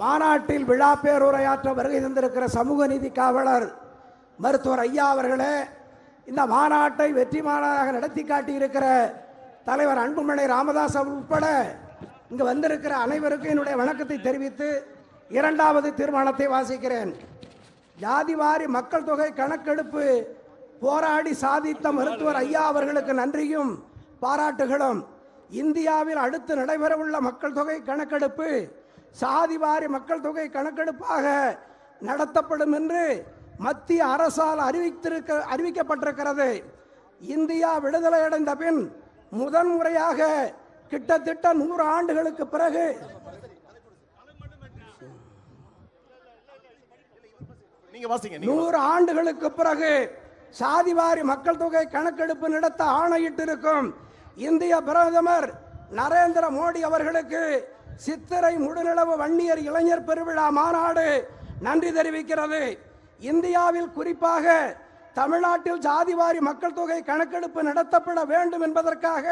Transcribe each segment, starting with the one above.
மாநாட்டில் விழா பேருரையாற்ற வருகை தந்திருக்கிற சமூக நீதி காவலர் மருத்துவர் ஐயா அவர்களே, இந்த மாநாட்டை வெற்றி மாநாடாக நடத்தி காட்டியிருக்கிற தலைவர் அன்புமணி ராமதாஸ் உட்பட இங்கு வந்திருக்கிற அனைவருக்கும் என்னுடைய வணக்கத்தை தெரிவித்து இரண்டாவது தீர்மானத்தை வாசிக்கிறேன். ஜாதிவாரி மக்கள் தொகை கணக்கெடுப்பு போராடி சாதித்த மருத்துவர் ஐயா அவர்களுக்கு நன்றியும் பாராட்டுகளும். இந்தியாவில் அடுத்து நடைபெறவுள்ள மக்கள் தொகை கணக்கெடுப்பு சாதிவாரி மக்கள் தொகை கணக்கெடுப்பாக நடத்தப்படும் என்று மத்திய அரசால் அறிவிக்கப்பட்டிருக்கிறது. இந்தியா விடுதலை அடைந்த பின் முதன்முறையாக கிட்டத்தட்ட 100 ஆண்டுகளுக்கு பிறகு சாதிவாரி மக்கள் தொகை கணக்கெடுப்பு நடத்த ஆணையிட்டிருக்கும் இந்திய பிரதமர் நரேந்திர மோடி அவர்களுக்கு சித்திரை முழுநிலவு வன்னியர் இளைஞர் பெருவிழா மாநாடு நன்றி தெரிவிக்கிறது. இந்தியாவில் குறிப்பாக தமிழ்நாட்டில் ஜாதிவாரி மக்கள் தொகை கணக்கெடுப்பு நடத்தப்பட வேண்டும் என்பதற்காக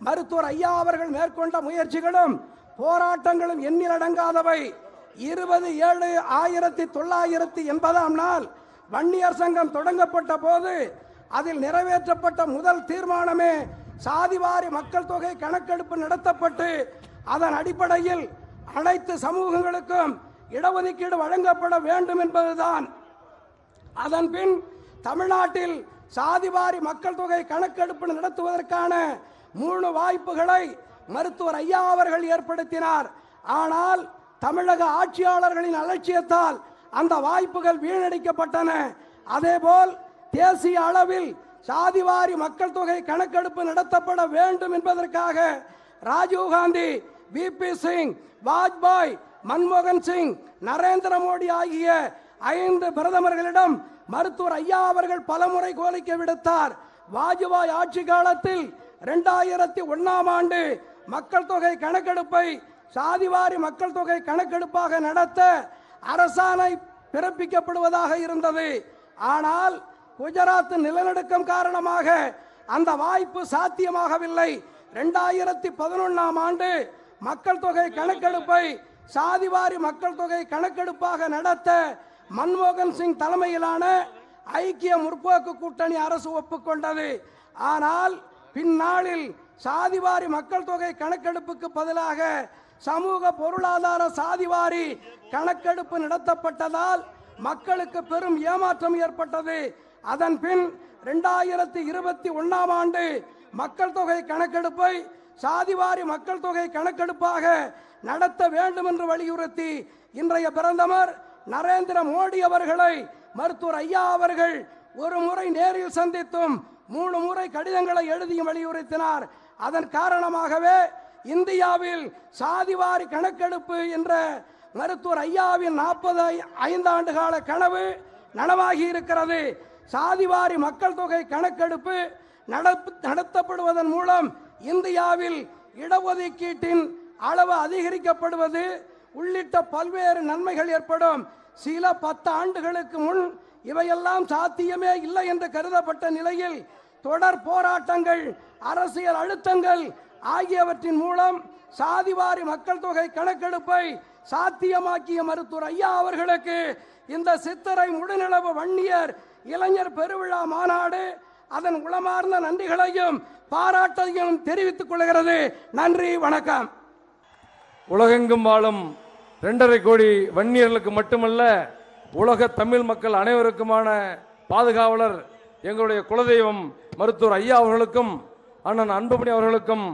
மருத்துவர் ஐயா அவர்கள் மேற்கொண்ட முயற்சிகளும் போராட்டங்களும் எண்ணிலடங்காதவை. 20/7/1980 நாள் வன்னியர் சங்கம் தொடங்கப்பட்ட போது அதில் நிறைவேற்றப்பட்ட முதல் தீர்மானமே சாதிவாரி மக்கள் தொகை கணக்கெடுப்பு நடத்தப்பட்டு அதன் அடிப்படையில் அனைத்து சமூகங்களுக்கும் இடஒதுக்கீடு வழங்கப்பட வேண்டும் என்பதுதான். அதன் பின் தமிழ்நாட்டில் சாதிவாரி மக்கள் தொகை கணக்கெடுப்பு நடத்துவதற்கான 3 வாய்ப்புகளை மருத்துவர் ஐயா அவர்கள் ஏற்படுத்தினார். ஆனால் தமிழக ஆட்சியாளர்களின் அலட்சியத்தால் அந்த வாய்ப்புகள் வீணடிக்கப்பட்டன. அதேபோல் தேசிய அளவில் சாதிவாரி மக்கள் தொகை கணக்கெடுப்பு நடத்தப்பட வேண்டும் என்பதற்காக ராஜீவ்காந்தி, VP சிங், வாஜ்பாய், மன்மோகன் சிங், நரேந்திர மோடி ஆகிய 5 பிரதமர்களிடம் மருத்துவர் ஐயா அவர்கள் பலமுறை கோரிக்கை விடுத்தார். வாஜ்பாய் ஆட்சி காலத்தில் 2001ஆம் ஆண்டு மக்கள் தொகை கணக்கெடுப்பை சாதிவாரி மக்கள் தொகை கணக்கெடுப்பாக நடத்த அரசாணை பிறப்பிக்கப்படுவதாக இருந்தது. ஆனால் குஜராத் நிலநடுக்கம் காரணமாக அந்த வாய்ப்பு சாத்தியமாகவில்லை. 2011ஆம் ஆண்டு மக்கள் தொகை கணக்கெடுப்பை சாதிவாரி மக்கள் தொகை கணக்கெடுப்பாக நடத்த மன்மோகன் சிங் தலைமையிலான ஐக்கிய முற்போக்கு கூட்டணி அரசு ஒப்புக்கொண்டது. ஆனால் பின்னாளில் சாதிவாரி மக்கள் தொகை கணக்கெடுப்புக்கு பதிலாக சமூக பொருளாதார சாதிவாரி கணக்கெடுப்பு நடத்தப்பட்டதால் மக்களுக்கு பெரும் ஏமாற்றம் ஏற்பட்டது. அதன் பின் 2021ஆம் ஆண்டு மக்கள் தொகை கணக்கெடுப்பை சாதிவாரி மக்கள் தொகை கணக்கெடுப்பாக நடத்த வேண்டும் என்று வலியுறுத்தி இன்றைய பிரதமர் நரேந்திர மோடி அவர்களை மருத்துவர் ஐயா அவர்கள் ஒரு முறை நேரில் சந்தித்தும் 3 முறை கடிதங்களை எழுதியும் வலியுறுத்தினார். அதன் காரணமாகவே இந்தியாவில் சாதிவாரி கணக்கெடுப்பு என்ற மருத்துவர் ஐயாவின் 45 ஆண்டு கால கனவு நனவாகி இருக்கிறது. சாதிவாரி மக்கள் தொகை கணக்கெடுப்பு நடத்தப்படுவதன் மூலம் இந்தியாவில் இடஒதுக்கீட்டின் அளவு அதிகரிக்கப்படுவது உள்ளிட்ட பல்வேறு நன்மைகள் ஏற்படும். சில 10 ஆண்டுகளுக்கு முன் இவையெல்லாம் சாத்தியமே இல்லை என்று கருதப்பட்ட நிலையில் தொடர் போராட்டங்கள், அரசியல் அழுத்தங்கள் ஆகியவற்றின் மூலம் சாதிவாரி மக்கள் தொகை கணக்கெடுப்பை சாத்தியமாக்கிய மருத்துவர் ஐயா அவர்களுக்கு இந்த சித்திரை முழுநிலவு வன்னியர் இளைஞர் பெருவிழா மாநாடு அதன் உளமார்ந்த நன்றிகளையும் பாராட்டையும் தெரிவித்துக் கொள்கிறது. நன்றி, வணக்கம். உலகெங்கும் வாழும் 2.5 கோடி வன்னியர்களுக்கு மட்டுமல்ல, உலக தமிழ் மக்கள் அனைவருக்குமான பாதுகாவலர் எங்களுடைய குலதெய்வம் மருத்துவர் ஐயா அவர்களுக்கும் அண்ணன் அன்புமணி அவர்களுக்கும்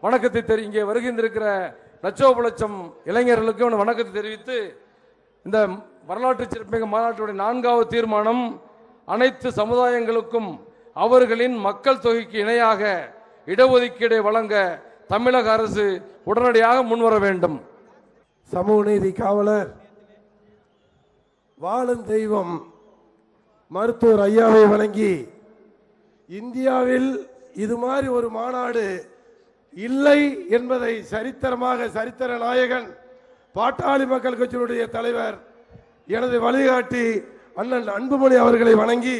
வணக்கத்தை இங்கே வருகின்றிருக்கிற லட்சோபலட்சம் இளைஞர்களுக்கும் வணக்கத்தை தெரிவித்து, இந்த வரலாற்று சிறப்புமிக்க மாநாட்டுடைய 4வது தீர்மானம் அனைத்து சமுதாயங்களுக்கும் அவர்களின் மக்கள் தொகைக்கு இணையாக இடஒதுக்கீடை வழங்க தமிழக அரசு உடனடியாக முன்வர வேண்டும். சமூக நீதி காவலர் வாழும் தெய்வம் மருத்துவர் ஐயாவை வழங்கி, இந்தியாவில் இது மாதிரி ஒரு மாநாடு இல்லை என்பதை சரித்திர நாயகன் பாட்டாளி மக்கள் கட்சியினுடைய தலைவர் எனது வழிகாட்டி அண்ணன் அன்புமணி அவர்களை வணங்கி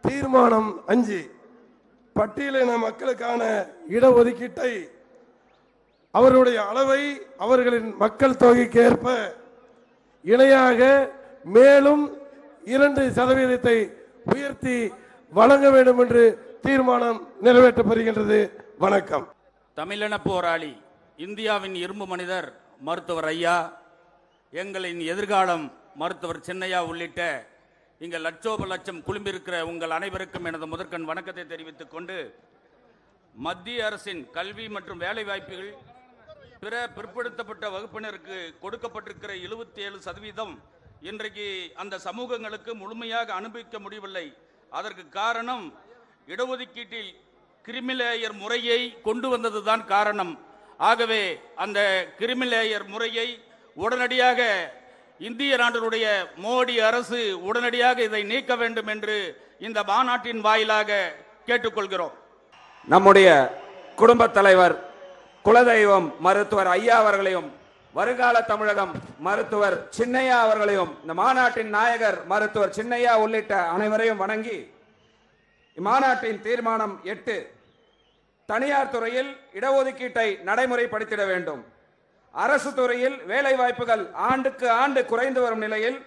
தீர்மானம் 5 பட்டியலின மக்களுக்கான இடஒதுக்கீட்டை அவருடைய அளவை அவர்களின் மக்கள் தொகைக்கு ஏற்ப இணையாக மேலும் 2% உயர்த்தி வழங்க வேண்டும் என்று தீர்மானம் நிறைவேற்றப்படுகின்றது. வணக்கம். தமிழின போராளி, இந்தியாவின் இரும்பு மனிதர் மருத்துவர் ஐயா, எங்களின் எதிர்காலம் மருத்துவர் சின்னையா உள்ளிட்ட இங்க லட்சோப லட்சம் குழும்பிருக்கிற உங்கள் அனைவருக்கும் எனது முதற்கண் வணக்கத்தை தெரிவித்துக் கொண்டு, மத்திய அரசின் கல்வி மற்றும் வேலை வாய்ப்புகள் பிற பிற்படுத்தப்பட்ட வகுப்பினருக்கு கொடுக்கப்பட்டிருக்கிற 77% இன்றைக்கு அந்த சமூகங்களுக்கு முழுமையாக அனுபவிக்க முடியவில்லை. அதற்கு காரணம் இடஒதுக்கீட்டில் கிரிமிலேயர் முறையை கொண்டு வந்ததுதான் காரணம். ஆகவே அந்த கிரிமிலேயர் முறையை உடனடியாக இந்திய நாட்டினுடைய மோடி அரசு உடனடியாக இதை நீக்க வேண்டும் என்று இந்த மாநாட்டின் வாயிலாக கேட்டுக்கொள்கிறோம். நம்முடைய குடும்பத் தலைவர் குலதெய்வம் மருத்துவர் ஐயா அவர்களையும், வருங்கால தமிழகம் மருத்துவர் சின்னையா அவர்களையும், இந்த மாநாட்டின் நாயகர் மருத்துவர் சின்னையா உள்ளிட்ட அனைவரையும் வணங்கி, இம்மாநாட்டின் தீர்மானம் 8, தனியார் துறையில் இடஒதுக்கீட்டை நடைமுறைப்படுத்திட வேண்டும். அரசு துறையில் வேலை வாய்ப்புகள் ஆண்டுக்கு ஆண்டு குறைந்து வரும் நிலையில்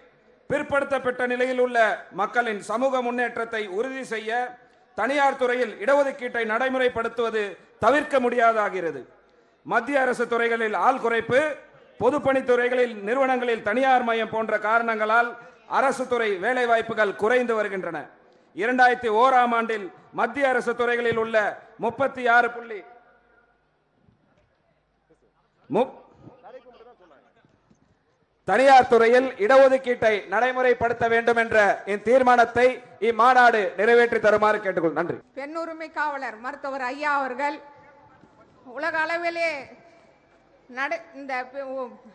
பிற்படுத்தப்பட்ட நிலையில் உள்ள மக்களின் சமூக முன்னேற்றத்தை உறுதி செய்ய தனியார் துறையில் இடஒதுக்கீட்டை நடைமுறைப்படுத்துவது தவிர்க்க முடியாதாகிறது. மத்திய அரசு துறைகளில் ஆள் குறைப்பு, பொதுப்பணித்துறைகளில் நிறுவனங்களில் தனியார் மயம் போன்ற காரணங்களால் அரசு துறை வேலை வாய்ப்புகள் குறைந்து வருகின்றன. 2001ஆம் ஆண்டில் மத்திய அரசு துறைகளில் உள்ள 36 தனியார் துறையில் இடஒதுக்கீட்டை நடைமுறைப்படுத்த வேண்டும் என்ற இந்த தீர்மானத்தை இம்மாநாடு நிறைவேற்றி தருமாறு கேட்டுக்கொள். நன்றி. பெண்ணுரிமை காவலர் மருத்துவர் ஐயா அவர்கள் உலக அளவிலே இந்த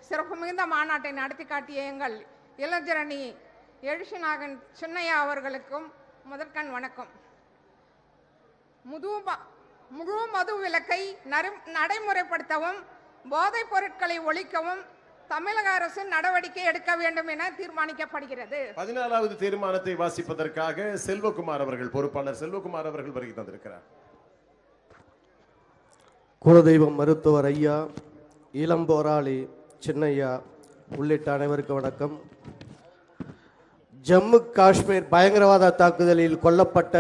சிறப்பு மிகுந்த மாநாட்டை நடத்தி காட்டிய எங்கள் இளைஞரணி எழுச்சிநாகன் சின்னையா அவர்களுக்கும் முதற்கண் வணக்கம். முழு மது விலக்கை நடைமுறைப்படுத்தவும் போதைப் பொருட்களை ஒழிக்கவும் தமிழக அரசு நடவடிக்கை எடுக்க வேண்டும் என தீர்மானிக்கப்படுகிறது. 14வது தீர்மானத்தை வாசிப்பதற்காக செல்வகுமார் அவர்கள், பொறுப்பாளர் செல்வகுமார் அவர்கள் வருகை தந்திருக்கிறார். குலதெய்வம் மருத்துவர் ஐயா, இளம் போராளி சின்னையா உள்ளிட்ட அனைவருக்கு வணக்கம். ஜம்மு காஷ்மீர் பயங்கரவாத தாக்குதலில் கொல்லப்பட்ட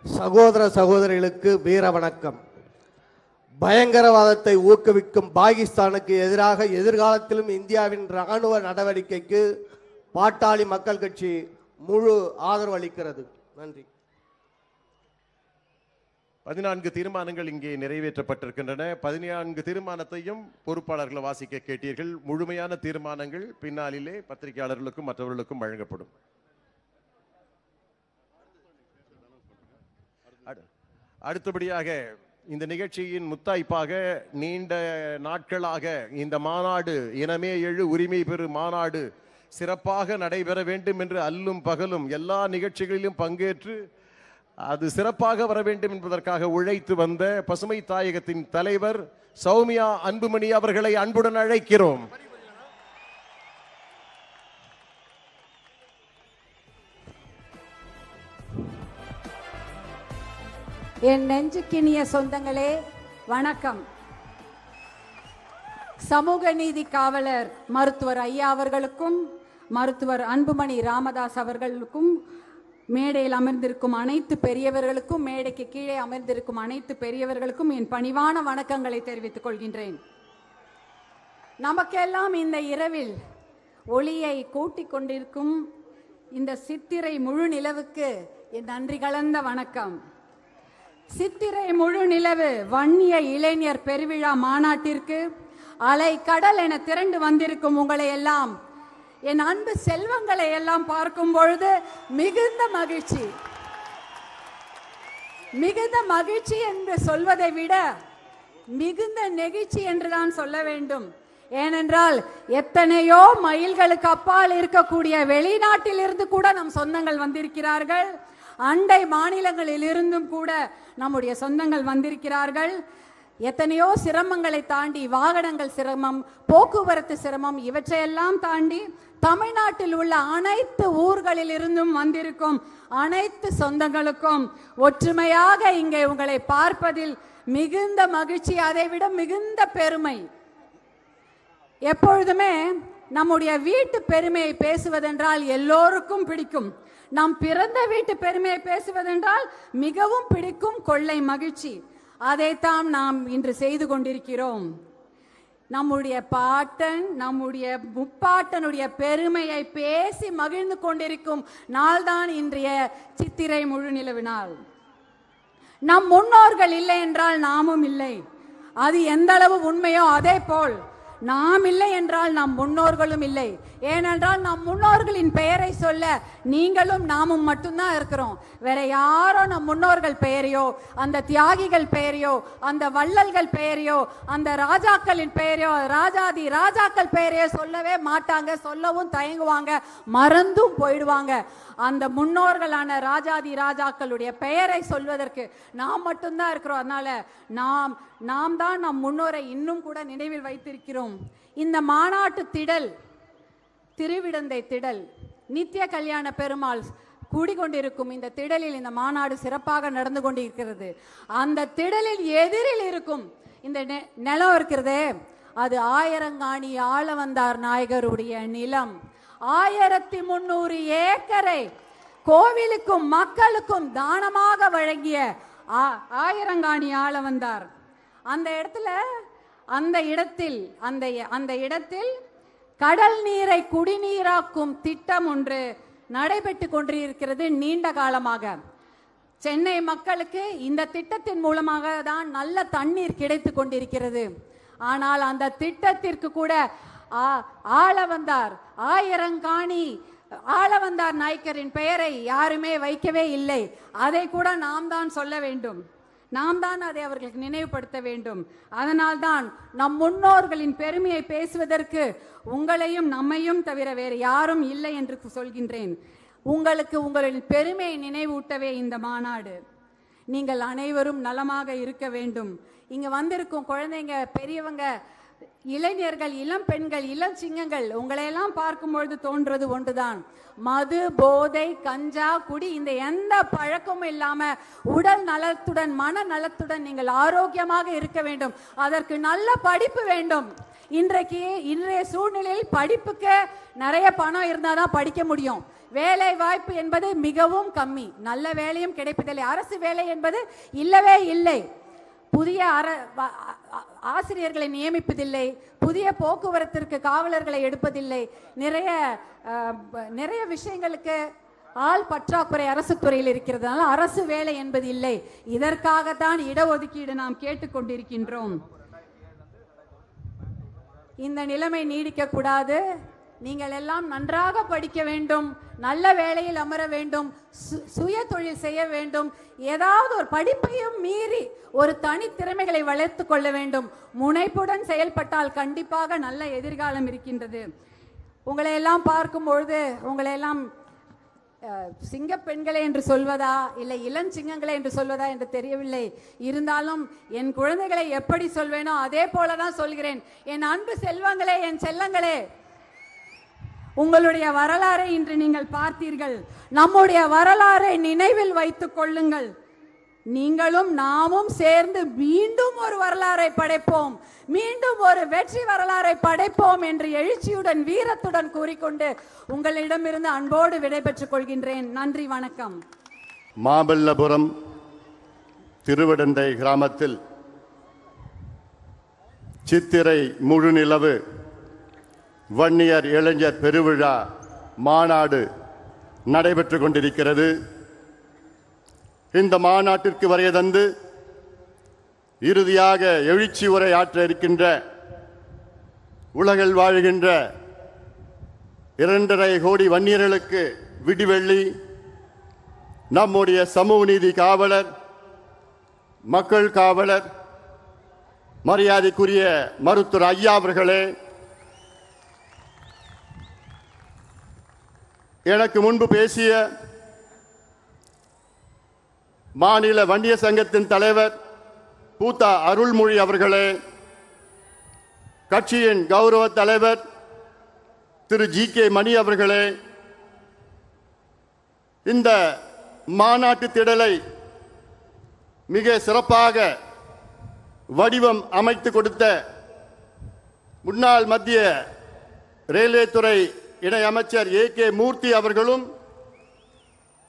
சகோதர சகோதரிகளுக்கு வீர வணக்கம். பயங்கரவாதத்தை ஊக்குவிக்கும் பாகிஸ்தானுக்கு எதிராக எதிர்காலத்திலும் இந்தியாவின் இராணுவ நடவடிக்கைக்கு பாட்டாளி மக்கள் கட்சி முழு ஆதரவு அளிக்கிறது. நன்றி. 14 தீர்மானங்கள் இங்கே நிறைவேற்றப்பட்டிருக்கின்றன. 14 தீர்மானத்தையும் பொறுப்பாளர்கள் வாசிக்க கேட்டீர்கள். முழுமையான தீர்மானங்கள் பின்னாளிலே பத்திரிகையாளர்களுக்கும் மற்றவர்களுக்கும் வழங்கப்படும். அடுத்தபடியாக இந்த நிகழ்ச்சியின் முத்தாய்ப்பாக நீண்ட நாட்களாக இந்த மாநாடு, இனமே எழு உரிமை பெறு மாநாடு சிறப்பாக நடைபெற வேண்டும் என்று அல்லும் பகலும் எல்லா நிகழ்ச்சிகளிலும் பங்கேற்று அது சிறப்பாக வர வேண்டும் என்பதற்காக உழைத்து வந்த பசுமை தாயகத்தின் தலைவர் சௌமியா அன்புமணி அவர்களை அன்புடன் அழைக்கிறோம். என் நெஞ்சுக்கினிய சொந்தங்களே வணக்கம். சமூக நீதி காவலர் மருத்துவர் ஐயா அவர்களுக்கும் மருத்துவர் அன்புமணி ராமதாஸ் அவர்களுக்கும், மேடையில் அமர்ந்திருக்கும் அனைத்து பெரியவர்களுக்கும், மேடைக்கு கீழே அமர்ந்திருக்கும் அனைத்து பெரியவர்களுக்கும் என் பணிவான வணக்கங்களை தெரிவித்துக் கொள்கின்றேன். நமக்கெல்லாம் இந்த இரவில் ஒளியை கூட்டிக் கொண்டிருக்கும் இந்த சித்திரை முழு நிலவுக்கு என் நன்றி கலந்த வணக்கம். சித்திரை முழு நிலவு வன்னிய இளைஞர் பெருவிழா மாநாட்டிற்கு அலை கடல் என திரண்டு வந்திருக்கும் உங்களை எல்லாம், என் அன்பு செல்வங்களை எல்லாம் பார்க்கும் பொழுது மிகுந்த மகிழ்ச்சி. மிகுந்த மகிழ்ச்சி என்று சொல்வதை விட மிகுந்த நெகிழ்ச்சி என்றுதான் சொல்ல வேண்டும். ஏனென்றால் எத்தனையோ மைல்களுக்கு அப்பால் இருக்கக்கூடிய வெளிநாட்டில் இருந்து கூட நம் சொந்தங்கள் வந்திருக்கிறார்கள். அண்டை மாநிலங்களில் இருந்தும் கூட நம்முடைய சொந்தங்கள் வந்திருக்கிறார்கள். எத்தனையோ சிரமங்களை தாண்டி, வாகனங்கள் சிரமம், போக்குவரத்து சிரமம், இவற்றையெல்லாம் தாண்டி தமிழ்நாட்டில் உள்ள அனைத்து ஊர்களில் இருந்தும் வந்திருக்கும் அனைத்து சொந்தங்களுக்கும் ஒற்றுமையாக இங்கே உங்களை பார்ப்பதில் மிகுந்த மகிழ்ச்சி, அதைவிட மிகுந்த பெருமை. எப்பொழுதுமே நம்முடைய வீட்டு பெருமையை பேசுவதென்றால் எல்லோருக்கும் பிடிக்கும். நம் பிறந்த வீட்டு பெருமையை பேசுவதென்றால் மிகவும் பிடிக்கும், கொள்ளை மகிழ்ச்சி. அதைத்தான் நாம் இன்று செய்து கொண்டிருக்கிறோம். நம்முடைய பாட்டன், நம்முடைய முப்பாட்டனுடைய பெருமையை பேசி மகிழ்ந்து கொண்டிருக்கும் நாள்தான் இன்றைய சித்திரை முழுநிலவு நாள். நம் முன்னோர்கள் இல்லை என்றால் நாமும் இல்லை. அது எந்த அளவு உண்மையோ அதே போல் நாம் இல்லை என்றால் நம் முன்னோர்களும் இல்லை. ஏனென்றால் நம் முன்னோர்களின் பெயரை சொல்ல நீங்களும் நாமும் மட்டும்தான் இருக்கிறோம். வேற யாரோ நம் முன்னோர்கள் பெயரையோ, அந்த தியாகிகள் பெயரையோ, அந்த வள்ளல்கள் பெயரையோ, அந்த ராஜாக்களின் பெயரையோ, ராஜாதி ராஜாக்கள் பெயரையோ சொல்லவே மாட்டாங்க. சொல்லவும் தயங்குவாங்க, மறந்தும் போயிடுவாங்க. அந்த முன்னோர்களான ராஜாதி ராஜாக்களுடைய பெயரை சொல்வதற்கு நாம் மட்டும்தான் இருக்கிறோம். அதனால நாம் தான் நம் முன்னோரை இன்னும் கூட நினைவில் வைத்திருக்கிறோம். இந்த மாநாட்டு திடல், திருவிடந்தை திடல், நித்திய கல்யாண பெருமாள் கூடிக்கொண்டிருக்கும் இந்த திடலில் இந்த மாநாடு சிறப்பாக நடந்து கொண்டிருக்கிறது. அந்த திடலில் எதிரில் இருக்கும் இந்த நிலம் இருக்கிறதே, அது ஆயிரங்காணி ஆளவந்தார் நாயகருடைய நிலம். 1300 ஏக்கரை கோவிலுக்கும் மக்களுக்கும் தானமாக வழங்கிய ஆயிரங்காணி ஆளவந்தார். அந்த இடத்தில் கடல் நீரை குடிநீராக்கும் திட்டம் ஒன்று நடைபெற்று கொண்டிருக்கிறது நீண்ட காலமாக. சென்னை மக்களுக்கு இந்த திட்டத்தின் மூலமாக தான் நல்ல தண்ணீர் கிடைத்து கொண்டிருக்கிறது. ஆனால் அந்த திட்டத்திற்கு கூட ஆளவந்தார், ஆயிரங்காணி ஆளவந்தார் நாயக்கரின் பெயரை யாருமே வைக்கவே இல்லை. அதை கூட நாம் தான் சொல்ல வேண்டும், நாம் தான் அதை அவர்களுக்கு நினைவுபடுத்த வேண்டும். அதனால்தான் நம் முன்னோர்களின் பெருமையை பேசுவதற்கு உங்களையும் நம்மையும் தவிர வேறு யாரும் இல்லை என்று சொல்கின்றேன். உங்களுக்கு உங்களின் பெருமையை நினைவூட்டவே இந்த மாநாடு. நீங்கள் அனைவரும் நலமாக இருக்க வேண்டும். இங்க வந்திருக்கும் குழந்தைங்க, பெரியவங்க, இளைஞர்கள், இளம் பெண்கள், இளம் சிங்கங்கள், உங்களையெல்லாம் பார்க்கும்பொழுது தோன்றது ஒன்றுதான். மது, போதை, கஞ்சா, குடி, இந்த எந்த பழக்கமும் இல்லாம உடல் நலத்துடன் மன நலத்துடன் நீங்கள் ஆரோக்கியமாக இருக்க வேண்டும். அதற்கு நல்ல படிப்பு வேண்டும். இன்றைய சூழ்நிலையில் படிப்புக்கு நிறைய பணம் இருந்தாதான் படிக்க முடியும். வேலை வாய்ப்பு என்பது மிகவும் கம்மி. நல்ல வேலையும் கிடைப்பதில்லை. அரசு வேலை என்பது இல்லவே இல்லை. புதிய ஆசிரியர்களை நியமிப்பதில்லை. புதிய போக்குவரத்திற்கு காவலர்களை எடுப்பதில்லை. நிறைய விஷயங்களுக்கு ஆள் பற்றாக்குறை அரசு துறையில் இருக்கிறதுனால அரசு வேலை என்பது இல்லை. இதற்காகத்தான் இடஒதுக்கீடு நாம் கேட்டுக்கொண்டிருக்கின்றோம். இந்த நிலைமை நீடிக்க கூடாது. நீங்கள் எல்லாம் நன்றாக படிக்க வேண்டும், நல்ல வேலையில் அமர வேண்டும், சுய தொழில் செய்ய வேண்டும். ஏதாவது ஒரு படிப்பையும் மீறி ஒரு தனி திறமைகளை வளர்த்து கொள்ள வேண்டும். முனைப்புடன் செயல்பட்டால் கண்டிப்பாக நல்ல எதிர்காலம் இருக்கின்றது. உங்களை எல்லாம் பார்க்கும் பொழுது உங்களை எல்லாம் சிங்க பெண்களே என்று சொல்வதா இல்லை இளஞ்சிங்கங்களே என்று சொல்வதா என்று தெரியவில்லை. இருந்தாலும் என் குழந்தைகளை எப்படி சொல்வேனோ அதே போலதான் சொல்கிறேன். என் அன்பு செல்வங்களே, என் செல்லங்களே, உங்களுடைய வரலாறை இன்று நீங்கள் பார்த்தீர்கள். நம்முடைய வரலாறை நினைவில் வைத்துக் கொள்ளுங்கள். நீங்களும் நாமும் சேர்ந்து மீண்டும் ஒரு வரலாறை படைப்போம், மீண்டும் ஒரு வெற்றி வரலாறை படைப்போம் என்று எழுச்சியுடன் வீரத்துடன் கூறிக்கொண்டு உங்களிடமிருந்து அன்போடு விடைபெற்றுக் கொள்கின்றேன். நன்றி, வணக்கம். மாமல்லபுரம் திருவிடந்தை கிராமத்தில் சித்திரை முழுநிலவு வன்னியர் இளைஞர் பெருவிழா மாநாடு நடைபெற்று கொண்டிருக்கிறது. இந்த மாநாட்டிற்கு வருகை தந்து இறுதியாக எழுச்சி உரை ஆற்ற இருக்கின்ற உலகில் வாழ்கின்ற 2.5 கோடி வன்னியர்களுக்கு விடிவெள்ளி நம்முடைய சமூக நீதி காவலர், மக்கள் காவலர், மரியாதைக்குரிய மருத்துவர் ஐயா அவர்களே, எனக்கு முன்பு பேசிய மாநில வன்னிய சங்கத்தின் தலைவர் பூத்தா அருள்மொழி அவர்களே, கட்சியின் கௌரவ தலைவர் திரு ஜி.கே. மணி அவர்களே, இந்த மாநாட்டு திடலை மிக சிறப்பாக வடிவம் அமைத்து கொடுத்த முன்னாள் மத்திய ரயில்வே துறை இணை அமைச்சர் ஏ.கே. மூர்த்தி அவர்களும்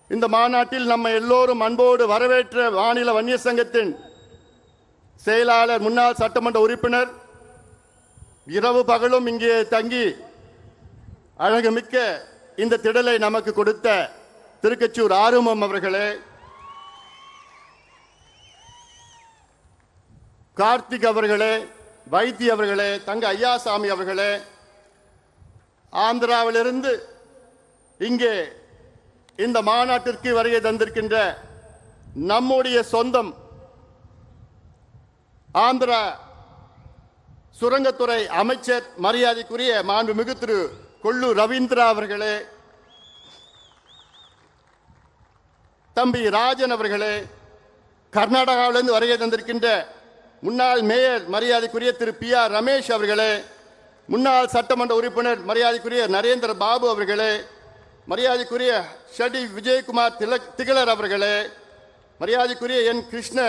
இந்த மாநாட்டில் நம்ம எல்லோரும் அன்போடு வரவேற்ற மாநில வன்னியர் சங்கத்தின் செயலாளர், முன்னாள் சட்டமன்ற உறுப்பினர், இரவு பகலும் இங்கே தங்கி அழகுமிக்க இந்த திடலை நமக்கு கொடுத்த திருக்கச்சூர் ஆறுமுகம் அவர்களே, கார்த்திக் அவர்களே, வைத்தி அவர்களே, தங்க ஐயாசாமி அவர்களே, ஆந்திராவிலிருந்து இங்கே இந்த மாநாட்டிற்கு வருகை தந்திருக்கின்ற நம்முடைய சொந்தம் ஆந்திரா சுரங்கத்துறை அமைச்சர் மரியாதைக்குரிய மாண்புமிகு திரு கொல்லு ரவீந்திரா அவர்களே, தம்பி ராஜன் அவர்களே, கர்நாடகாவிலிருந்து வருகை தந்திருக்கின்ற முன்னாள் மேயர் மரியாதைக்குரிய திரு பி.ஆர். ரமேஷ் அவர்களே, முன்னாள் சட்டமன்ற உறுப்பினர் மரியாதைக்குரிய நரேந்திர பாபு அவர்களே, மரியாதைக்குரிய ஷடி விஜயகுமார் திகழர் அவர்களே, மரியாதைக்குரிய என் கிருஷ்ண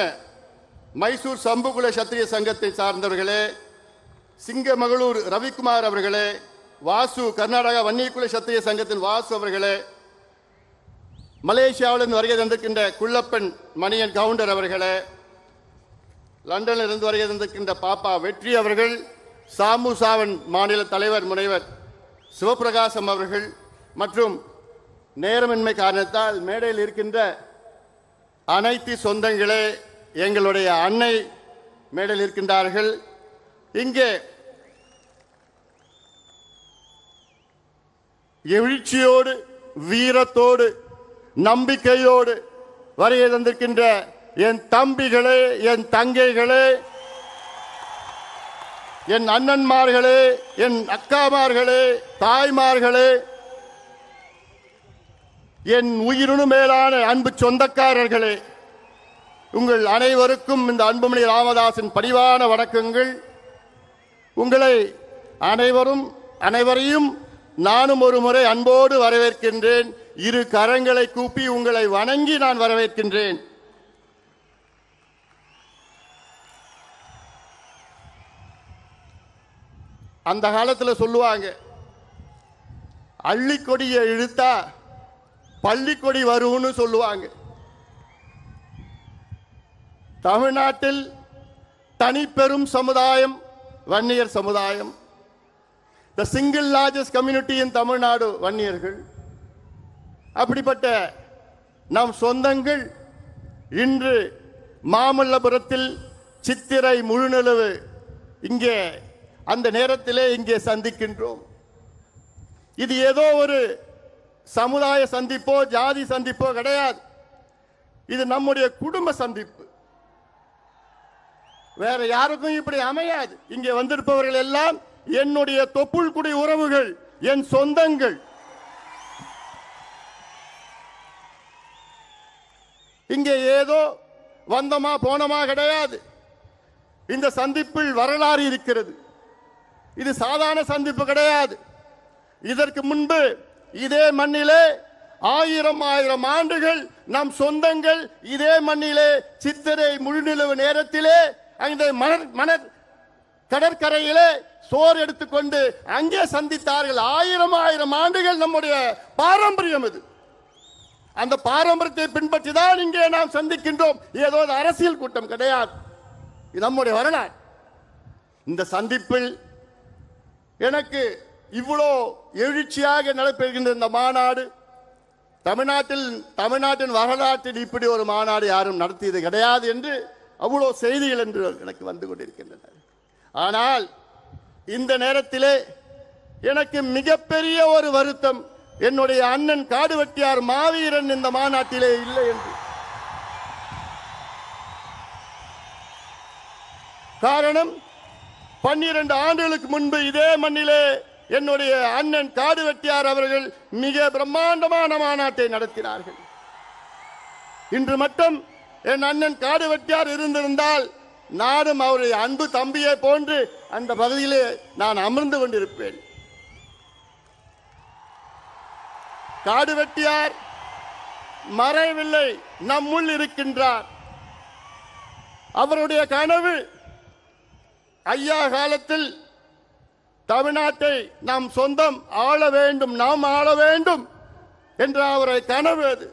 மைசூர் சம்புகுல சத்திரிய சங்கத்தை சார்ந்தவர்களே, சிங்கமகளூர் ரவிக்குமார் அவர்களே, வாசு கர்நாடகா வன்னியகுல சத்திரிய சங்கத்தின் வாசு அவர்களே, மலேசியாவிலிருந்து வருகை தந்திருக்கின்ற குள்ளப்பன் மணியன் கவுண்டர் அவர்களே, லண்டனில் இருந்து வருகை தந்திருக்கின்ற பாப்பா வெற்றி அவர்கள், சாமு சாவன் மாநில தலைவர் முனைவர் சிவபிரகாசம் அவர்கள் மற்றும் நேரமின்மை காரணத்தால் மேடையில் இருக்கின்ற அனைத்து சொந்தங்களே, எங்களுடைய அன்னை மேடையில் இருக்கின்றார்கள். இங்கே எழுச்சியோடு, வீரத்தோடு, நம்பிக்கையோடு வருகை தந்திருக்கின்ற என் தம்பிகளே, என் தங்கைகளே, என் அண்ணன்மார்களே, என் அக்காமார்களே, தாய்மார்களே, என் உயிரினு மேலான அன்பு சொந்தக்காரர்களே, உங்கள் அனைவருக்கும் இந்த அன்புமணி ராமதாசின் பணிவான வணக்கங்கள். உங்களை அனைவரையும் நானும் ஒரு முறை அன்போடு வரவேற்கின்றேன். இரு கரங்களை கூப்பி உங்களை வணங்கி நான் வரவேற்கின்றேன். அந்த காலத்தில் சொல்லுவாங்க, அள்ளிக்கொடியை இழுத்தா பள்ளிக்கொடி வரும்னு சொல்லுவாங்க. தமிழ்நாட்டில் தனிப்பெரும் சமுதாயம் வன்னியர் சமுதாயம். The single largest community in Tamil Nadu வன்னியர்கள். அப்படிப்பட்ட நம் சொந்தங்கள் இன்று மாமல்லபுரத்தில் சித்திரை முழுநிலவு இங்கே அந்த நேரத்திலே இங்கே சந்திக்கின்றோம். இது ஏதோ ஒரு சமுதாய சந்திப்போ ஜாதி சந்திப்போ கிடையாது. இது நம்முடைய குடும்ப சந்திப்பு. வேற யாருக்கும் இப்படி அமையாது. இங்கே வந்திருப்பவர்கள் எல்லாம் என்னுடைய தொப்புள் குடி உறவுகள், என் சொந்தங்கள். இங்கே ஏதோ வந்தமா போனமா கிடையாது. இந்த சந்திப்பில் வரலாறு இருக்கிறது. இது சாதாரண சந்திப்பு கிடையாது. இதற்கு முன்பு இதே மண்ணிலே ஆயிரம் ஆண்டுகள் நம் சொந்தங்கள் இதே மண்ணிலே சித்திரை முழுநிலவு நேரத்திலே அந்த மணர் கடற்கரையிலே சோறு எடுத்துக்கொண்டு அங்கே சந்தித்தார்கள். ஆயிரம் ஆண்டுகள் நம்முடைய பாரம்பரியம் இது. அந்த பாரம்பரியத்தை பின்பற்றி தான் இங்கே நாம் சந்திக்கின்றோம். ஏதோ அரசியல் கூட்டம் கிடையாது. இது நம்முடைய வரலாறு. இந்த சந்திப்பில் எனக்கு இவ்வளோ எழுச்சியாக நடைபெறுகின்ற இந்த மாநாடு, தமிழ்நாட்டின் வரலாற்றில் இப்படி ஒரு மாநாடு யாரும் நடத்தியது கிடையாது என்று அவ்வளோ செய்திகள் என்று எனக்கு வந்து கொண்டிருக்கின்றன. ஆனால் இந்த நேரத்திலே எனக்கு மிகப்பெரிய ஒரு வருத்தம், என்னுடைய அண்ணன் காடுவெட்டியார் மாவீரன் இந்த மாநாட்டிலே இல்லை என்று. காரணம், 12 ஆண்டுகளுக்கு முன்பு இதே மண்ணிலே என்னுடைய அண்ணன் காடுவெட்டியார் அவர்கள் மிக பிரம்மாண்டமான மாநாட்டை நடத்தினார்கள். இன்று மட்டும் என் அண்ணன் காடுவெட்டியார் இருந்திருந்தால் நானும் அவருடைய அன்பு தம்பியை போன்று அந்த பகுதியிலே நான் அமர்ந்து கொண்டிருப்பேன். காடுவெட்டியார் மறைவில்லை, நம்முள் இருக்கின்றார். அவருடைய கனவு ஐயா காலத்தில் தமிழ்நாட்டை நாம் சொந்தம் ஆள வேண்டும், நாம் ஆள வேண்டும் என்ற அவரை கனவு அது.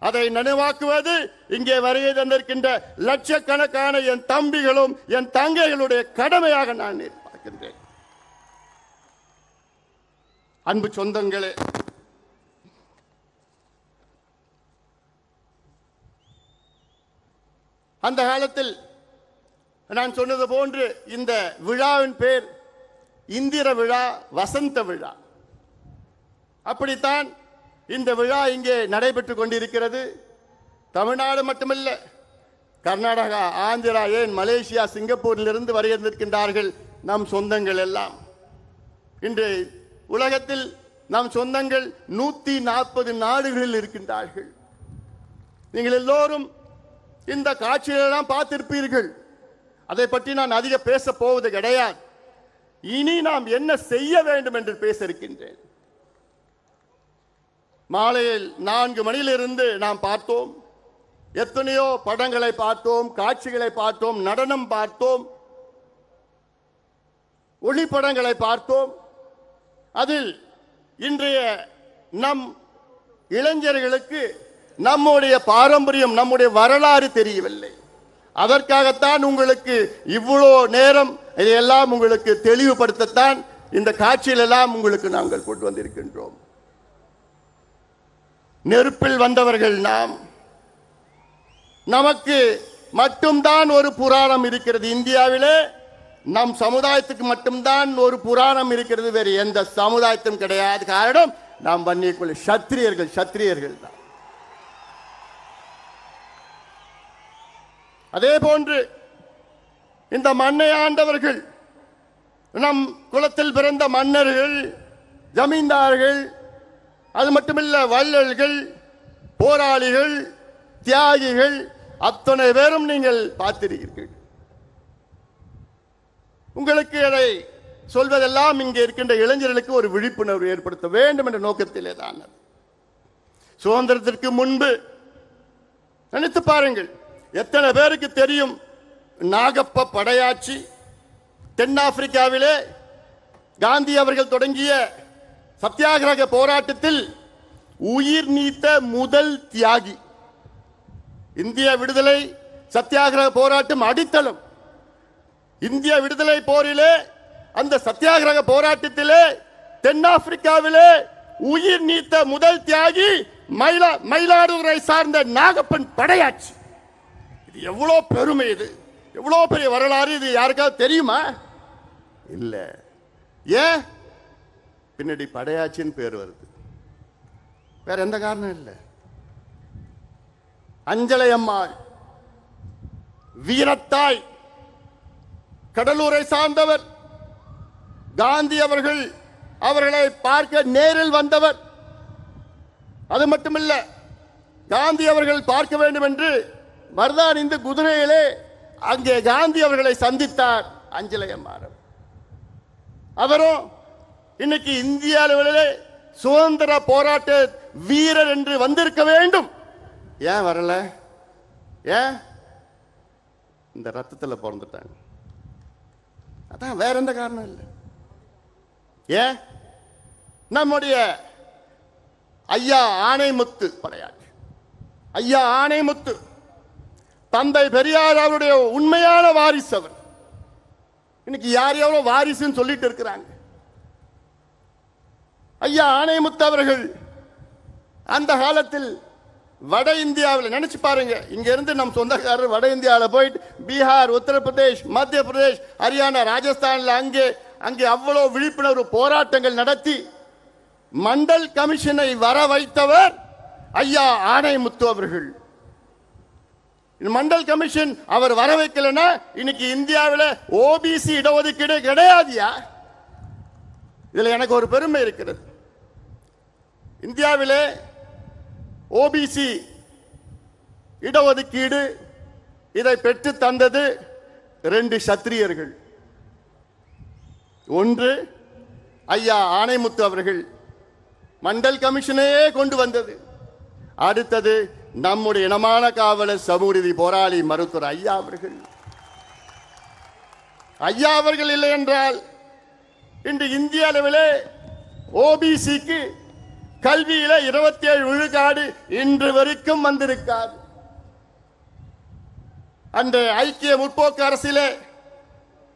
அதை நினைவாக்குவது இங்கே வருகை தந்திருக்கின்ற லட்சக்கணக்கான என் தம்பிகளும் என் தங்கைகளுடைய கடமையாக நான் பார்க்கின்றேன். அன்பு சொந்தங்களே, அந்த காலத்தில் நான் சொன்னது போன்று இந்த விழாவின் பேர் இந்திர விழா, வசந்த விழா. அப்படித்தான் இந்த விழா இங்கே நடைபெற்றுக் கொண்டிருக்கிறது. தமிழ்நாடு மட்டுமல்ல, கர்நாடகா, ஆந்திரா, ஏன் மலேசியா, சிங்கப்பூரிலிருந்து வருகின்றிருக்கின்றார்கள் நம் சொந்தங்கள் எல்லாம். இன்று உலகத்தில் நம் சொந்தங்கள் 140 நாடுகளில் இருக்கின்றார்கள். நீங்கள் எல்லோரும் இந்த காட்சிகளெல்லாம் பார்த்திருப்பீர்கள். அதை பற்றி நான் அதிக பேச போவது கிடையாது. இனி நாம் என்ன செய்ய வேண்டும் என்று பேச இருக்கின்றேன். மாலையில் 4 மணியிலிருந்து நாம் பார்த்தோம், எத்தனையோ படங்களை பார்த்தோம், காட்சிகளை பார்த்தோம், நடனம் பார்த்தோம், ஒளிப்படங்களை பார்த்தோம். அதில் இன்றைய நம் இளைஞர்களுக்கு நம்முடைய பாரம்பரியம், நம்முடைய வரலாறு தெரியவில்லை. அதற்காகத்தான் உங்களுக்கு இவ்வளோ நேரம் இதையெல்லாம் உங்களுக்கு தெளிவுபடுத்தத்தான் இந்த காட்சியிலெல்லாம் உங்களுக்கு நாங்கள் கொண்டு வந்திருக்கின்றோம். நெருப்பில் வந்தவர்கள் நாம். நமக்கு மட்டும்தான் ஒரு புராணம் இருக்கிறது. இந்தியாவிலே நம் சமுதாயத்துக்கு மட்டும்தான் ஒரு புராணம் இருக்கிறது, வேறு எந்த சமுதாயத்தும் கிடையாது. காரணம், நாம் வன்னியக்குள்ள சத்திரியர்கள் தான். அதே போன்று இந்த மண்ணை ஆண்டவர்கள், நம் குலத்தில் பிறந்த மன்னர்கள், ஜமீன்தார்கள், அது மட்டுமில்ல வள்ளல்கள், போராளிகள், தியாகிகள், அத்தனை பேரும் நீங்கள் பார்த்திருக்கிறீர்கள். உங்களுக்கு அதை சொல்வதெல்லாம் இங்கே இருக்கின்ற இளைஞர்களுக்கு ஒரு விழிப்புணர்வு ஏற்படுத்த வேண்டும் என்ற நோக்கத்திலே தான். சுதந்திரத்திற்கு முன்பு நினைத்து பாருங்கள், எத்தனை பேருக்கு தெரியும் நாகப்ப படையாட்சி? தென்னாப்பிரிக்காவிலே காந்தி அவர்கள் தொடங்கிய சத்தியாகிரக போராட்டத்தில் உயிர் நீத்த முதல் தியாகி. இந்திய விடுதலை சத்தியாகிரக போராட்டம் அடித்தளம். இந்திய விடுதலை போரிலே, அந்த சத்தியாகிரக போராட்டத்திலே தென்னாப்பிரிக்காவிலே உயிர் நீத்த முதல் தியாகி மயிலாடுதுறை சார்ந்த நாகப்பன் படையாட்சி. இது எவ்வளவு பெருமை, இது எவ்வளவு பெரிய வரலாறு. இது யாருக்காவது தெரியுமா? இல்ல. ஏன்? பின்னாடி படையாச்சின்னு பேர் வருது, வேற எந்த காரணம் இல்லை. அஞ்சலை அம்மாள் வீரத்தாய், கடலூரை சார்ந்தவர். காந்தி அவர்கள் அவர்களை பார்க்க நேரில் வந்தவர். அது மட்டுமல்ல, காந்தி அவர்கள் பார்க்க வேண்டும் என்று மருதான் இந்த குதிரையிலே அங்கே காந்தி அவர்களை சந்தித்தார் அஞ்சலை அம்மாள். அவரும் இன்னைக்கு இந்திய அளவிலே சுதந்திர போராட்ட வீரர் என்று வந்திருக்க வேண்டும். ஏன் வரல? ஏன்? இந்த ரத்தத்தில் பிறந்துட்டாங்க. அதான், வேற எந்த காரணம் இல்லை. ஏன்? நம்முடைய ஐயா ஆணைமுத்து படையாட்சி, ஐயா ஆணைமுத்து தந்தை பெரியார் அவருடைய உண்மையான வாரிசு. அவர் இன்னைக்கு யார் எவ்வளவு வாரிசுன்னு சொல்லிட்டு இருக்கிறாங்க. ஐயா ஆணைமுத்து அவர்கள் அந்த காலத்தில் வட இந்தியாவில், நினைச்சு பாருங்க, இங்க இருந்து நம் சொந்தக்காரர் வட இந்தியாவில் போயிட்டு பீகார், உத்தரப்பிரதேஷ், மத்திய பிரதேஷ், ஹரியானா, ராஜஸ்தான்ல அங்கே அவ்வளவு விழிப்புணர்வு போராட்டங்கள் நடத்தி மண்டல் கமிஷனை வர வைத்தவர் ஐயா ஆணைமுத்து அவர்கள். மண்டல் கமிஷன் அவர் வர வைக்கலன்னா இன்னைக்கு இந்தியாவில் ஓபிசி இடஒதுக்கீடு கிடையாதுயா. இதுல எனக்கு ஒரு பெருமை இருக்கிறது. இந்தியாவிலே ஓபிசி இடஒதுக்கீடு இதை பெற்று தந்தது 2 சத்திரியர்கள். ஒன்று ஐயா ஆணைமுத்து அவர்கள், மண்டல் கமிஷனையே கொண்டு வந்தது. அடுத்தது நம்முடைய இனமான காவலர், சமூக நீதி போராளி மருத்துவர் ஐயா அவர்கள். ஐயா அவர்கள் இல்லை என்றால் இன்று இந்திய அளவிலே ஓபிசிக்கு கல்வியில 27 விழுக்காடு இன்று வரைக்கும் வந்திருக்காது. அந்த ஐக்கிய முற்போக்கு அரசிலே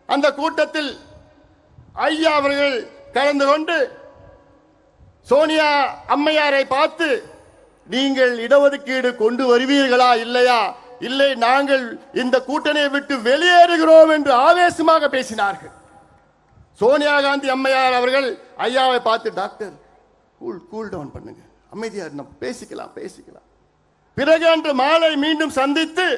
அந்த கூட்டத்தில் ஐயா அவர்கள் கலந்து கொண்டு சோனியா அம்மையாரை பார்த்து, நீங்கள் இடஒதுக்கீடு கொண்டு வருவீர்களா இல்லையா, இல்லை நாங்கள் இந்த கூட்டணியை விட்டு வெளியேறுகிறோம் என்று ஆவேசமாக பேசினார்கள். சோனியா காந்தி அம்மையார் அவர்கள் ஐயாவை பார்த்து, டாக்டர் கூல் டவுன் பண்ணுங்க, அமைதியா நம்ம பேசிக்கலாம். பிறகு அன்று மாலை மீண்டும் சந்தித்து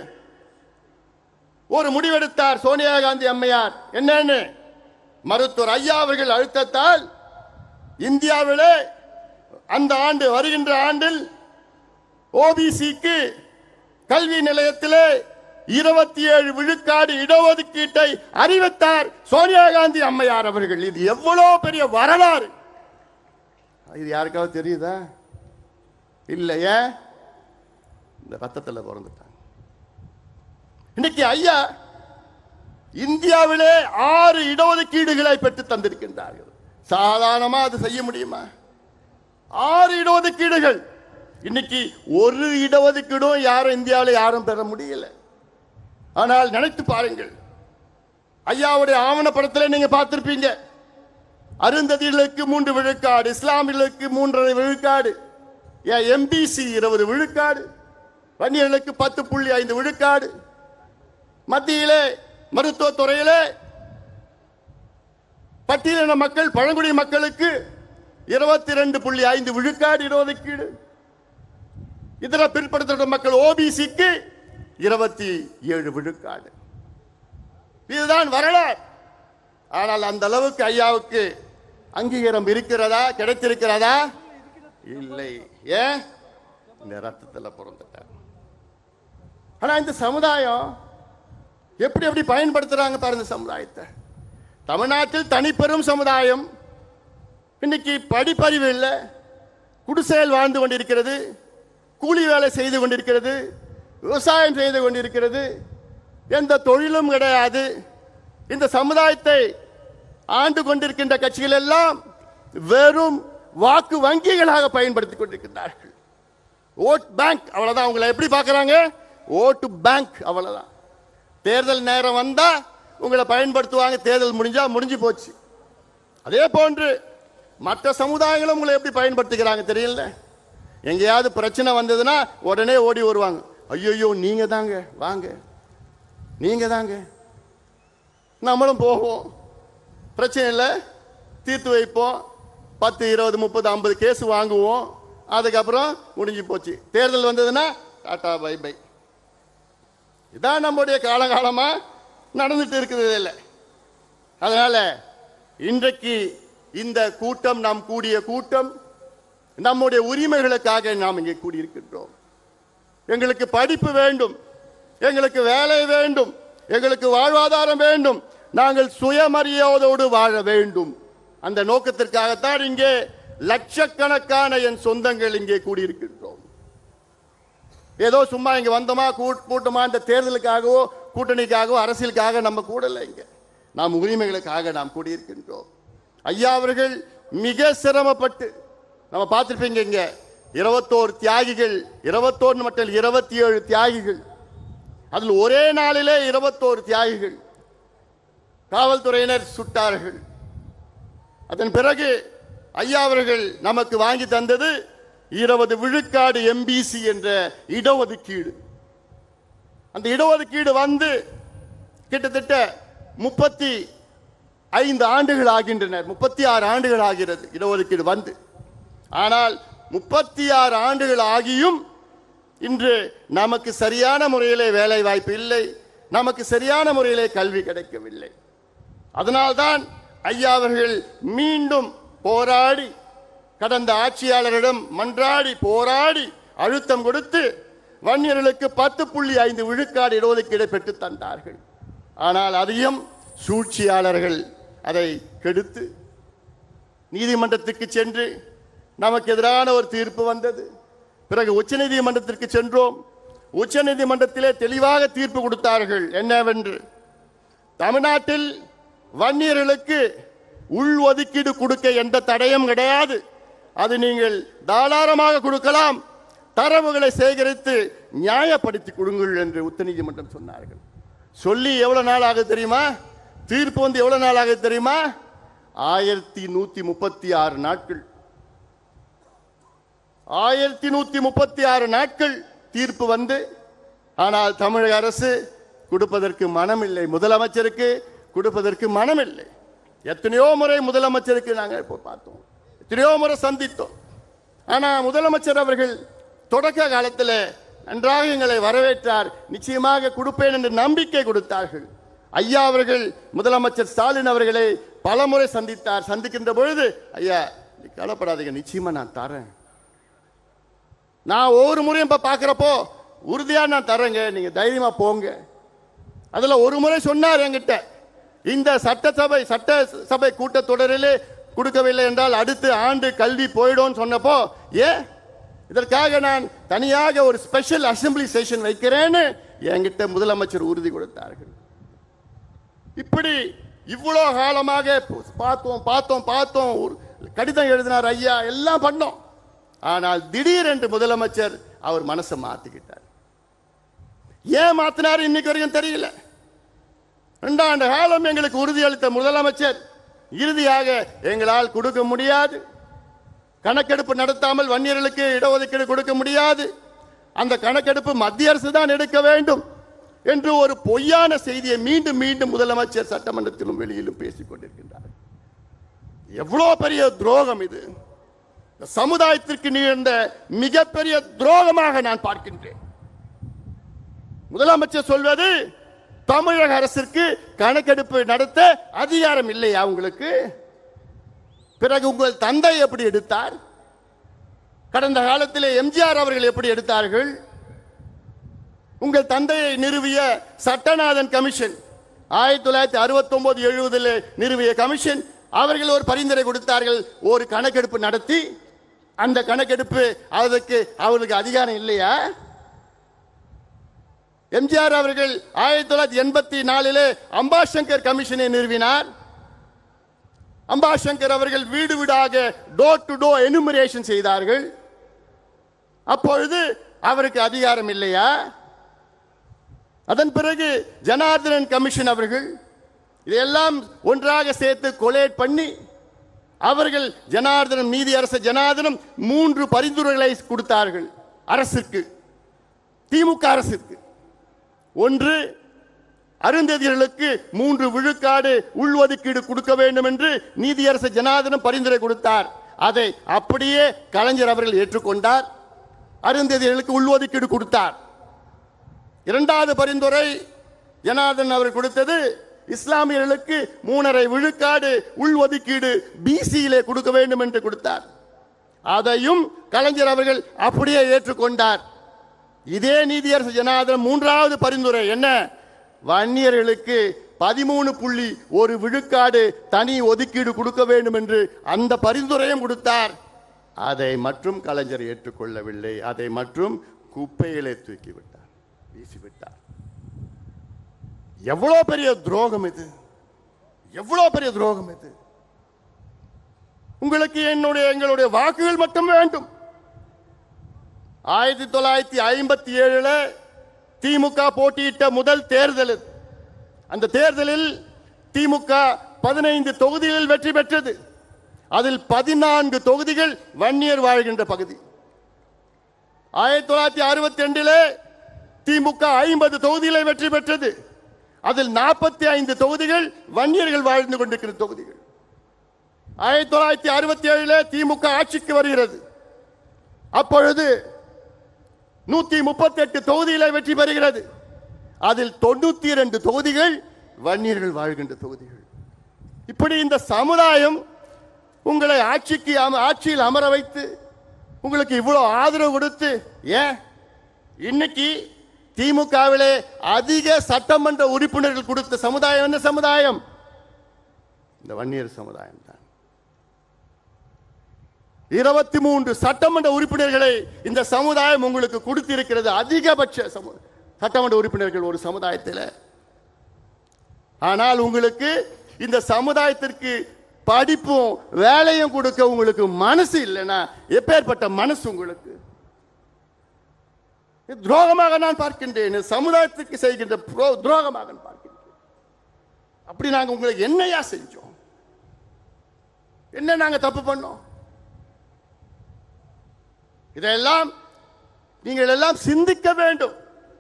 ஒரு முடிவெடுத்தார் சோனியா காந்தி அம்மையார். என்னன்னு, மருத்துவர் ஐயா அவர்கள் அழுத்தத்தால் இந்தியாவிலே அந்த ஆண்டு வருகின்ற ஆண்டில் ஓபிசிக்கு கல்வி நிலையத்திலே 27 விழுக்காடு இடஒதுக்கீட்டை அறிவித்தார் சோனியா காந்தி அம்மையார் அவர்கள். இது எவ்வளவு பெரிய வரலாறு! இது யாருக்காவது தெரியுதா? இல்லையே, இந்த ரத்தத்தில் பிறந்துட்டாங்க. இன்னைக்கு ஐயா இந்தியாவிலே 6 இடஒதுக்கீடுகளை பெற்று தந்திருக்கின்றார்கள். சாதாரணமா அது செய்ய முடியுமா? 6 இடஒதுக்கீடுகள். இன்னைக்கு ஒரு இடஒதுக்கீடும் யாரும் இந்தியாவில் யாரும் பெற முடியல. ஆனால் நினைத்து பாருங்கள், ஐயாவுடைய ஆவணப்படத்தில் நீங்க பார்த்திருப்பீங்க, அருந்ததிகளுக்கு 3 விழுக்காடு, இஸ்லாமியர்களுக்கு 3.5 விழுக்காடு, எம்பிசி 20 விழுக்காடு, வன்னியர்களுக்கு 10.5 விழுக்காடு, மத்தியிலே மருத்துவத்துறையிலே பட்டியலின மக்கள் பழங்குடி மக்களுக்கு 22.5 விழுக்காடு இடஒதுக்கீடு, இதர பிற்படுத்தப்பட்ட மக்கள் ஓபிசிக்கு 27 விழுக்காடு. இதுதான் வரலாறு. ஆனால் அந்த அளவுக்கு ஐயாவுக்கு அங்கீகாரம் இருக்கிறதா, கிடைத்திருக்கிறதா? இல்லை. ஏன்? இந்த ரத்தத்தில் பிறந்துட்டார். ஆனா இந்த சமுதாயம் எப்படி பயன்படுத்துறாங்க பாருங்க சமுதாயத்தை. தமிழ்நாட்டில் தனிப்பெரும் சமுதாயம் இன்னைக்கு படிப்பறிவு இல்லை, குடிசையில் வாழ்ந்து கொண்டிருக்கிறது, கூலி வேலை செய்து கொண்டிருக்கிறது, விவசாயம் செய்து கொண்டிருக்கிறது, எந்த தொழிலும் கிடையாது. இந்த சமுதாயத்தை ஆண்டு கொண்டிருக்கின்ற கட்சிகள் எல்லாம் வெறும் வாக்கு வங்கிகளாக பயன்படுத்திக் கொண்டிருக்கிறார்கள். ஓட் பேங்க், அவ்வளவுதான். உங்களை எப்படி பார்க்கறாங்க? ஓட்டு பேங்க், அவ்வளவுதான். தேர்தல் நேரம் வந்தா உங்களை பயன்படுத்துவாங்க, தேர்தல் முடிஞ்சா முடிஞ்சு போச்சு. அதே போன்று மற்ற சமுதாயங்களும் உங்களை எப்படி பயன்படுத்துகிறாங்க தெரியல. எங்கேயாவது பிரச்சனை வந்ததுன்னா உடனே ஓடி வருவாங்க, ஐயோ நீங்க தாங்க, வாங்க நீங்க தாங்க. நம்மளும் போவோம், பிரச்சனை இல்லை, தீர்த்து வைப்போம், 10, 20, 30, 50 கேஸ் வாங்குவோம். அதுக்கப்புறம் முடிஞ்சு போச்சு. தேர்தல் வந்ததுன்னா டாடா பை பை. இதான் நம்முடைய காலகாலமா நடந்துட்டு இருக்குது. இல்லை, அதனால இன்றைக்கு இந்த கூட்டம், நாம் கூடிய கூட்டம், நம்முடைய உரிமைகளுக்காக நாம் இங்கே கூடியிருக்கின்றோம். எங்களுக்கு படிப்பு வேண்டும், எங்களுக்கு வேலை வேண்டும், எங்களுக்கு வாழ்வாதாரம் வேண்டும், நாங்கள் சுயமரியாதையோடு வாழ வேண்டும். அந்த நோக்கத்திற்காகத்தான் இங்கே லட்சக்கணக்கான என் சொந்தங்கள் இங்கே கூடியிருக்கின்றோம். ஏதோ சும்மா இங்க வந்தோமா கூட்டமா இந்த தேர்தலுக்காகவோ கூட்டணிக்காகவோ அரசியலுக்காக நம்ம கூடல. இங்க நாம் உரிமைகளுக்காக நாம் கூடியிருக்கின்றோம். ஐயா அவர்கள் மிக சிரமப்பட்டு, நம்ம பார்த்திருப்பீங்க, இங்க 21 தியாகிகள், 21 மட்டும் 27 தியாகிகள், அதில் ஒரே நாளிலே 21 தியாகிகள் காவல்துறையினர் சுட்டார்கள். அதன் பிறகு ஐயா அவர்கள் நமக்கு வாங்கி தந்தது 20 விழுக்காடு எம்பிசி என்ற இடஒதுக்கீடு. அந்த இடஒதுக்கீடு வந்து கிட்டத்தட்ட 35 ஆண்டுகள் ஆகின்றன, 36 ஆண்டுகள் ஆகிறது இடஒதுக்கீடு வந்து. ஆனால் 36 ஆண்டுகள் ஆகியும் இன்று நமக்கு சரியான முறையிலே வேலை வாய்ப்பு இல்லை, நமக்கு சரியான முறையிலே கல்வி கிடைக்கவில்லை. அதனால்தான் ஐயா அவர்கள் மீண்டும் போராடி, கடந்த ஆட்சியாளரிடம் மன்றாடி போராடி அழுத்தம் கொடுத்து வன்னியர்களுக்கு 10.5 விழுக்காடு இடஒதுக்கீடு பெற்று தந்தார்கள். ஆனால் அதையும் சூழ்ச்சியாளர்கள் அதை கெடுத்து நீதிமன்றத்துக்கு சென்று நமக்கு எதிரான ஒரு தீர்ப்பு வந்தது. பிறகு உச்சநீதிமன்றத்திற்கு சென்றோம். உச்சநீதிமன்றத்திலே தெளிவாக தீர்ப்பு கொடுத்தார்கள். என்னவென்று, தமிழ்நாட்டில் வன்னியர்களுக்கு உள் ஒதுக்கீடு கொடுக்க எந்த தடையும் கிடையாது. அது நீங்கள் தாராளமாக கொடுக்கலாம். தரவுகளை சேகரித்து நியாயப்படுத்தி கொடுங்கள் என்று உச்சநீதிமன்றம் சொன்னார்கள். சொல்லி எவ்வளவு நாள் ஆகுது தெரியுமா? தீர்ப்பு வந்து எவ்வளவு நாள் ஆகுது தெரியுமா? 1136 நாட்கள். 1136 நாட்கள் தீர்ப்பு வந்து, ஆனால் தமிழக அரசு கொடுப்பதற்கு மனமில்லை. முதலமைச்சருக்கு கொடுப்பதற்கு மனமில்லை. எத்தனையோ முறை முதலமைச்சருக்கு நாங்கள் இப்போ பார்த்தோம், எத்தனையோ முறை சந்தித்தோம். ஆனால் முதலமைச்சர் அவர்கள் தொடக்க காலத்தில் நன்றாக எங்களை வரவேற்றார். நிச்சயமாக கொடுப்பேன் என்று நம்பிக்கை கொடுத்தார்கள். ஐயா அவர்கள் முதலமைச்சர் ஸ்டாலின் அவர்களை பல முறை சந்தித்தார். சந்திக்கின்ற பொழுது, ஐயா கவலைப்படாதீங்க, நிச்சயமா நான் தரேன். நான் ஒவ்வொரு முறையும் இப்ப பார்க்கிறப்போ உறுதியா நான் தரேங்க, நீங்க தைரியமா போங்க. அதுல ஒரு முறை சொன்னார் என்கிட்ட, இந்த சட்டசபை கூட்டத்தொடரிலே கொடுக்கவில்லை என்றால் அடுத்த ஆண்டு கல்வி போயிடும் சொன்னப்போ, ஏன் இதற்காக நான் தனியாக ஒரு ஸ்பெஷல் அசெம்பிளி செஷன் வைக்கிறேன்னு என்கிட்ட முதலமைச்சர் உறுதி கொடுத்தார்கள். இப்படி இவ்வளவு காலமாக பார்த்தோம் கடிதம் எழுதினார் ஐயா, எல்லாம் பண்ணோம். ஆனால் திடீரென்று முதலமைச்சர் அவர் மனசை மாத்திக்கிட்டார். ஏன் மாத்தினார் இன்னைக்கு வரைக்கும் தெரியல. 2 ஆண்டு காலம் எங்களுக்கு உறுதியளித்த முதலமைச்சர் இறுதியாக எங்களால் கொடுக்க முடியாது, கணக்கெடுப்பு நடத்தாமல் வன்னியர்களுக்கு இடஒதுக்கீடு கொடுக்க முடியாது, அந்த கணக்கெடுப்பு மத்திய அரசு தான் எடுக்க வேண்டும் என்று ஒரு பொய்யான செய்தியை மீண்டும் மீண்டும் முதலமைச்சர் சட்டமன்றத்திலும் வெளியிலும் பேசிக் கொண்டிருக்கின்றார். எவ்வளவு பெரிய துரோகம் இது! சமுதாயத்திற்கு நிகழ்ந்த மிகப்பெரிய துரோகமாக நான் பார்க்கின்றேன். முதலமைச்சர் சொல்வது, தமிழக அரசிற்கு கணக்கெடுப்பு நடத்த அதிகாரம் இல்லையா உங்களுக்கு? பிறகு உங்கள் தந்தை எப்படி எடுத்தார்? கடந்த காலத்திலே எம்ஜிஆர் அவர்கள் எப்படி எடுத்தார்கள்? உங்கள் தந்தையை நிறுவிய சட்டநாதன் கமிஷன் 1969-70 நிறுவிய கமிஷன், அவர்கள் ஒரு பரிந்துரை கொடுத்தார்கள், ஒரு கணக்கெடுப்பு நடத்தி அந்த கணக்கெடுப்பு அதற்கு அவர்களுக்கு அதிகாரம் இல்லையா? எம்ஜிஆர் அவர்கள் 1984 அம்பாசங்கர் கமிஷனை நிறுவினார். அம்பாசங்கர் அவர்கள் வீடு வீடாக டோர் டு டோர் எனுமரேஷன் செய்தார்கள். அப்பொழுது அவருக்கு அதிகாரம் இல்லையா? அதன் பிறகு ஜனார்தனன் கமிஷன் அவர்கள் இதையெல்லாம் ஒன்றாக சேர்த்து கொலேட் பண்ணி அவர்கள் ஜனார்தனம், நீதி அரசு ஜனார்தனம் 3 பரிந்துரைகளை கொடுத்தார்கள் அரசுக்கு, திமுக அரசுக்கு. ஒன்று, அருந்ததியர்களுக்கு 3 விழுக்காடு உள்ஒதுக்கீடு கொடுக்க வேண்டும் என்று நீதியரசர் ஜனார்தனம் பரிந்துரை கொடுத்தார். அதை அப்படியே கலைஞர் அவர்கள் ஏற்றுக்கொண்டார், அருந்ததியர்களுக்கு உள்ஒதுக்கீடு கொடுத்தார். 2வது பரிந்துரை ஜனார்தன் அவர்கள் கொடுத்தது, இஸ்லாமியர்களுக்கு 3.5 விழுக்காடு உள்ஒதுக்கீடு பிசியிலே கொடுக்க வேண்டும் என்று கொடுத்தார். அதையும் கலைஞர் அவர்கள் அப்படியே ஏற்றுக்கொண்டார். இதே நீதியரசர் ஜனார்தன் 3வது பரிந்துரை என்ன? வன்னியர்களுக்கு 13.1 விழுக்காடு தனி ஒதுக்கீடு கொடுக்க வேண்டும் என்று அந்த பரிந்துரையும் கொடுத்தார். அதை மற்றும் கலைஞர் ஏற்றுக்கொள்ளவில்லை. அதை மற்றும் குப்பையிலே தூக்கிவிட்டார், வீசிவிட்டார். எவ்வளவு பெரிய துரோகம் இது! எவ்வளவு பெரிய துரோகம் இது! உங்களுக்கு எங்களுடைய வாக்குகள் மட்டும் வேண்டும். 1957 திமுக போட்டியிட்ட முதல் தேர்தல். அந்த தேர்தலில் திமுக 15 தொகுதிகளில் வெற்றி பெற்றது. அதில் 14 தொகுதிகள் வன்னியர் வாழ்கின்ற பகுதி. 1962 திமுக 50 தொகுதிகளை வெற்றி பெற்றது. அதில் 45 தொகுதிகள் வன்னியர்கள் வாழ்ந்து கொண்டிருக்கிற தொகுதிகள். 1967 திமுக ஆட்சிக்கு வருகிறது. அப்பொழுது 138 தொகுதிகளை வெற்றி பெறுகிறது. அதில் 92 தொகுதிகள் வன்னியர்கள் வாழ்கின்ற தொகுதிகள். இப்படி இந்த சமுதாயம் உங்களை ஆட்சியில் அமர வைத்து உங்களுக்கு இவ்வளவு ஆதரவு கொடுத்து, ஏன் இன்னைக்கு திமுகவிலே அதிக சட்டமன்ற உறுப்பினர்கள் கொடுத்த சமுதாயம் என்ன சமுதாயம்? இந்த வன்னியர் சமுதாயம் தான். 23 சட்டமன்ற உறுப்பினர்களை இந்த சமுதாயம் உங்களுக்கு கொடுத்திருக்கிறது, அதிகபட்ச சட்டமன்ற உறுப்பினர்கள் ஒரு சமுதாயத்தில். ஆனால் உங்களுக்கு இந்த சமுதாயத்திற்கு படிப்பும் வேலையும் கொடுக்க உங்களுக்கு மனசு இல்லைன்னா எப்பேற்பட்ட மனசு உங்களுக்கு? துரோகமாக நான் பார்க்கின்றேன், சமுதாயத்துக்கு செய்கின்ற துரோகமாக நான் பார்க்கின்றேன். அப்படி நாங்க உங்களுக்கு என்னையா செஞ்சோம்? என்ன நாங்க தப்பு பண்ணோம்? இதெல்லாம் நீங்கள் எல்லாம் சிந்திக்க வேண்டும்.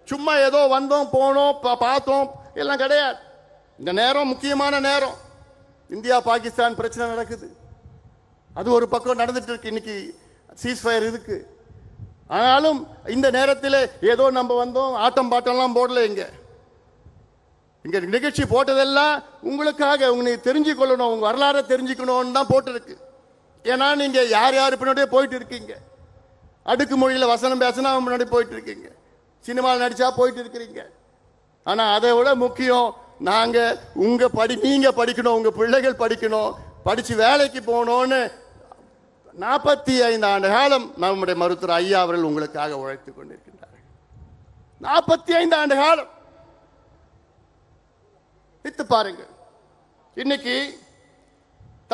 சும்மா ஏதோ வந்தோம் போனோம் பார்த்தோம் எல்லாம் கிடையாது. இந்த நேரம் முக்கியமான நேரம். இந்தியா பாகிஸ்தான் பிரச்சனை நடக்குது, அது ஒரு பக்கம் நடந்துட்டு இருக்கு. இன்னைக்கு சீஸ்ஃபயர் இருக்கு. ஆனாலும் இந்த நேரத்தில் ஏதோ நம்ம வந்தோம் ஆட்டம் பாட்டம்லாம் போடல. இங்க நிகழ்ச்சி போட்டதெல்லாம் உங்களுக்காக, உங்களுக்கு தெரிஞ்சுக்கொள்ளணும், உங்க வரலாறை தெரிஞ்சுக்கணும்னு தான் போட்டிருக்கு. ஏன்னா நீங்க யார் யார் பின்னாடியே போயிட்டு இருக்கீங்க. அடுக்கு மொழியில் வசனம் பேசினா முன்னாடி போயிட்டு இருக்கீங்க, சினிமாவில் நடிச்சா போயிட்டு இருக்கிறீங்க. ஆனா அதை விட முக்கியம், நாங்க நீங்க படிக்கணும், உங்க பிள்ளைகள் படிக்கணும், படிச்சு வேலைக்கு போகணும்னு 45 ஆண்டு காலம் நம்முடைய மருத்துவர் ஐயா அவர்கள் உங்களுக்காக உழைத்துக் கொண்டிருக்கின்றார்கள். 45 ஆண்டு காலம் வித்து பாருங்க. இன்னைக்கு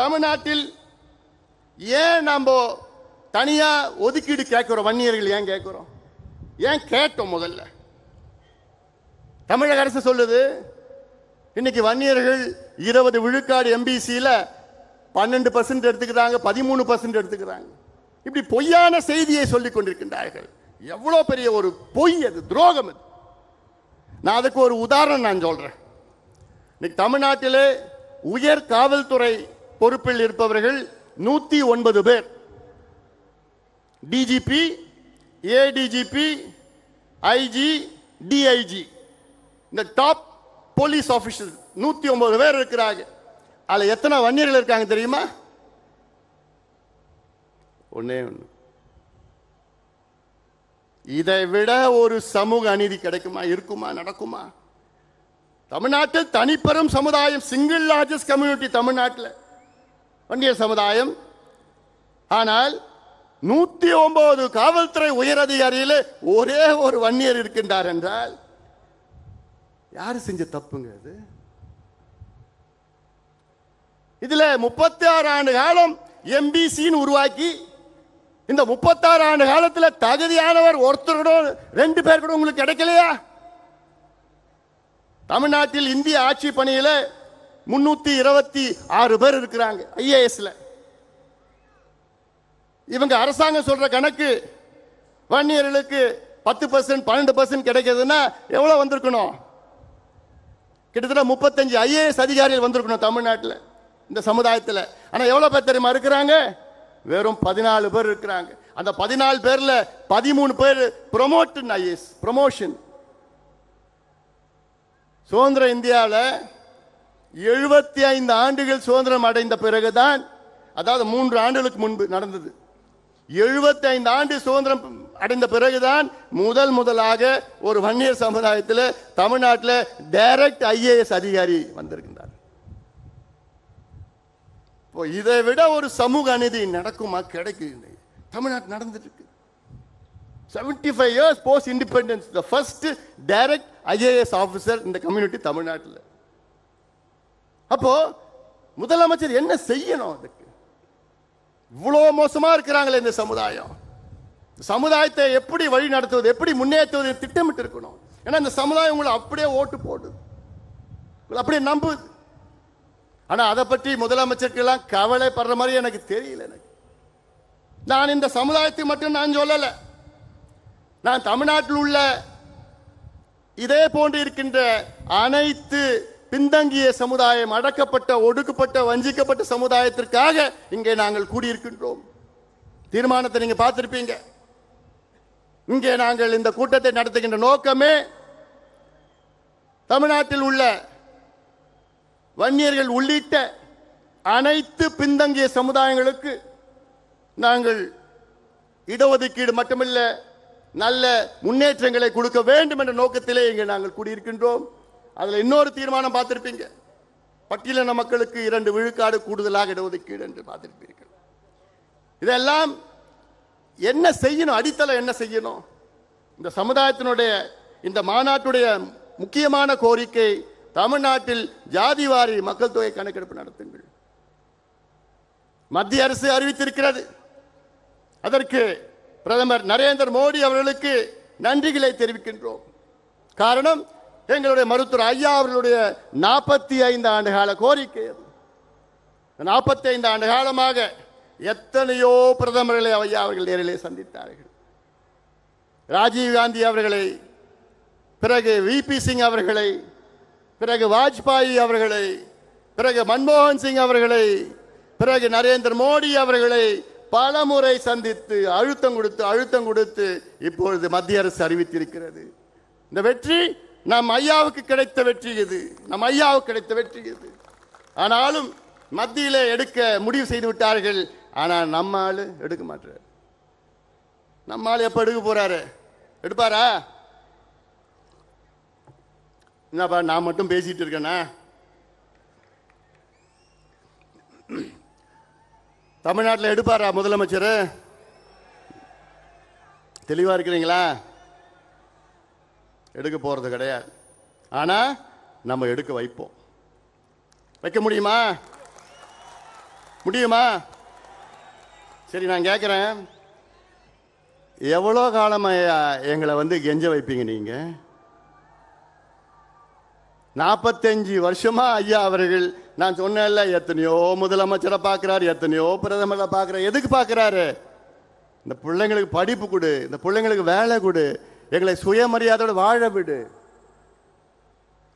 தமிழ்நாட்டில் ஏன் நம்ம தனியா ஒதுக்கீடு கேட்கிறோம்? வன்னியர்கள் ஏன் கேட்கிறோம்? ஏன் கேட்டோம்? முதல்ல தமிழக அரசு சொல்லுது, இன்னைக்கு வன்னியர்கள் 20 விழுக்காடு எம்பிசியில 12% எடுத்துக்கிறாங்க, 13% எடுத்துக்கிறாங்க. இப்படி பொய்யான செய்தியை சொல்லிக் கொண்டிருக்கின்றார்கள். எவ்வளவு பெரிய ஒரு பொய் அது, துரோகம் அது. நான் அதுக்கு ஒரு உதாரணம் நான் சொல்றேன். இன்னைக்கு தமிழ்நாட்டிலே உயர் காவல்துறை பொறுப்பில் இருப்பவர்கள் 109 பேர். டிஜிபி, ஏடிஜிபி, ஐஜி, டிஐஜி, இந்த டாப் போலீஸ் ஆபீசர் 109 பேர் இருக்கிறாங்க. அதுல எத்தனை வன்னியர்கள் இருக்காங்க தெரியுமா? ஒண்ணே ஒண்ணு. இதை விட ஒரு சமூக அநீதி கிடைக்குமா, இருக்குமா, நடக்குமா? தமிழ்நாட்டில் தனிப்பெரும் சமுதாயம், சிங்கிள் லார்ஜஸ்ட் கம்யூனிட்டி தமிழ்நாட்டில் வன்னியர் சமுதாயம். ஆனால் 109 காவல்துறை உயர் அதிகாரியில் ஒரே ஒரு வன்னியர் இருக்கின்றார் என்றால் யாரு செஞ்ச தப்புங்க அது? இதுல 36 ஆண்டு காலம் எம்பிசின்னு உருவாக்கி, இந்த 36 ஆண்டு காலத்தில் தகுதியானவர் ஒருத்தர் கூட, 2 பேர் கூட உங்களுக்கு கிடைக்கலையா? தமிழ்நாட்டில் இந்திய ஆட்சி பணியில 326 பேர் இருக்கிறாங்க ஐஏஎஸ்ல. இவங்க அரசாங்கம் சொல்ற கணக்கு வன்னியர்களுக்கு 10% 12% கிடைக்கிறதுனா எவ்வளவு வந்திருக்கணும்? கிட்டத்தட்ட 35 ஐஏஎஸ் அதிகாரிகள் வந்திருக்கணும் தமிழ்நாட்டில், இந்த சமுதாயத்தில். ஆனா எவ்வளவு பேர் தெரியுமா இருக்கிறாங்க? வெறும் 14 பேர் இருக்கிறாங்க. அந்த 14 பேர்ல 13 பேர் ப்ரொமோஷன், ஐஏஎஸ் ப்ரொமோஷன். சுதந்திர இந்தியாவில் 75 ஆண்டுகள் சுதந்திரம் அடைந்த பிறகுதான், அதாவது 3 ஆண்டுகளுக்கு முன்பு நடந்தது, 75 ஆண்டு சுதந்திரம் அடைந்த பிறகுதான் முதலாக ஒரு வன்னியர் சமுதாயத்தில் தமிழ்நாட்டில் டைரக்ட் ஐஏஎஸ் அதிகாரி வந்திருக்கின்றார். இதை விட ஒரு சமூக அநீதி நடக்குமா? கிடைக்குது. தமிழ்நாட்டில் நடந்துட்டு இருக்கு. 75 years post independence, the first direct IAS officer in the community தமிழ்நாட்டில். அப்போ முதலமைச்சர் என்ன செய்யணும்? அதுக்கு இவ்வளவு மோசமா இருக்கிறாங்களே இந்த சமுதாயம். சமுதாயத்தை எப்படி வழி நடத்துவது, எப்படி முன்னேற்றுவது திட்டமிட்டு இருக்கணும். ஏன்னா இந்த சமுதாயம் உங்களை அப்படியே ஓட்டு போடுது, அப்படியே நம்புது. ஆனா அதை பற்றி முதலமைச்சருக்கு எல்லாம் கவலைப்படுற மாதிரி எனக்கு தெரியல. எனக்கு நான் இந்த சமுதாயத்தை மட்டும் நான் சொல்லல, நான் தமிழ்நாட்டில் உள்ள இதே போன்று இருக்கின்ற அனைத்து பின்தங்கிய சமுதாயம், அடக்கப்பட்ட, ஒடுக்கப்பட்ட, வஞ்சிக்கப்பட்ட சமுதாயத்திற்காக இங்கே நாங்கள் கூடியிருக்கின்றோம். தீர்மானத்தை நீங்க பார்த்திருப்பீங்க. இங்கே நாங்கள் இந்த கூட்டத்தை நடத்துகின்ற நோக்கமே தமிழ்நாட்டில் உள்ள வன்னியர்கள் உள்ளிட்ட அனைத்து பின்தங்கிய சமுதாயங்களுக்கு நாங்கள் இடஒதுக்கீடு மட்டுமல்ல, நல்ல முன்னேற்றங்களை கொடுக்க வேண்டும் என்ற நோக்கத்திலே இங்கே நாங்கள் கூடியிருக்கின்றோம். அதுல இன்னொரு தீர்மானம் பார்த்திருப்பீங்க, பட்டியலின மக்களுக்கு 2 விழுக்காடு கூடுதலாக இடஒதுக்கீடு என்று பார்த்திருப்பீர்கள். இதெல்லாம் என்ன செய்யணும்? அடித்தளம் என்ன செய்யணும்? இந்த சமுதாயத்தினுடைய, இந்த மாநாட்டுடைய முக்கியமான கோரிக்கை, தமிழ்நாட்டில் ஜாதிவாரி மக்கள் தொகை கணக்கெடுப்பு நடத்துங்கள். மத்திய அரசு அறிவித்திருக்கிறது. அதற்கு பிரதமர் நரேந்திர மோடி அவர்களுக்கு நன்றிகளை தெரிவிக்கின்றோம். காரணம், எங்களுடைய மருத்துவர் ஐயா அவர்களுடைய 45 ஆண்டு கால கோரிக்கை. 45 ஆண்டு காலமாக எத்தனையோ பிரதமர்களை ஐயா அவர்கள் நேரிலே சந்தித்தார்கள். ராஜீவ் காந்தி அவர்களை, பிறகு விபி சிங் அவர்களை, பிறகு வாஜ்பாய் அவர்களை, பிறகு மன்மோகன் சிங் அவர்களை, பிறகு நரேந்திர மோடி அவர்களை பல முறை சந்தித்து அழுத்தம் கொடுத்து இப்பொழுது மத்திய அரசு அறிவித்திருக்கிறது. இந்த வெற்றி நம் ஐயாவுக்கு கிடைத்த வெற்றி இது. ஆனாலும் மத்தியிலே எடுக்க முடிவு செய்து விட்டார்கள். ஆனால் நம்ம ஆளு எடுக்க மாட்டார். நம்ம ஆளு எப்ப எடுக்க போறாரு? எடுப்பாரா? என்னப்பா நான் மட்டும் பேசிட்டு இருக்கேனா? தமிழ்நாட்டில் எடுப்பாரா முதலமைச்சர்? தெளிவா இருக்கிறீங்களா? எடுக்க போறது கிடையாது. ஆனா நம்ம எடுக்க வைப்போம். வைக்க முடியுமா? சரி, நான் கேட்கிறேன், எவ்வளோ காலமா எங்களை கெஞ்ச வைப்பீங்க நீங்க? 45 வருஷமா ஐயா அவர்கள், நான் சொன்னேன்ல, எத்தனையோ முதலமைச்சரை பார்க்கிறார், எத்தனையோ பிரதமரை பார்க்கிறார். எதுக்கு பார்க்கிறாரு? இந்த பிள்ளைங்களுக்கு படிப்பு கொடு, இந்த பிள்ளைங்களுக்கு வேலை கொடு, எங்களை சுயமரியாதையோட வாழ விடு.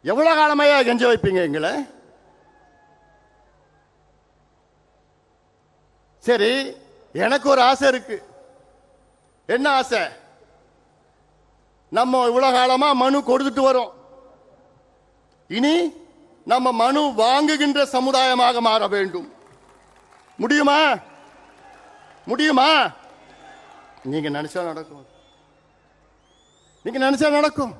எவ்வளவு காலமையா கெஞ்ச வைப்பீங்க எங்களை? சரி, எனக்கு ஒரு ஆசை இருக்கு. என்ன ஆசை? நம்ம இவ்வளவு காலமா மனு கொடுத்துட்டு வரோம். இனி நம்ம மனு வாங்குகின்ற சமுதாயமாக மாற வேண்டும். முடியுமா? நீங்க நினைச்சா நடக்கும்.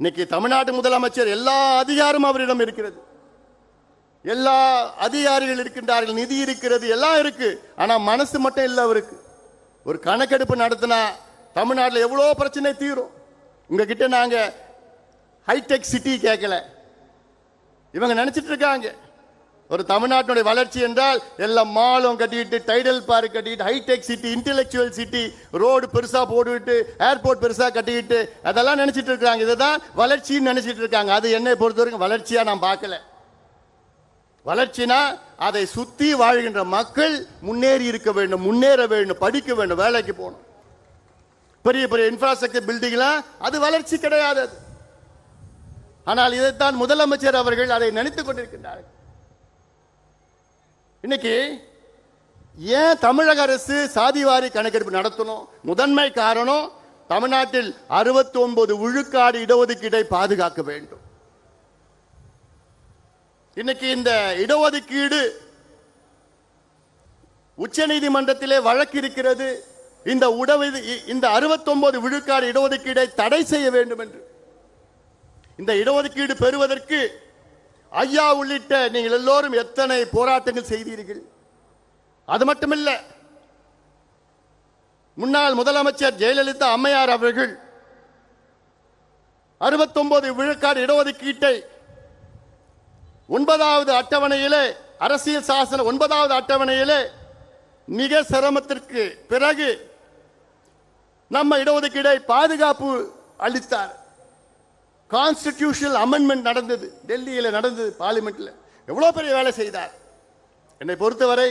இன்னைக்கு தமிழ்நாட்டு முதலமைச்சர் எல்லா அதிகாரமும் அவரிடம் இருக்கிறது. எல்லா அதிகாரிகள் இருக்கின்றார்கள், நிதி இருக்கிறது, எல்லாம் இருக்கு. ஆனா மனசு மட்டும் இல்ல அவருக்கு. ஒரு கணக்கெடுப்பு நடத்தினா தமிழ்நாட்டில் எவ்வளவு பிரச்சனை தீரும். உங்ககிட்ட நாங்க ஹைடெக் சிட்டி கேட்கல. இவங்க நினைச்சிட்டு இருக்காங்க ஒரு தமிழ்நாட்டுடைய வளர்ச்சி என்றால் எல்லாம் மாலும் கட்டிட்டு, டைடல் பார்க் கட்டிட்டு, high tech city, intellectual city, road பெருசா போட்டுவிட்டு, ஏர்போர்ட் பெருசா கட்டிக்கிட்டு, அதெல்லாம் நினைச்சிட்டு இருக்காங்க. இதுதான் வளர்ச்சின்னு நினைச்சிட்டு இருக்காங்க. அது என்னை பொறுத்த வரைக்கும் வளர்ச்சியா நான் பார்க்கல. வளர்ச்சினா அதை சுத்தி வாழ்கின்ற மக்கள் முன்னேறி இருக்க வேண்டும், முன்னேற வேண்டும், படிக்க வேண்டும், வேலைக்கு போகணும். பெரிய பெரிய இன்ஃப்ராஸ்ட்ரக்சர் பில்டிங்லாம் அது வளர்ச்சி கிடையாது. ஆனால் இதைத்தான் முதலமைச்சர் அவர்கள் அதை நினைத்துக் கொண்டிருக்கின்றார்கள். இன்னைக்கு ஏன் தமிழக அரசு சாதிவாரி கணக்கெடுப்பு நடத்தணும்? முதன்மை காரணம், தமிழ்நாட்டில் 69 விழுக்காடு இடஒதுக்கீட்டை பாதுகாக்க வேண்டும். இன்னைக்கு இந்த இடஒதுக்கீடு உச்ச நீதிமன்றத்திலே வழக்கு இருக்கிறது. இந்த 69 விழுக்காடு இடஒதுக்கீடை தடை செய்ய வேண்டும் என்று. இந்த இடஒதுக்கீடு பெறுவதற்கு ஐயா உள்ளிட்ட நீங்கள் எல்லோரும் எத்தனை போராட்டங்கள் செய்தீர்கள். அது மட்டுமில்ல, முன்னாள் முதலமைச்சர் ஜெயலலிதா அம்மையார் அவர்கள் 69 விழுக்காடு இடஒதுக்கீட்டை 9வது அட்டவணையிலே, அரசியல் சாசன 9வது அட்டவணையிலே மிக சிரமத்திற்கு பிறகு நம்ம இடஒதுக்கீடை பாதுகாப்பு அளித்தார். கான்ஸ்டிடியூஷனல் அமெண்ட்மெண்ட் நடந்தது, டெல்லியில் நடந்தது, பார்லிமெண்ட்ல. எவ்வளவு பெரிய வேலை செய்தார். என்னை பொறுத்தவரை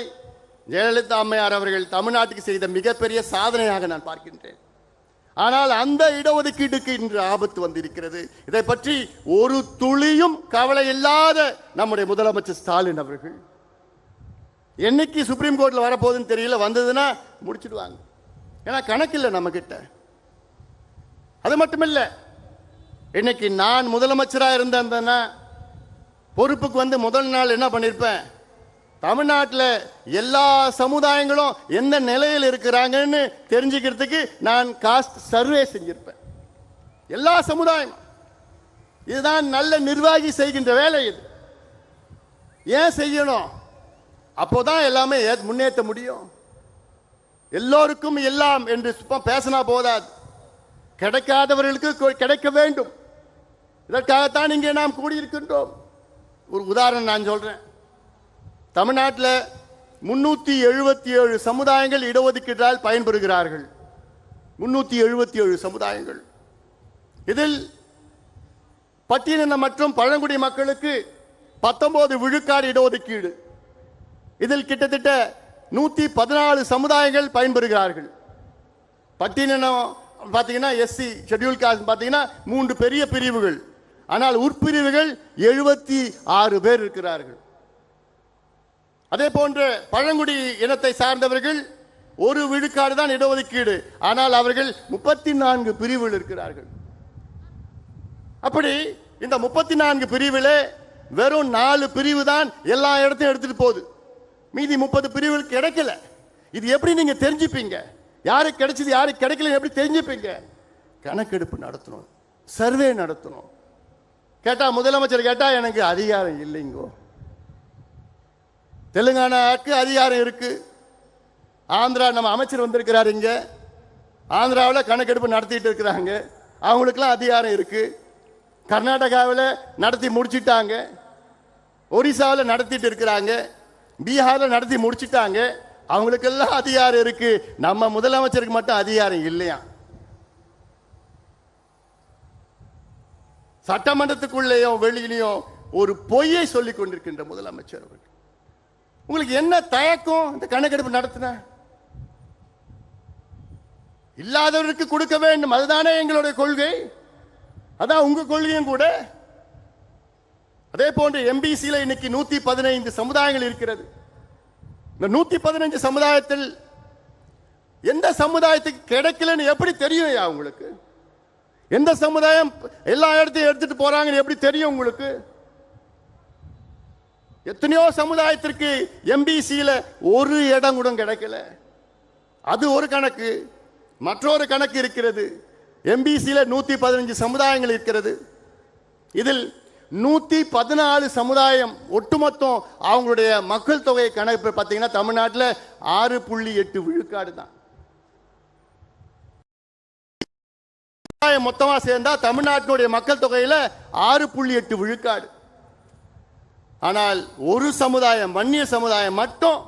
ஜெயலலிதா அம்மையார் அவர்கள் தமிழ்நாட்டுக்கு செய்த மிகப்பெரிய சாதனையாக நான் பார்க்கின்றேன். ஆனால் அந்த இடஒதுக்கீட்டுக்கு இன்று ஆபத்து வந்திருக்கிறது. இதை பற்றி ஒரு துளியும் கவலை இல்லாத நம்முடைய முதலமைச்சர் ஸ்டாலின் அவர்கள், என்னைக்கு சுப்ரீம் கோர்ட்ல வரப்போகுதுன்னு தெரியல, வந்ததுன்னா முடிச்சிடுவாங்க. ஏன்னா கணக்கில்லை நம்ம கிட்ட. அது மட்டுமில்ல, இன்னைக்கு நான் முதலமைச்சராக இருந்தேன்னா பொறுப்புக்கு முதல் நாள் என்ன பண்ணிருப்பேன், தமிழ்நாட்டில் எல்லா சமுதாயங்களும் எந்த நிலையில் இருக்கிறாங்கன்னு தெரிஞ்சுக்கிறதுக்கு நான் காஸ்ட் சர்வே செஞ்சிருப்பேன். எல்லா சமுதாயம். இதுதான் நல்ல நிர்வாகி செய்கின்ற வேலை. இது ஏன் செய்யணும்? அப்போதான் எல்லாமே முன்னேற்ற முடியும். எல்லோருக்கும் எல்லாம் என்று பேசினா போதாது, கிடைக்காதவர்களுக்கு கிடைக்க வேண்டும். இதற்காகத்தான் இங்கே நாம் கூடியிருக்கின்றோம். ஒரு உதாரணம் நான் சொல்றேன். தமிழ்நாட்டில் 377 சமுதாயங்கள் இடஒதுக்கீட்டால் பயன்பெறுகிறார்கள். 377 சமுதாயங்கள். இதில் பட்டியலின மற்றும் பழங்குடி மக்களுக்கு 19 விழுக்காடு இடஒதுக்கீடு. இதில் கிட்டத்தட்ட 114 சமுதாயங்கள் பயன்பெறுகிறார்கள். பட்டியலினம் பார்த்தீங்கன்னா எஸ்சி ஷெட்யூல் காஸ்ட் பார்த்தீங்கன்னா 3 பெரிய பிரிவுகள். ஆனால் உட்பிரிவுகள் 76 பேர் இருக்கிறார்கள். அதே போன்ற பழங்குடி இனத்தை சார்ந்தவர்கள் 1 விழுக்காடு தான் இடஒதுக்கீடு. ஆனால் அவர்கள் 34 பிரிவுகள் இருக்கிறார்கள். அப்படி இந்த 34 பிரிவில் வெறும் 4 பிரிவு தான் எல்லா இடத்தையும் எடுத்துட்டு போகுது. மீதி 30 பிரிவுகள் கிடைக்கல. இது எப்படி நீங்க தெரிஞ்சுப்பீங்க? யாருக்கு கிடைச்சது யாருக்கு கிடைக்கல எப்படி தெரிஞ்சுப்பீங்க? கணக்கெடுப்பு நடத்தணும், சர்வே நடத்தணும். கேட்டா முதலமைச்சர் கேட்டா எனக்கு அதிகாரம் இல்லைங்கோ. தெலுங்கானாவுக்கு அதிகாரம் இருக்கு. ஆந்திரா நம்ம அமைச்சர் வந்திருக்கிறார், இங்க ஆந்திராவில் கணக்கெடுப்பு நடத்திட்டு இருக்கிறாங்க, அவங்களுக்கெல்லாம் அதிகாரம் இருக்கு. கர்நாடகாவில் நடத்தி முடிச்சிட்டாங்க, ஒரிசாவில் நடத்திட்டு இருக்கிறாங்க, பீகாரில் நடத்தி முடிச்சிட்டாங்க, அவங்களுக்கெல்லாம் அதிகாரம் இருக்கு. நம்ம முதலமைச்சருக்கு மட்டும் அதிகாரம் இல்லையா? சட்டமன்றத்துக்குள்ளேயும் வெளியிலையும் ஒரு பொய்யை சொல்லிக் கொண்டிருக்கின்ற முதலமைச்சர் அவர்கள். உங்களுக்கு என்ன தயக்கம் இந்த கணக்கெடுப்பு நடத்தின? இல்லாதவருக்கு கொடுக்க வேண்டும், அதுதானே எங்களுடைய கொள்கை, அதான் உங்க கொள்கையும் கூட. அதே போன்று எம்பிசியில் இன்னைக்கு 115 சமுதாயங்கள் இருக்கிறது. இந்த 115 சமுதாயத்தில் எந்த சமுதாயத்துக்கு கிடைக்கலன்னு எப்படி தெரியும் உங்களுக்கு? எந்த சமுதாயம் எல்லா இடத்தையும் எடுத்துட்டு போறாங்கன்னு எப்படி தெரியும் உங்களுக்கு? எத்தனையோ சமுதாயத்திற்கு எம்பிசியில ஒரு இடம் கூட கிடைக்கல. அது ஒரு கணக்கு. மற்றொரு கணக்கு இருக்கிறது. எம்பிசியில 115 சமுதாயங்கள் இருக்கிறது. இதில் 114 சமுதாயம் ஒட்டுமொத்தம் அவங்களுடைய மக்கள் தொகை கணக்கு பார்த்தீங்கன்னா தமிழ்நாட்டில் 6.8 விழுக்காடு தான். மொத்தமா சேர்ந்தா தமிழ்நாட்டினுடைய மக்கள் தொகையில 6.8 விழுக்காடு. ஆனால் ஒரு சமுதாயம், வன்னிய சமுதாயம் மட்டும்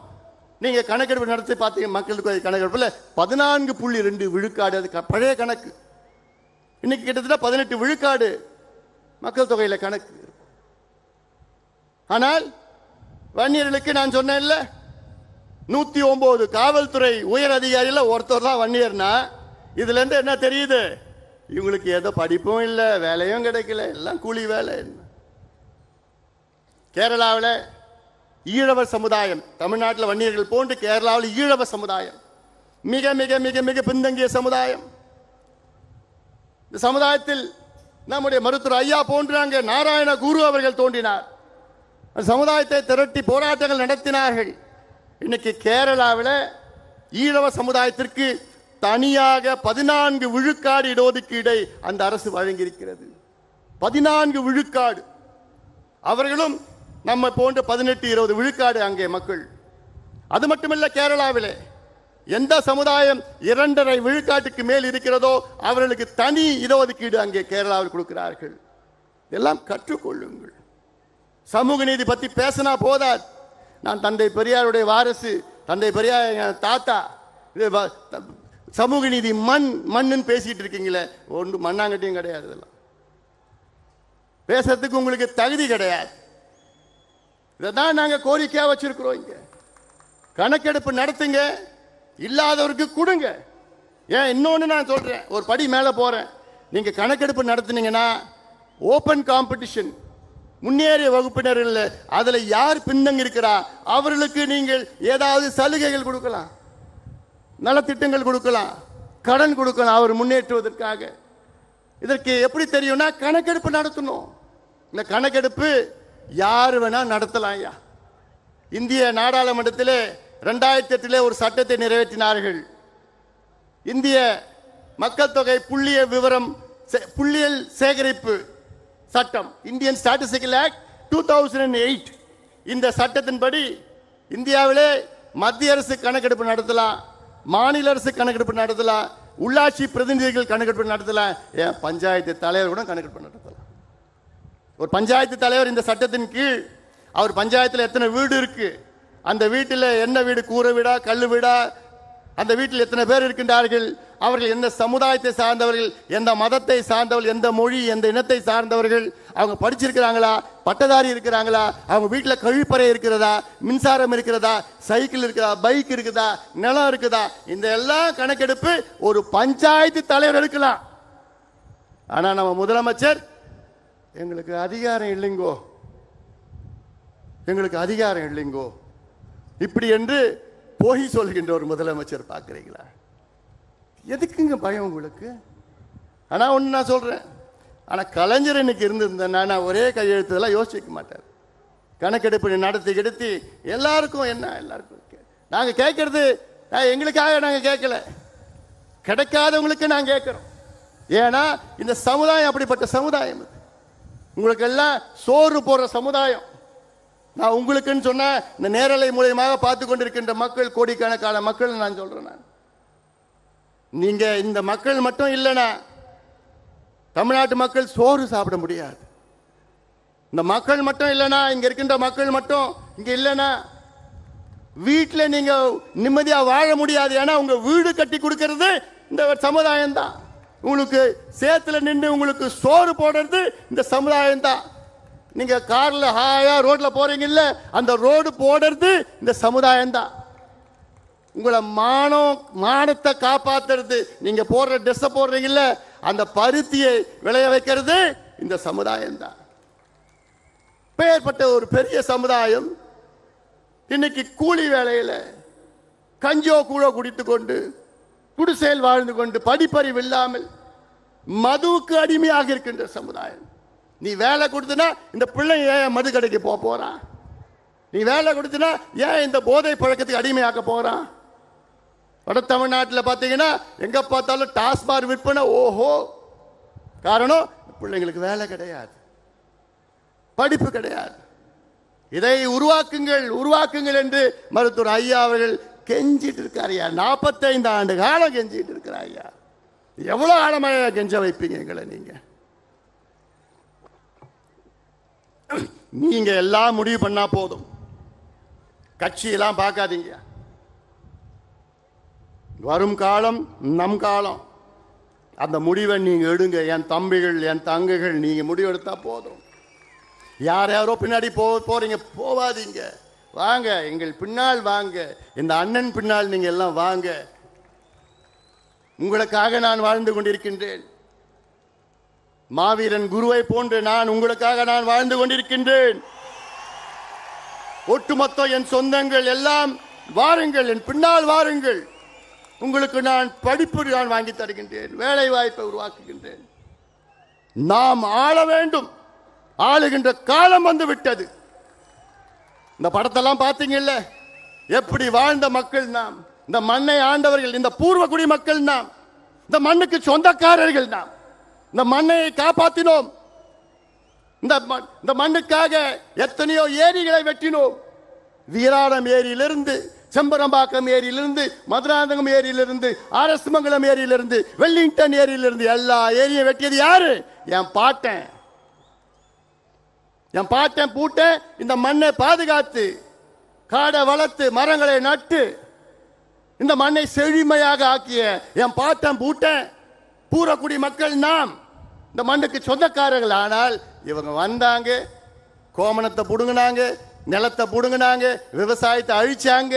நீங்க கணக்கெடுப்பு நடத்தி பார்த்தீங்க, மக்கள் தொகை கணக்கெடுப்புல 14.2 விழுக்காடு. அது பழைய கணக்கு. இன்னைக்கு கிட்டத்தட்ட 18 விழுக்காடு மக்கள் தொகையில கணக்கு. ஆனால் வன்னியர்களுக்கு நான் சொன்னேன்ல, 109 காவல்துறை உயர் அதிகாரியில ஒருத்தர் தான் வன்னியர்னா இதுல இருந்து என்ன தெரியுது? இவங்களுக்கு ஏதோ படிப்பும் இல்லை, வேலையும் கிடைக்கல, எல்லாம் கூலி வேலை. கேரளாவில் ஈழவர் சமுதாயம், தமிழ்நாட்டில் வன்னியர்கள் போன்று கேரளாவில் ஈழவர் சமுதாயம் மிக மிக மிக மிக பின்தங்கிய சமுதாயம். இந்த சமுதாயத்தில் நம்முடைய மருத்துவர் ஐயா போன்றாங்க நாராயண குரு அவர்கள் தோன்றினார். அந்த சமுதாயத்தை திரட்டி போராட்டங்கள் நடத்தினார்கள். இன்னைக்கு கேரளாவில் ஈழவர் சமுதாயத்திற்கு தனியாக 14 விழுக்காடு இடஒதுக்கீடை அந்த அரசு வழங்கியிருக்கிறது. 14 விழுக்காடு. அவர்களும் நம்ம போன்ற 18-20 விழுக்காடு அங்கே மக்கள். அது மட்டுமல்ல, கேரளாவில் எந்த சமுதாயம் 2.5 விழுக்காட்டுக்கு மேல் இருக்கிறதோ அவர்களுக்கு தனி இடஒதுக்கீடு அங்கே கேரளாவில் கொடுக்கிறார்கள். இதெல்லாம் கற்றுக்கொள்ளுங்கள். சமூக நீதி பற்றி பேசினா போதாது. நான் தந்தை பெரியாருடைய வாரிசு, தந்தை பெரியார் தாத்தா. சமூக நீதி மண்ணுன்னு பேசிட்டு இருக்கீங்களே, ஒன்று மண்ணாங்கட்டியும் கிடையாது. இதெல்லாம் பேசுறதுக்கு உங்களுக்கு தகுதி கிடையாது. இதான் நாங்க கோரிக்கையா வச்சிருக்கிறோம். இங்க கணக்கெடுப்பு நடத்துங்க, இல்லாதவருக்கு கொடுங்க. ஏன் இன்னொன்னு நான் சொல்றேன், ஒரு படி மேல போறேன். நீங்க கணக்கெடுப்பு நடத்துனீங்கன்னா ஓபன் காம்படிஷன், முன்னேறிய வகுப்பினர் இல்லை, அதுல யார் பின்தங்கி இருக்கிறா அவர்களுக்கு நீங்கள் ஏதாவது சலுகைகள் கொடுக்கலாம், நலத்திட்டங்கள் கொடுக்கலாம், கடன் கொடுக்கலாம் அவர் முன்னேற்றுவதற்காக. இதற்கு எப்படி தெரியும்னா கணக்கெடுப்பு நடத்தணும். இந்த கணக்கெடுப்பு யார் வேணா நடத்தலாம். இந்திய நாடாளுமன்றத்தில் 2008 ஒரு சட்டத்தை நிறைவேற்றினார்கள். இந்திய மக்கள் தொகை புள்ளியியல் சேகரிப்பு சட்டம், இந்தியன் ஸ்டாட்டிஸ்டிக்கல் ஆக்ட் 2008. இந்த சட்டத்தின்படி இந்தியாவிலே மத்திய அரசு கணக்கெடுப்பு நடத்தலாம், மாநில அரசு கணக்கெடுப்பு நடத்தலாம், உள்ளாட்சி பிரதிநிதிகள் கணக்கெடுப்பு நடத்தலாம், ஏன் பஞ்சாயத்து தலைவர் கூட கணக்கெடுப்பு நடத்தலாம். ஒரு பஞ்சாயத்து தலைவர் இந்த சட்டத்தின் கீழ் அவர் பஞ்சாயத்தில் எத்தனை வீடு இருக்கு, அந்த வீட்டில் என்ன வீடு, கூரை வீடா, கல்லு வீடா, அந்த வீட்டில் எத்தனை பேர் இருக்கின்றார்கள், அவர்கள் எந்த சமுதாயத்தை சார்ந்தவர்கள், எந்த மதத்தை சார்ந்தவர்கள், எந்த மொழி, எந்த இனத்தை சார்ந்தவர்கள், அவங்க படிச்சிருக்கிறாங்களா, பட்டதாரி இருக்கிறாங்களா, அவங்க வீட்டில் கழிப்பறை இருக்கிறதா, மின்சாரம் இருக்கிறதா, சைக்கிள் இருக்குதா, பைக் இருக்குதா, நிலம் இருக்குதா, இந்த எல்லாம் கணக்கெடுப்பு ஒரு பஞ்சாயத்து தலைவர் எடுக்கலாம். ஆனா நம்ம முதலமைச்சர் எங்களுக்கு அதிகாரம் இல்லைங்கோ, எங்களுக்கு அதிகாரம் இல்லைங்கோ இப்படி என்று போய் சொல்கின்ற ஒரு முதலமைச்சர் பார்க்குறீங்களா? எதுக்குங்க பயம் உங்களுக்கு? ஆனால் ஒன்று நான் சொல்கிறேன், ஆனால் கலைஞர் இன்னைக்கு இருந்திருந்தேன்னா நான் ஒரே கையெழுத்தெல்லாம் யோசிக்க மாட்டார். கணக்கெடுப்பு நடத்தி கெடுத்தி எல்லாருக்கும் என்ன, எல்லாருக்கும் நாங்கள் கேட்கறது எங்களுக்காக நாங்கள் கேட்கல, கிடைக்காதவங்களுக்கு நாங்கள் கேட்குறோம். ஏன்னா இந்த சமுதாயம் அப்படிப்பட்ட சமுதாயம், உங்களுக்கு எல்லாம் சோறு போடுற சமுதாயம். நான் உங்களுக்குன்னு சொன்ன இந்த நேரலை மூலியமாக பார்த்து கொண்டிருக்கின்ற மக்கள், கோடிக்கணக்கான மக்கள் நான் சொல்றேன். நான் நீங்க இந்த மக்கள் மட்டும் இல்லைனா தமிழ்நாட்டு மக்கள் சோறு சாப்பிட முடியாது. இந்த மக்கள் மட்டும் இல்லைனா, இங்க இருக்கின்ற மக்கள் மட்டும் இங்க இல்லைனா வீட்டில் நீங்க நிம்மதியா வாழ முடியாது. ஏன்னா உங்க வீடு கட்டி கொடுக்கிறது இந்த சமுதாயம் தான். உங்களுக்கு சேத்துல நின்று உங்களுக்கு சோறு போடுறது இந்த சமுதாயம் தான். நீங்க கார்ல ஹாயா ரோட்ல போறீங்கல்ல, அந்த ரோடு போடுறது இந்த சமுதாயம் தான். உங்களை மானத்தை காப்பாத்துறது, நீங்க போடுற ட்ரெஸ் போடுறீங்கல்ல, அந்த பருத்தியை விளைய வைக்கிறது இந்த சமுதாயம் தான். பெயர்பட்ட ஒரு பெரிய சமுதாயம் இன்னைக்கு கூலி வேலையில கஞ்சோ கூழோ குடித்து கொண்டு, குடிசையில் வாழ்ந்து கொண்டு, படிப்பறிவு இல்லாமல் மதுவுக்கு அடிமையாக இருக்கின்ற சமுதாயம். நீ வேலை கொடுத்தனா இந்த பிள்ளை ஏன் மது கடைக்கு போறான்? நீ வேலை கொடுத்தனா ஏன் இந்த போதை பழக்கத்துக்கு அடிமையாக்க போறான்? வட தமிழ்நாட்டில் பார்த்தீங்கன்னா எங்க பார்த்தாலும் டாஸ்மாக் விற்பனை. ஓஹோ, காரணம் பிள்ளைங்களுக்கு வேலை கிடையாது, படிப்பு கிடையாது. இதை உருவாக்குங்கள் என்று மருத்துவர் ஐயா அவர்கள் கெஞ்சிட்டு இருக்காரு. 45 ஆண்டு காலம் கெஞ்சிட்டு இருக்கிறார் ஐயா. எவ்வளவு ஆழமாக கெஞ்ச வைப்பீங்க எங்களை? நீங்க எல்லாம் முடிவு பண்ணா போதும், கட்சியெல்லாம் பார்க்காதீங்க. வரும் காலம் நம் காலம், அந்த முடிவை நீங்க எடுங்க. என் தம்பிகள், என் தங்கைகள், நீங்க முடிவு எடுத்தா போதும். யாரோ பின்னாடி போறீங்க, போவாதீங்க. வாங்க, எங்கள் பின்னால் வாங்க, இந்த அண்ணன் பின்னால் நீங்க எல்லாம் வாங்க. உங்களுக்காக நான் வாழ்ந்து கொண்டிருக்கின்றேன். மாவீரன் குருவை போன்று நான் உங்களுக்காக நான் வாழ்ந்து கொண்டிருக்கின்றேன். ஒட்டுமொத்த என் சொந்தங்கள் எல்லாம் வாருங்கள், என் பின்னால் வாருங்கள். உங்களுக்கு நான் படிப்பு நான் வாங்கி தருகின்றேன், வேலை வாய்ப்பை உருவாக்குகின்றேன். நாம் ஆள வேண்டும், ஆளுகின்ற காலம் வந்து விட்டது. இந்த படத்தெல்லாம் பார்த்தீங்கல்ல, எப்படி வாழ்ந்த மக்கள் நாம், இந்த மண்ணை ஆண்டவர்கள், இந்த பூர்வகுடி மக்கள் நாம், இந்த மண்ணுக்கு சொந்தக்காரர்கள் நாம். இந்த மண்ணை காப்பாற்றினோம். இந்த மண்ணுக்காக எத்தனையோ ஏரிகளை வெட்டினோம். வீராணம் ஏரியிலிருந்து, செம்பரம்பாக்கம் ஏரியிலிருந்து, மதுராந்தகம் ஏரியிலிருந்து, அரசமங்கலம் ஏரியிலிருந்து, வெல்லிங்டன் ஏரியிலிருந்து எல்லா ஏரியும் வெட்டியது யாரு? என் பாட்டன். என் பாட்டன் பூட்டன் இந்த மண்ணை பாதுகாத்து, காடை வளர்த்து, மரங்களை நட்டு, இந்த மண்ணை செழுமையாக ஆக்கிய என் பாட்டன் பூட்டன் பூரக்குடி மக்கள் நாம். இந்த மண்ணுக்கு சொந்தக்காரர்கள். ஆனால் இவங்க வந்தாங்க, கோமணத்தை புடுங்கினாங்க, நிலத்தை புடுங்கினாங்க, விவசாயத்தை அழிச்சாங்க,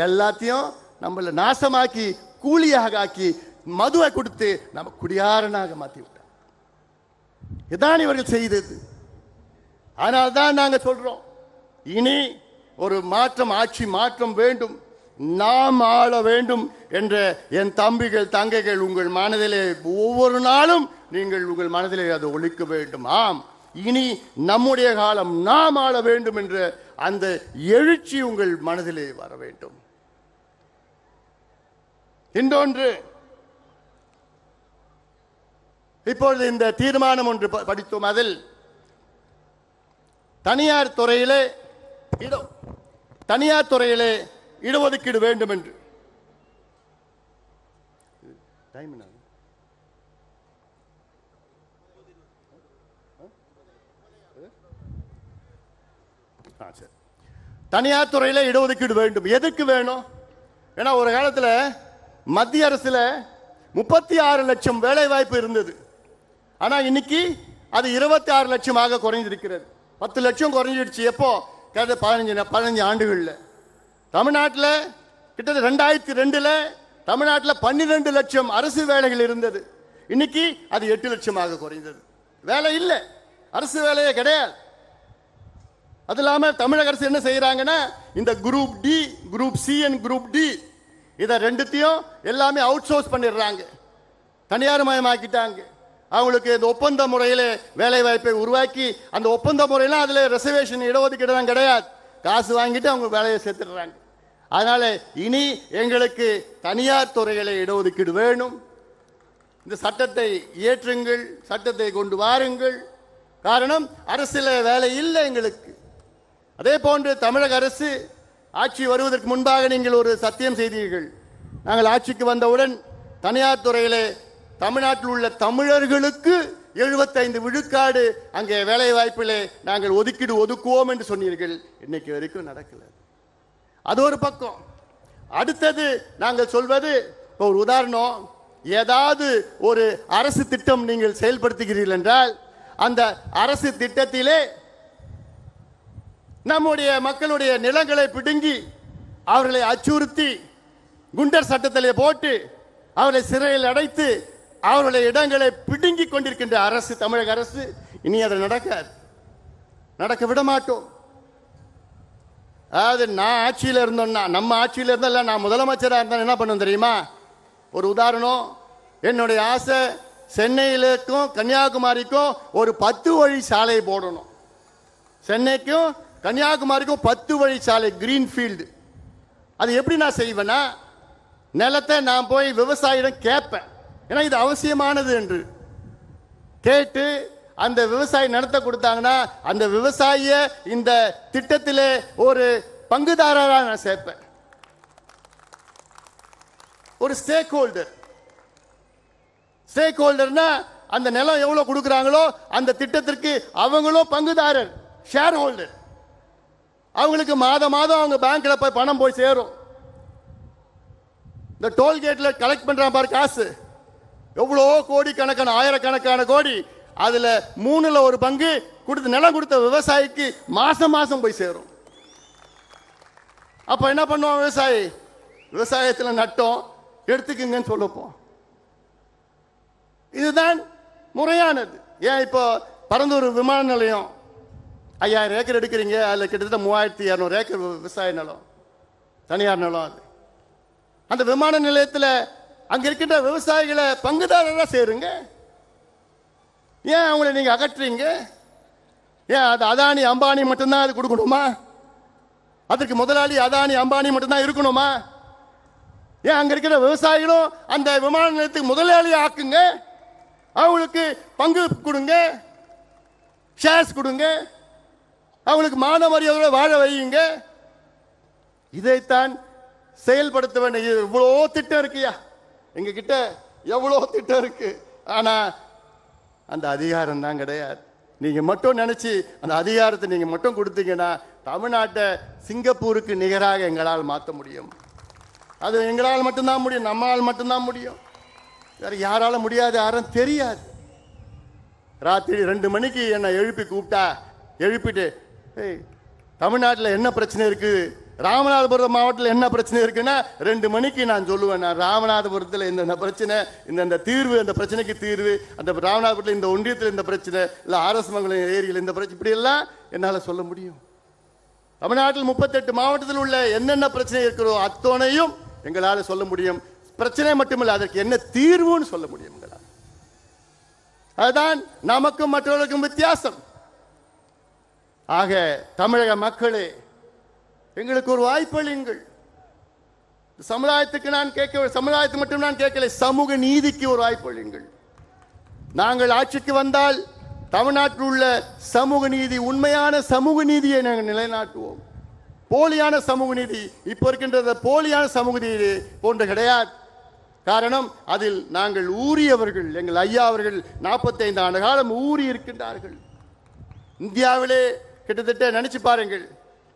எல்லாத்தையும் நம்மள நாசமாக்கி, கூலியாக ஆக்கி, மதுவை கொடுத்து நம்ம குடியாரனாக மாற்றி விட்டாங்க. இதான் இவர்கள் செய்தது. ஆனால் தான் நாங்க சொல்றோம், இனி ஒரு மாற்றம், ஆட்சி மாற்றம் வேண்டும், நாம் ஆள வேண்டும் என்ற என் தம்பிகள், தங்கைகள், உங்கள் மனதிலே ஒவ்வொரு நாளும் நீங்கள் உங்கள் மனதிலே அதை ஒழிக்க வேண்டும். ஆம், இனி நம்முடைய காலம், நாம் ஆள வேண்டும் என்ற அந்த எழுச்சி உங்கள் மனதிலே வர வேண்டும். இன்னொன்று, இப்பொழுது இந்த தீர்மானம் ஒன்று படித்தோம். அதில் தனியார் துறையிலே இடஒதுக்கீடு வேண்டும் என்று. தனியார் துறையில இடஒதுக்கீடு வேண்டும். எதுக்கு வேணும்? ஏன்னா ஒரு காலத்துல மத்திய அரசுல 36 லட்சம் வேலை வாய்ப்பு இருந்தது. ஆனா இன்னைக்கு அது 26 லட்சமாக குறைஞ்சிருக்கிறது. 10 லட்சம் குறைஞ்சிடுச்சு. எப்போ? 15 ஆண்டுகள்ல. தமிழ்நாட்டில் கிட்டத்தட்ட 2002ல் தமிழ்நாட்டில் 12 லட்சம் அரசு வேலைகள் இருந்தது. இன்னைக்கு அது 8 லட்சமாக குறைந்தது. வேலை இல்லை, அரசு வேலையே கிடையாது. அது இல்லாமல் தமிழக அரசு என்ன செய்யறாங்கன்னா, இந்த group D, group C and group D இதை ரெண்டுத்தையும் எல்லாமே அவுட் சோர்ஸ் பண்ணிடுறாங்க, தனியார் மயமாக்கிட்டாங்க. அவங்களுக்கு இந்த ஒப்பந்த முறையில் வேலை வாய்ப்பை உருவாக்கி, அந்த ஒப்பந்த முறையெல்லாம் அதில் ரிசர்வேஷன் இடஒதுக்கீடு தான் கிடையாது, காசு வாங்கிட்டு அவங்க வேலையை சேர்த்துடுறாங்க. அதனால இனி எங்களுக்கு தனியார் துறைகளை இடஒதுக்கீடு வேணும். இந்த சட்டத்தை இயற்றுங்கள், சட்டத்தை கொண்டு வாருங்கள். காரணம், அரசில் வேலை இல்லை எங்களுக்கு. அதே போன்று தமிழக அரசு ஆட்சி வருவதற்கு முன்பாக நீங்கள் ஒரு சத்தியம் செய்தீர்கள். நாங்கள் ஆட்சிக்கு வந்தவுடன் தனியார் துறையிலே தமிழ்நாட்டில் உள்ள தமிழர்களுக்கு 75 விழுக்காடு அங்கே வேலை வாய்ப்பிலே நாங்கள் ஒதுக்கீடு ஒதுக்குவோம் என்று சொன்னீர்கள். இன்னைக்கு வரைக்கும் நடக்கல. அது ஒரு பக்கம். அடுத்தது நாங்கள் சொல்வது, ஒரு உதாரணம், ஏதாவது ஒரு அரசு திட்டம் நீங்கள் செயல்படுத்துகிறீர்கள் என்றால் அந்த அரசு திட்டத்திலே நம்முடைய மக்களுடைய நிலங்களை பிடுங்கி அவர்களை அச்சுறுத்தி குண்டர் சட்டத்திலே போட்டு அவர்களை சிறையில் அடைத்து அவர்களுடைய இடங்களை பிடுங்கி கொண்டிருக்கின்ற அரசு, தமிழக அரசு. இனி அது நடக்காது, நடக்க விட மாட்டோம். அதாவது நான் ஆட்சியில் இருந்தோம்னா, நம்ம ஆட்சியில் இருந்தால், நான் முதலமைச்சராக இருந்தால் என்ன பண்ணும் தெரியுமா? ஒரு உதாரணம், என்னுடைய ஆசை சென்னையிலுக்கும் கன்னியாகுமரிக்கும் ஒரு 10 வழி சாலை போடணும். சென்னைக்கும் கன்னியாகுமரிக்கும் 10 வழி சாலை, கிரீன்ஃபீல்டு. அது எப்படி நான் செய்வேன்னா, நிலத்தை நான் போய் விவசாயிடம் கேட்பேன், ஏன்னா இது அவசியமானது என்று கேட்டு அந்த விவசாயி நிலத்தை கொடுத்தாங்கன்னா அந்த விவசாயிய இந்த திட்டத்திலே ஒரு பங்குதாரராக நான் சேர்ப்பேன். ஒரு ஸ்டேக் ஹோல்டர். ஸ்டேக் ஹோல்டர்னா அந்த நிலம் எவ்வளவு கொடுக்குறாங்களோ அந்த திட்டத்திற்கு அவங்களும் பங்குதாரர், ஷேர் ஹோல்டர். அவங்களுக்கு மாதம் அவங்க பேங்க்ல போய் பணம் போய் சேரும். இந்த டோல்கேட்ல கலெக்ட் பண்றான் பாரு காசு, எவ்வளோ கோடி கணக்கான, ஆயிரக்கணக்கான கோடி, அதுல 3ல் 1 பங்கு கொடுத்து நிலம் கொடுத்த விவசாயிக்கு மாசம் போய் சேரும். அப்ப என்ன பண்ணுவான் விவசாயி? விவசாயத்தில் நட்டம் எடுத்துக்குங்கன்னு சொல்லப்போம். இதுதான் முறையானது. ஏன் இப்போ பரந்தூர் விமான நிலையம் 5000 ஏக்கர் எடுக்கிறீங்க, அதில் கிட்டத்தட்ட 3200 ஏக்கர் விவசாய நிலம், தனியார் நிலம். அது அந்த விமான நிலையத்தில் அங்க இருக்கின்ற விவசாயிகளை பங்குதாரராக சேருங்க. ஏன் அவங்களை நீங்க அகற்றுறீங்க? ஏன் அது அதானி அம்பானி மட்டும்தான் அது கொடுக்கணுமா? அதற்கு முதலாளி அதானி அம்பானி மட்டும்தான் இருக்கணுமா? ஏன் அங்க இருக்கிற விவசாயிகளும் அந்த விமான நிலையத்துக்கு முதலாளி ஆக்குங்க, அவங்களுக்கு பங்கு கொடுங்க, ஷேர்ஸ் கொடுங்க, அவங்களுக்கு மான மரியாதையோட வாழ வையுங்க. இதைத்தான் செயல்படுத்த வேண்டிய. இவ்வளோ திட்டம் இருக்குயா எங்க கிட்ட, எவ்வளோ திட்டம் இருக்கு. ஆனா அந்த அதிகாரம் தான் கிடையாது. நீங்க மட்டும் நினைச்சு அந்த அதிகாரத்தை நீங்க மட்டும் கொடுத்தீங்கன்னா தமிழ்நாட்டை சிங்கப்பூருக்கு நிகராக எங்களால் மாற்ற முடியும். அது எங்களால் மட்டும்தான் முடியும், நம்மளால் மட்டும்தான் முடியும், வேற யாரால முடியாது, யாரும் தெரியாது. ராத்திரி 2 மணிக்கு என்னை எழுப்பி கூப்பிட்டா, எழுப்பிட்டு தமிழ்நாட்டில் என்ன பிரச்சனை இருக்கு, ராமநாதபுரம் மாவட்டத்தில் என்ன பிரச்சனை இருக்குன்னா 2 மணிக்கு நான் சொல்லுவேன். நான் ராமநாதபுரத்தில் இந்த பிரச்சனை, இந்த தீர்வு, அந்த பிரச்சனைக்கு தீர்வு, அந்த ராமநாதபுரத்தில் இந்த ஒன்றியத்தில் இந்த பிரச்சனை, இல்லை ஆர்எஸ்மங்கலம் ஏரியில் இந்த பிரச்சனை, இப்படி எல்லாம் என்னால் சொல்ல முடியும். தமிழ்நாட்டில் 38 மாவட்டத்தில் உள்ள என்னென்ன பிரச்சனை இருக்கிறோ அத்தனையும் எங்களால் சொல்ல முடியும். பிரச்சனை மட்டுமில்லை, அதற்கு என்ன தீர்வுன்னு சொல்ல முடியும் எங்களால். அதுதான் நமக்கும் மற்றவர்களுக்கும் வித்தியாசம். ஆக தமிழக மக்களே, எங்களுக்கு ஒரு வாய்ப்பளியுங்கள். சமுதாயத்துக்கு நான் கேட்க, சமுதாயத்துக்கு மட்டும் நான் கேட்கல, சமூக நீதிக்கு ஒரு வாய்ப்பளியுங்கள். நாங்கள் ஆட்சிக்கு வந்தால் தமிழ்நாட்டில் உள்ள சமூக நீதி, உண்மையான சமூக நீதியை நாங்கள் நிலைநாட்டுவோம். போலியான சமூக நீதி இப்போ இருக்கின்ற போலியான சமூக நீதி போன்று கிடையாது. காரணம், அதில் நாங்கள் ஊறியவர்கள். எங்கள் ஐயா அவர்கள் 45 ஆண்டு காலம் ஊறி இருக்கின்றார்கள். இந்தியாவிலே கிட்டத்தட்ட நினைச்சு பாருங்கள்,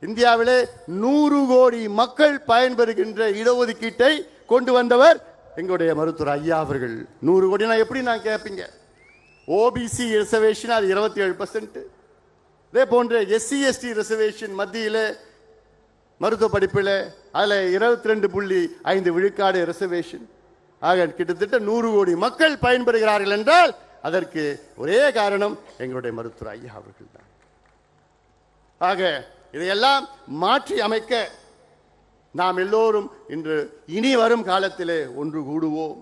இந்தியாவிலே 100 கோடி மக்கள் பயன்பெறுகின்ற இடஒதுக்கீட்டை கொண்டு வந்தவர் எங்களுடைய மருத்துவர் ஐயா அவர்கள். 100 கோடினா எப்படி நான் கேட்பீங்க? ஓபிசி ரிசர்வேஷன் அது 27%. இதே போன்ற எஸ்சி எஸ்டி ரிசர்வேஷன் மத்தியில் மருத்துவ படிப்பில் அதில் 22.5 விழுக்காடு ரிசர்வேஷன். ஆக கிட்டத்தட்ட 100 கோடி மக்கள் பயன்பெறுகிறார்கள் என்றால் அதற்கு ஒரே காரணம் எங்களுடைய மருத்துவர் ஐயா அவர்கள் தான். ஆக இதையெல்லாம் மாற்றி அமைக்க நாம் எல்லோரும் இன்று இனி வரும் காலத்திலே ஒன்று கூடுவோம்.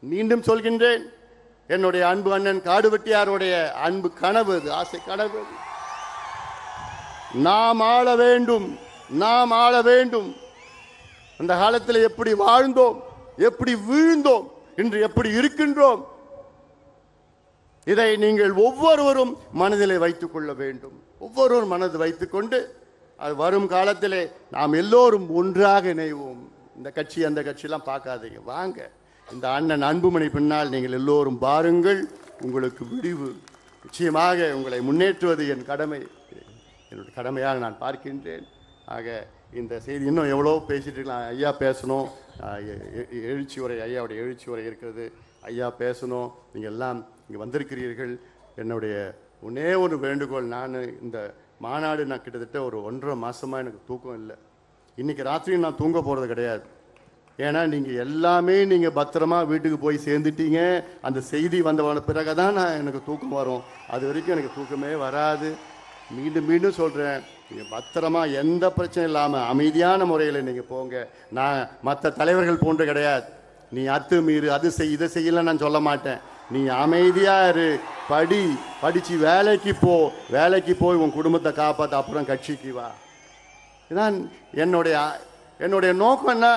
மீண்டும் சொல்கின்றேன், என்னுடைய அன்பு அண்ணன் காடுவெட்டியாருடைய அன்பு கனவு, ஆசை கனவு, நாம் ஆள வேண்டும், நாம் ஆள வேண்டும். அந்த காலத்தில் எப்படி வாழ்ந்தோம், எப்படி வீழ்ந்தோம், இன்று எப்படி இருக்கின்றோம், இதை நீங்கள் ஒவ்வொருவரும் மனதிலே வைத்துக் கொள்ள வேண்டும். ஒவ்வொருவரும் மனது வைத்துக்கொண்டு அது வரும் காலத்திலே நாம் எல்லோரும் ஒன்றாக இணைவோம். இந்த கட்சி அந்த கட்சியெல்லாம் பார்க்காதீங்க, வாங்க இந்த அண்ணன் அன்புமணி பின்னால் நீங்கள் எல்லோரும் பாருங்கள். உங்களுக்கு விடிவு நிச்சயமாக உங்களை முன்னேற்றுவது என் கடமை, என்னுடைய கடமையாக நான் பார்க்கின்றேன். ஆக இந்த செய்தி இன்னும் எவ்வளோ பேசிட்டு இருக்கலாம். ஐயா பேசணும், எழுச்சி உரை, ஐயாவுடைய எழுச்சி உரை இருக்கிறது, ஐயா பேசணும். நீங்கள் எல்லாம் இங்கே வந்திருக்கிறீர்கள். என்னுடைய ஒன்னே ஒரு வேண்டுகோள், நான் இந்த மாநாடு நான் கிட்டத்தட்ட ஒரு 1.5 மாதமாக எனக்கு தூக்கம் இல்லை. இன்றைக்கி ராத்திரியும் நான் தூங்க போகிறது கிடையாது. ஏன்னா நீங்கள் எல்லாமே நீங்கள் பத்திரமா வீட்டுக்கு போய் சேர்ந்துட்டீங்க. அந்த செய்தி வந்த பிறகு தான் எனக்கு தூக்கம் வரும். அது வரைக்கும் எனக்கு தூக்கமே வராது. மீண்டும் மீண்டும் சொல்கிறேன், நீங்கள் பத்திரமா எந்த பிரச்சனை இல்லாமல் அமைதியான முறையில் நீங்கள் போங்க. நான் மற்ற தலைவர்கள் போன்று கிடையாது. நீ அத்துமீறு, அது செய், இதை செய்யலை நான் சொல்ல மாட்டேன். நீ அமைதியாக இரு, படித்து வேலைக்கு போ, வேலைக்கு போய் உன் குடும்பத்தை காப்பாற்ற, அப்புறம் கட்சிக்கு வா. இதுதான் என்னுடைய நோக்கம். என்ன,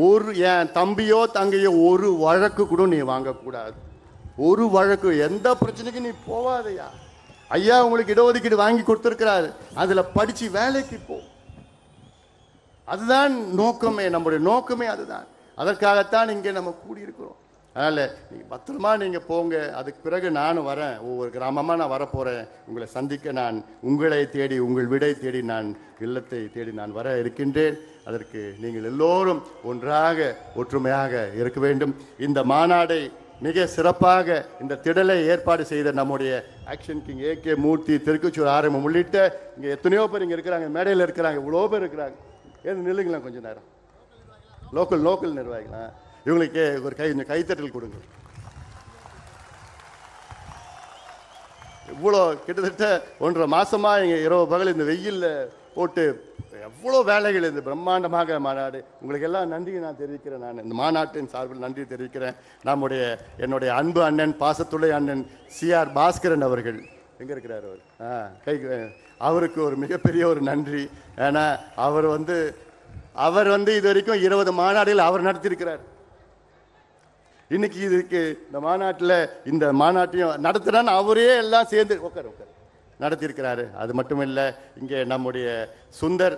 ஒரு என் தம்பியோ தங்கையோ ஒரு வழக்கு கூட நீ வாங்கக்கூடாது. ஒரு வழக்கு, எந்த பிரச்சனைக்கு நீ போவாதையா. ஐயா உங்களுக்கு இடஒதுக்கீடு வாங்கி கொடுத்துருக்கிறாரு, அதில் படித்து வேலைக்கு போ. அதுதான் நோக்கமே, நம்முடைய நோக்கமே அதுதான். அதற்காகத்தான் இங்கே நம்ம கூடியிருக்கிறோம். அதனால் நீங்கள் பத்திரமா நீங்கள் போங்க. அதுக்கு பிறகு நானும் வரேன், ஒவ்வொரு கிராமமாக நான் வரப்போகிறேன். உங்களை சந்திக்க நான் உங்களை தேடி, உங்கள் விடை தேடி, நான் இல்லத்தை தேடி நான் வர இருக்கின்றேன். அதற்கு நீங்கள் எல்லோரும் ஒன்றாக ஒற்றுமையாக இருக்க வேண்டும். இந்த மாநாடை மிக சிறப்பாக இந்த திடலை ஏற்பாடு செய்த நம்முடைய ஆக்ஷன் கிங் ஏகே மூர்த்தி, திருக்குச்சூர் ஆரம்பம் உள்ளிட்ட இங்கே எத்தனையோ பேர் இங்கே இருக்கிறாங்க, மேடையில் இருக்கிறாங்க, இவ்வளோ பேர் இருக்கிறாங்க. ஏன் நில்லுங்களா கொஞ்சம் நேரம். லோக்கல் நிர்வாகிகளா, இவங்களுக்கு ஒரு கைத்தட்டல் கொடுங்க. இவ்வளோ கிட்டத்தட்ட 1.5 மாசமாக இங்கே இரவு பகல் இந்த வெயிலில் போட்டு எவ்வளோ வேலைகள், இந்த பிரம்மாண்டமாக மாநாடு. உங்களுக்கு எல்லாம் நன்றியை நான் தெரிவிக்கிறேன். நான் இந்த மாநாட்டின் சார்பில் நன்றி தெரிவிக்கிறேன். என்னுடைய அன்பு அண்ணன், பாசத்துடைய அண்ணன் CR பாஸ்கரன் அவர்கள் எங்கே இருக்கிறார்? அவர் அவருக்கு ஒரு மிகப்பெரிய ஒரு நன்றி. ஏன்னா அவர் இது வரைக்கும் 20 மாநாடுகள் அவர் நடத்தியிருக்கிறார். இன்னைக்கு இதுக்கு இந்த மாநாட்டையும் நடத்துறான்னு அவரே எல்லாம் சேர்ந்து உட்கார் நடத்தியிருக்கிறாரு. அது மட்டும் இல்லை, இங்கே நம்முடைய சுந்தர்,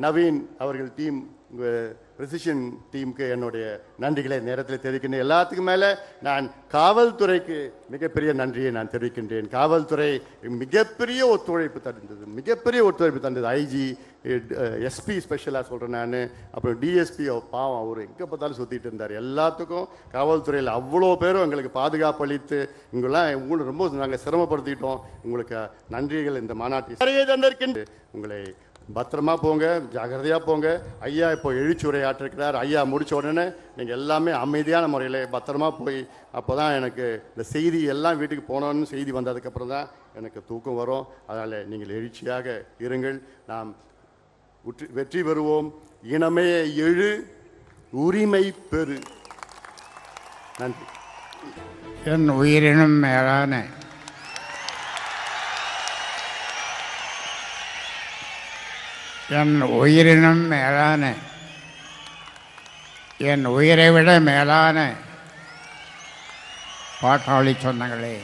நவீன் அவர்கள் டீம், பிரிசிஷன் டீமுக்கு என்னுடைய நன்றிகளை நேரத்தில் தெரிவிக்கின்றேன். எல்லாத்துக்கும் மேலே நான் காவல்துறைக்கு மிகப்பெரிய நன்றியை நான் தெரிவிக்கின்றேன். காவல்துறை மிகப்பெரிய ஒத்துழைப்பு தந்தது. ஐஜி, எஸ்பி ஸ்பெஷலாக சொல்கிறேன் நான். அப்புறம் டிஎஸ்பி பாவம், அவர் எங்கே பார்த்தாலும் சுற்றிட்டு இருந்தார். எல்லாத்துக்கும் காவல்துறையில் அவ்வளோ பேரும் எங்களுக்கு பாதுகாப்பு அளித்து இங்கெல்லாம் ரொம்ப நாங்கள் சிரமப்படுத்திட்டோம். உங்களுக்கு நன்றிகள் இந்த மாநாட்டில் தந்திருக்கின்ற. உங்களை பத்திரமா போங்க, ஜாகிரதையாக போங்க. ஐயா இப்போ எழுச்சி உரை ஆற்றிருக்கிறார். ஐயா முடித்த உடனே நீங்கள் எல்லாமே அமைதியான முறையில் பத்திரமா போய், அப்போ தான் எனக்கு இந்த செய்தி எல்லாம் வீட்டுக்கு போனோன்னு செய்தி வந்ததுக்கப்புறம் தான் எனக்கு தூக்கம் வரும். அதனால் நீங்கள் எழுச்சியாக இருங்கள். நாம் வெற்றி பெறுவோம். இனமே எழு, உரிமை பெறு. நன்றி. என் உயிரினும் மேலான என் உயிரை விட மேலான பாட்டாளி சொந்தங்களே,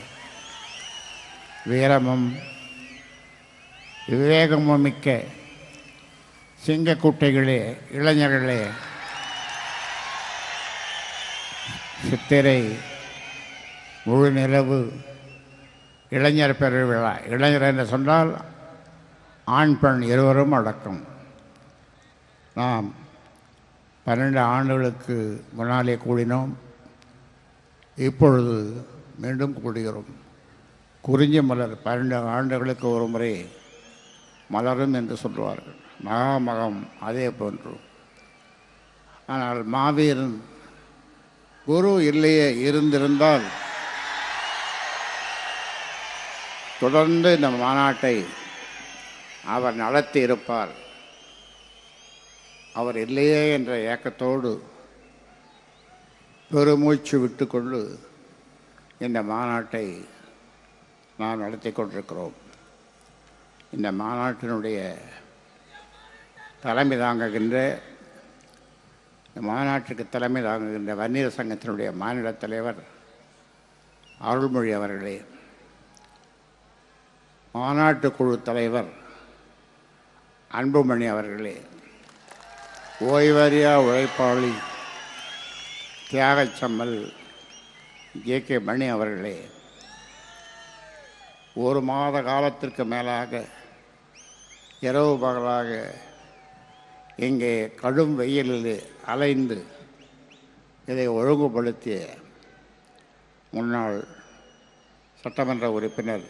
வீரமும் விவேகமும் மிக்க சிங்கக்குட்டைகளே, இளைஞர்களே, சித்திரை முழு நிலவு இளைஞர் பெருவிழா. இளைஞர் என்று சொன்னால் ஆண் பெண் இருவரும் அடக்கம். நாம் 12 ஆண்டுகளுக்கு முன்னாலே கூடினோம். இப்பொழுது மீண்டும் கூடுகிறோம். குறிஞ்சி மலர் 12 ஆண்டுகளுக்கு ஒரு முறை மலரும் என்று சொல்வார்கள். மகாமகம் அதே போன்று. ஆனால் மாவீரன் குரு இல்லையே இருந்திருந்தால் தொடர்ந்து இந்த மாநாட்டை அவர் நடத்தி இருப்பார். அவர் இல்லையே என்ற ஏக்கத்தோடு பெருமூச்சு விட்டுக்கொண்டு இந்த மாநாட்டை நாம் நடத்தி கொண்டிருக்கிறோம். இந்த மாநாட்டினுடைய தலைமை தாங்குகின்ற இந்த மாநாட்டுக்கு தலைமை தாங்குகின்ற வன்னியர் சங்கத்தினுடைய மாநில தலைவர் அருள்மொழி அவர்களே, மாநாட்டு குழு தலைவர் அன்புமணி அவர்களே, ஓய்வறியா உழைப்பாளி தியாகச்சம்மல் JK மணி அவர்களே, ஒரு மாத காலத்திற்கு மேலாக இரவு பகலாக இங்கே கடும் வெயிலில் அலைந்து இதை ஒழுங்குபடுத்திய முன்னாள் சட்டமன்ற உறுப்பினர்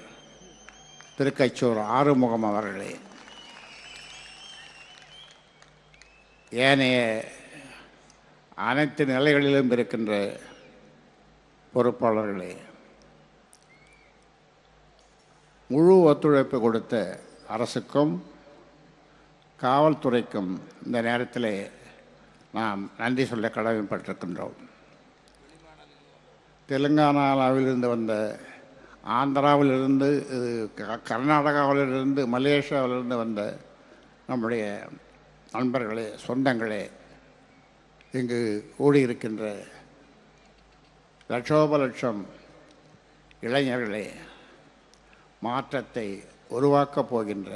திருக்கச்சூர் ஆறுமுகம் அவர்களே, ஏனைய அனைத்து நிலைகளிலும் இருக்கின்ற பொறுப்பாளர்களே, முழு ஒத்துழைப்பு கொடுத்த அரசுக்கும் காவல்துறைக்கும் இந்த நேரத்தில் நாம் நன்றி சொல்ல கடமைப்பட்டிருக்கின்றோம். தெலுங்கானாவிலிருந்து வந்த, ஆந்திராவிலிருந்து, கர்நாடகாவிலிருந்து, மலேசியாவிலிருந்து வந்த நம்முடைய நண்பர்களே, சொந்தங்களே, இங்கு கூடியிருக்கின்ற லட்சோப லட்சம் இளைஞர்களே, மாற்றத்தை உருவாக்கப் போகின்ற,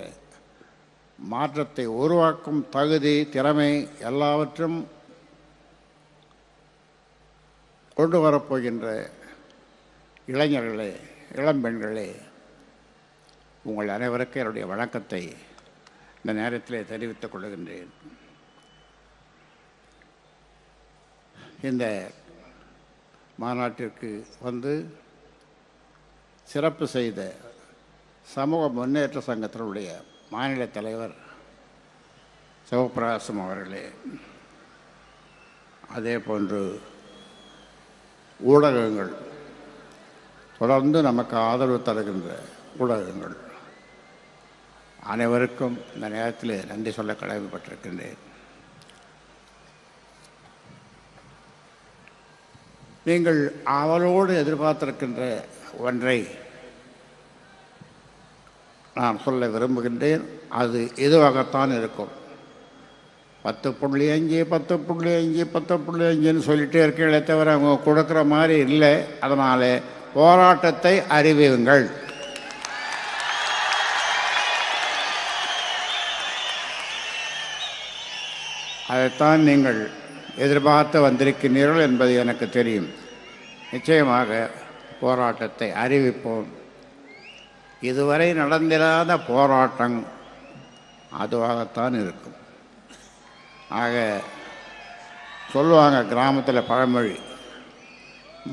மாற்றத்தை உருவாக்கும் தகுதி, திறமை எல்லாவற்றும் கொண்டு வரப்போகின்ற இளைஞர்களே, இளம்பெண்களே, உங்கள் அனைவருக்கும் என்னுடைய வணக்கத்தை இந்த நேரத்தில் தெரிவித்துக் கொள்கின்றேன். இந்த மாநாட்டிற்கு வந்து சிறப்பு செய்த சமூக முன்னேற்ற சங்கத்தினுடைய மாநில தலைவர் சிவபிரகாசம் அவர்களே, அதே போன்று ஊடகங்கள், தொடர்ந்து நமக்கு ஆதரவு தருகின்ற ஊடகங்கள் அனைவருக்கும் இந்த நேரத்தில் நன்றி சொல்ல கடமைப்பட்டிருக்கின்றேன். நீங்கள் அவளோடு எதிர்பார்த்திருக்கின்ற ஒன்றை நான் சொல்ல விரும்புகின்றேன். அது இதுவாகத்தான் இருக்கும். 10.5 10.5 10.5ன்னு சொல்லிகிட்டே இருக்கீங்களே தவிர அவங்க கொடுக்குற மாதிரி இல்லை. அதனால் போராட்டத்தை அறிவியுங்கள். அதைத்தான் நீங்கள் எதிர்பார்த்து வந்திருக்கிறீர்கள் என்பது எனக்கு தெரியும். நிச்சயமாக போராட்டத்தை அறிவிப்போம். இதுவரை நடந்திராத போராட்டம் அதுவாகத்தான் இருக்கும். ஆக சொல்லுவாங்க கிராமத்தில் பழமொழி,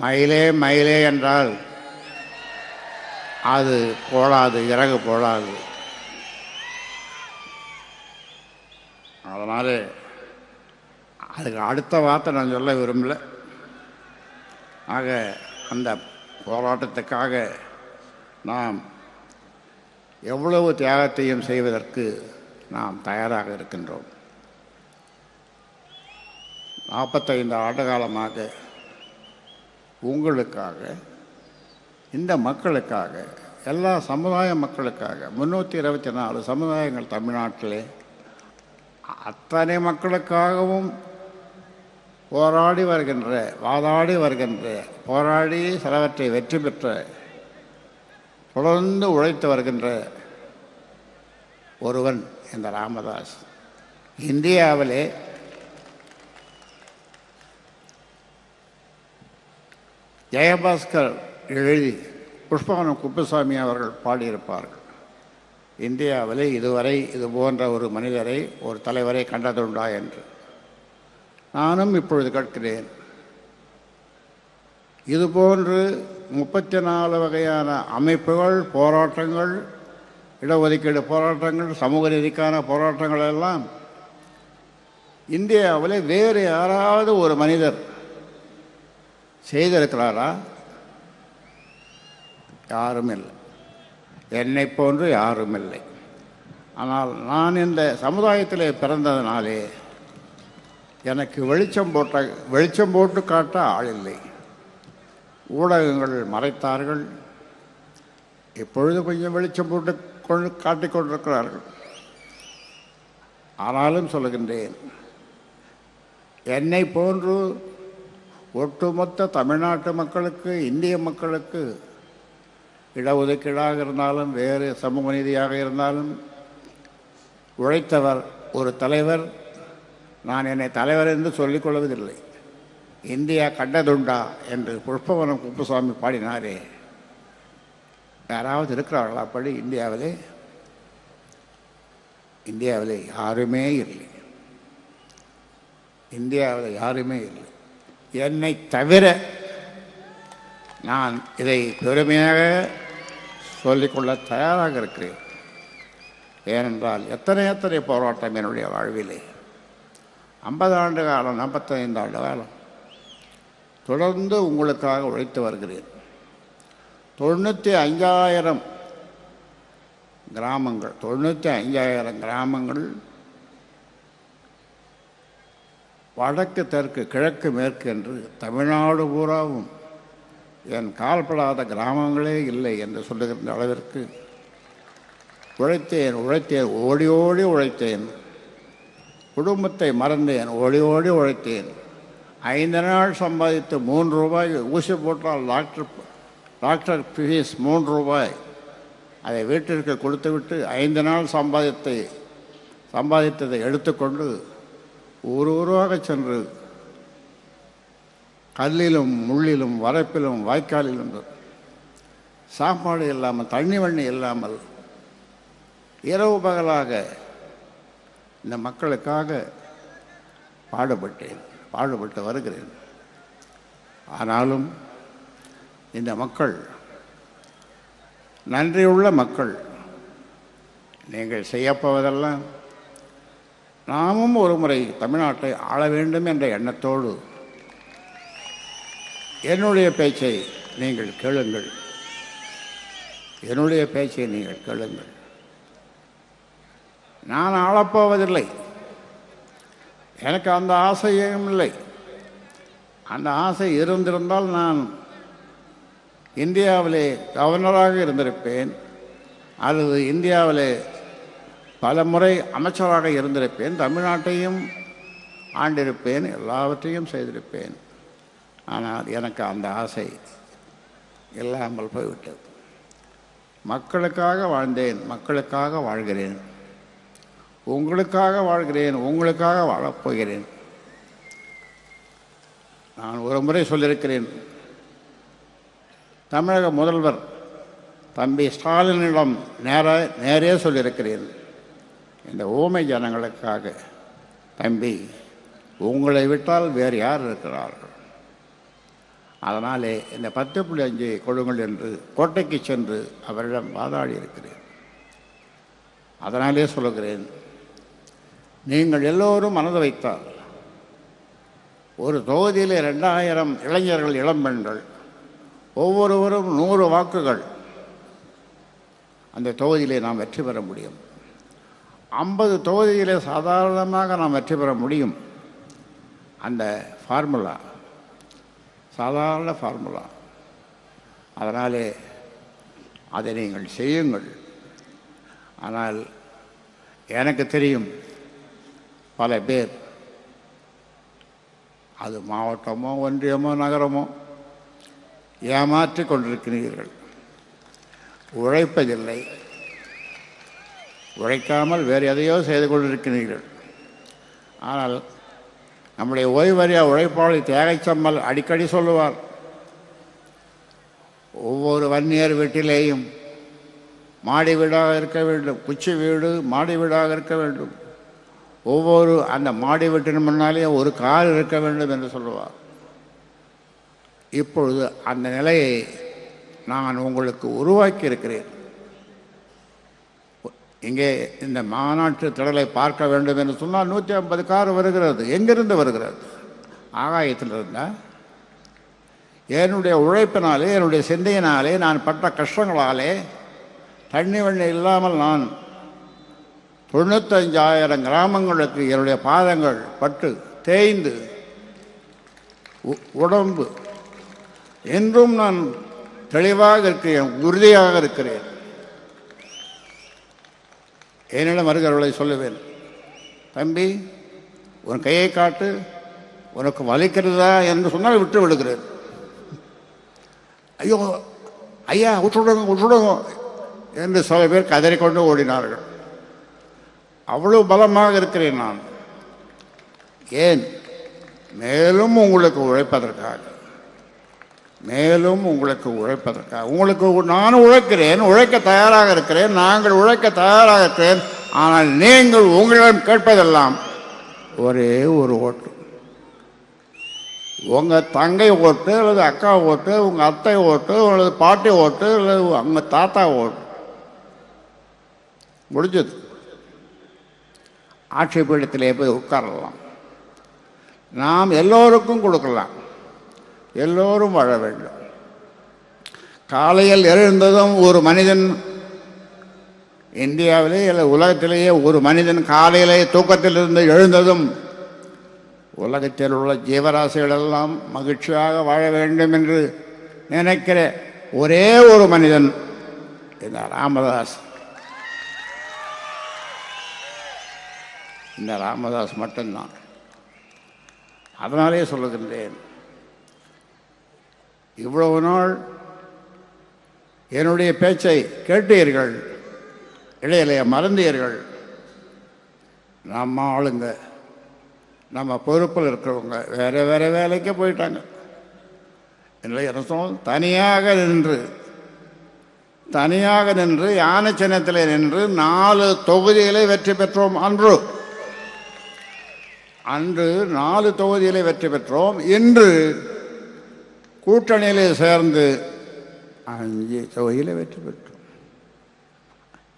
மயிலே மயிலே என்றால் அது போடாது, இறகு போடாது. அதனால் அதுக்கு அடுத்த வார்த்தை நான் சொல்ல விரும்பல. ஆக அந்த போராட்டத்துக்காக நாம் எவ்வளவு தியாகத்தையும் செய்வதற்கு நாம் தயாராக இருக்கின்றோம். 45 ஆண்டு காலமாக உங்களுக்காக, இந்த மக்களுக்காக, எல்லா சமுதாய மக்களுக்காக 324 சமுதாயங்கள் தமிழ்நாட்டிலே, அத்தனை மக்களுக்காகவும் போராடி வருகின்ற, வாதாடி வருகின்ற, போராடி சிலவற்றை வெற்றி பெற்ற, தொடர்ந்து உழைத்து வருகின்ற ஒருவன் இந்த ராமதாஸ். இந்தியாவிலே ஜெயபாஸ்கர் எழுதி புஷ்பவனம் குப்புசாமி அவர்கள் பாடியிருப்பார்கள். இந்தியாவில் இதுவரை இது போன்ற ஒரு மனிதரை, ஒரு தலைவரை கண்டதுண்டா என்று நானும் இப்பொழுது கேட்கிறேன். இதுபோன்று 34 வகையான அமைப்புகள், போராட்டங்கள், இடஒதுக்கீடு போராட்டங்கள், சமூக நீதிக்கான போராட்டங்கள் எல்லாம் இந்தியாவில் வேறு யாராவது ஒரு மனிதர் செய்திருக்கிறாரா? யாரும் இல்லை. என்னை போன்று யாரும் இல்லை. ஆனால் நான் இந்த சமுதாயத்திலே பிறந்ததினாலே எனக்கு வெளிச்சம் போட்டு காட்ட ஆள் இல்லை. ஊடகங்கள் மறைத்தார்கள். இப்பொழுது கொஞ்சம் வெளிச்சம் போட்டு காட்டிக் கொண்டிருக்கிறார்கள். ஆனாலும் சொல்லுகின்றேன், என்னை போன்று ஒட்டுமொத்த தமிழ்நாட்டு மக்களுக்கு, இந்திய மக்களுக்கு இடஒதுக்கீடாக இருந்தாலும் வேறு சமூக நீதியாக இருந்தாலும் உழைத்தவர் ஒரு தலைவர். நான் என்னை தலைவர் என்று சொல்லிக் கொள்வதில்லை. இந்தியா கண்டதுண்டா என்று புஷ்பவனம் குப்புசாமி பாடினாரே, யாராவது இருக்கிறார்களா அப்படி? இந்தியாவிலே யாருமே இல்லை. இந்தியாவில் யாருமே இல்லை, என்னை தவிர. நான் இதை பெருமையாக சொல்லிக்கொள்ள தயாராக இருக்கிறேன். ஏனென்றால் எத்தனை போராட்டம் என்னுடைய வாழ்விலே 50 ஆண்டு காலம், 45 ஆண்டு காலம் தொடர்ந்து உங்களுக்காக உழைத்து வருகிறேன். 95,000 கிராமங்கள், 95,000 கிராமங்கள், வடக்கு தெற்கு கிழக்கு மேற்கு என்று தமிழ்நாடு பூராவும் என் கால்படாத கிராமங்களே இல்லை என்று சொல்லுகின்ற அளவிற்கு உழைத்தேன். ஓடி ஓடி உழைத்தேன். குடும்பத்தை மறந்தேன், ஓடி ஓடி உழைத்தேன். 5 நாள் சம்பாதித்து 3 ரூபாய் ஊசி போட்டால் டாக்டர் ஃபீஸ் 3 ரூபாய், அதை வீட்டிற்கு கொடுத்துவிட்டு 5 நாள் சம்பாதித்ததை எடுத்துக்கொண்டு ஊராக சென்று கல்லிலும் முள்ளிலும் வரப்பிலும் வாய்க்காலிலும் சாப்பாடு இல்லாமல், தண்ணி வண்ணி இல்லாமல் இரவு பகலாக இந்த மக்களுக்காக பாடுபட்டு வருகிறேன். ஆனாலும் இந்த மக்கள் நன்றியுள்ள மக்கள். நீங்கள் செய்யப்போவதெல்லாம் நாமும் ஒரு முறை தமிழ்நாட்டை ஆள வேண்டும் என்ற எண்ணத்தோடு என்னுடைய பேச்சை நீங்கள் கேளுங்கள். நான் ஆளப்போவதில்லை. எனக்கு அந்த ஆசையும் இல்லை. அந்த ஆசை இருந்திருந்தால் நான் இந்தியாவிலே கவர்னராக இருந்திருப்பேன், அல்லது இந்தியாவிலே பல முறை அமைச்சராக இருந்திருப்பேன், தமிழ்நாட்டையும் ஆண்டிருப்பேன், எல்லாவற்றையும் செய்திருப்பேன். ஆனால் எனக்கு அந்த ஆசை இல்லாமல் போய்விட்டது. மக்களுக்காக வாழ்ந்தேன், மக்களுக்காக வாழ்கிறேன், உங்களுக்காக வாழ்கிறேன், உங்களுக்காக வாழப்போகிறேன். நான் ஒரு முறை சொல்லியிருக்கிறேன், தமிழக முதல்வர் தம்பி ஸ்டாலினிடம் நேரே சொல்லியிருக்கிறேன், இந்த ஊமை ஜனங்களுக்காக, தம்பி உங்களை விட்டால் வேறு யார் இருக்கிறார்கள்? அதனாலே இந்த 10.5 கொடுங்கள் என்று கோட்டைக்கு சென்று அவரிடம் வாதாடி இருக்கிறேன். அதனாலே சொல்லுகிறேன், நீங்கள் எல்லோரும் மனது வைத்தால் ஒரு தொகுதியிலே 2000 இளைஞர்கள், இளம்பெண்கள், ஒவ்வொருவரும் 100 வாக்குகள், அந்த தொகுதியிலே நாம் வெற்றி பெற முடியும். 50 தொகுதியிலே சாதாரணமாக நாம் வெற்றி பெற முடியும். அந்த ஃபார்முலா சாதாரண ஃபார்முலா. அதனாலே அதை நீங்கள் செய்யுங்கள். ஆனால் எனக்கு தெரியும், பல பேர் அது மாவட்டமோ ஒன்றியமோ நகரமோ ஏமாற்றி கொண்டிருக்கிறீர்கள். உழைப்பதில்லை, உழைக்காமல் வேறு எதையோ செய்து கொண்டிருக்கிறீர்கள். ஆனால் நம்முடைய ஓய்வறியா உழைப்பாளி தியாகைச்சம்மல் அடிக்கடி சொல்லுவார், ஒவ்வொரு வன்னியர் வீட்டிலேயும் மாடி வீடாக இருக்க வேண்டும், குச்சி வீடு மாடி வீடாக இருக்க வேண்டும், ஒவ்வொரு அந்த மாடி வீட்டின் முன்னாலே ஒரு கார் இருக்க வேண்டும் என்று சொல்லுவார். இப்பொழுது அந்த நிலையை நான் உங்களுக்கு உருவாக்கி இருக்கிறேன். இங்கே இந்த மாநாட்டு திடலை பார்க்க வேண்டும் என்று சொன்னால் 150 கார் வருகிறது. எங்கிருந்து வருகிறது? ஆகாயத்தில் இருந்தால் என்னுடைய உழைப்பினாலே, என்னுடைய சிந்தையினாலே, நான் பட்ட கஷ்டங்களாலே, தண்ணி வண்ணி இல்லாமல் நான் 95,000 கிராமங்களுக்கு என்னுடைய பாதங்கள் பட்டு தேய்ந்து உடம்பு என்றும் நான் தெளிவாக இருக்கிறேன், உறுதியாக இருக்கிறேன். என்னிடம் வருகிறவர்களை சொல்லுவேன், தம்பி உன் கையை காட்டு, உனக்கு வலிக்கிறதா என்று சொன்னால் விட்டு விடுகிறேன். ஐயோ ஐயா விட்டுடுங்க விட்டுடுங்க என்று சில பேர் கதறிக்கொண்டு ஓடினார்கள். அவ்வளவு பலமாக இருக்கிறேன் நான். ஏன்? மேலும் உங்களுக்கு உழைப்பதற்காக, மேலும் உங்களுக்கு உழைப்பதற்காக. உங்களுக்கு நான் உழைக்கிறேன், உழைக்க தயாராக இருக்கிறேன், நாங்கள் உழைக்க தயாராக இருக்கிறேன். ஆனால் நீங்கள் உங்களிடம் கேட்பதெல்லாம் ஒரே ஒரு ஓட்டு. உங்கள் தங்கை ஓட்டு அல்லது அக்கா ஓட்டு, உங்கள் அத்தை ஓட்டு அல்லது பாட்டி ஓட்டு அல்லது உங்கள் தாத்தா ஓட்டு. முடிஞ்சது. ஆட்சி பீடத்திலே போய் உட்காரலாம். நாம் எல்லோருக்கும் கொடுக்கலாம். எல்லோரும் வாழ வேண்டும். காலையில் எழுந்ததும் ஒரு மனிதன், இந்தியாவிலே இல்லை உலகத்திலேயே ஒரு மனிதன் காலையிலே தூக்கத்திலிருந்து எழுந்ததும் உலகத்தில் உள்ள ஜீவராசிகளெல்லாம் மகிழ்ச்சியாக வாழ வேண்டும் என்று நினைக்கிற ஒரே ஒரு மனிதன் இந்த ராமதாஸ். இந்த ராமதாஸ் மட்டும்தான். அதனாலே சொல்லுகின்றேன், இவ்வளவு நாள் என்னுடைய பேச்சை கேட்டீர்கள், இடையிலேயே மறந்தீர்கள். நம்ம ஆளுங்க, நம்ம பொறுப்பில் இருக்கிறவங்க வேறு வேறு வேலைக்கு போயிட்டாங்க. இல்லை அரசும் தனியாக நின்று யானை சின்னத்தில் நின்று 4 தொகுதிகளை வெற்றி பெற்றோம். அன்று 4 தொகுதிகளை வெற்றி பெற்றோம். இன்று கூட்டணியிலே சேர்ந்து 5 தொகுதியில் வெற்றி பெற்றோம்.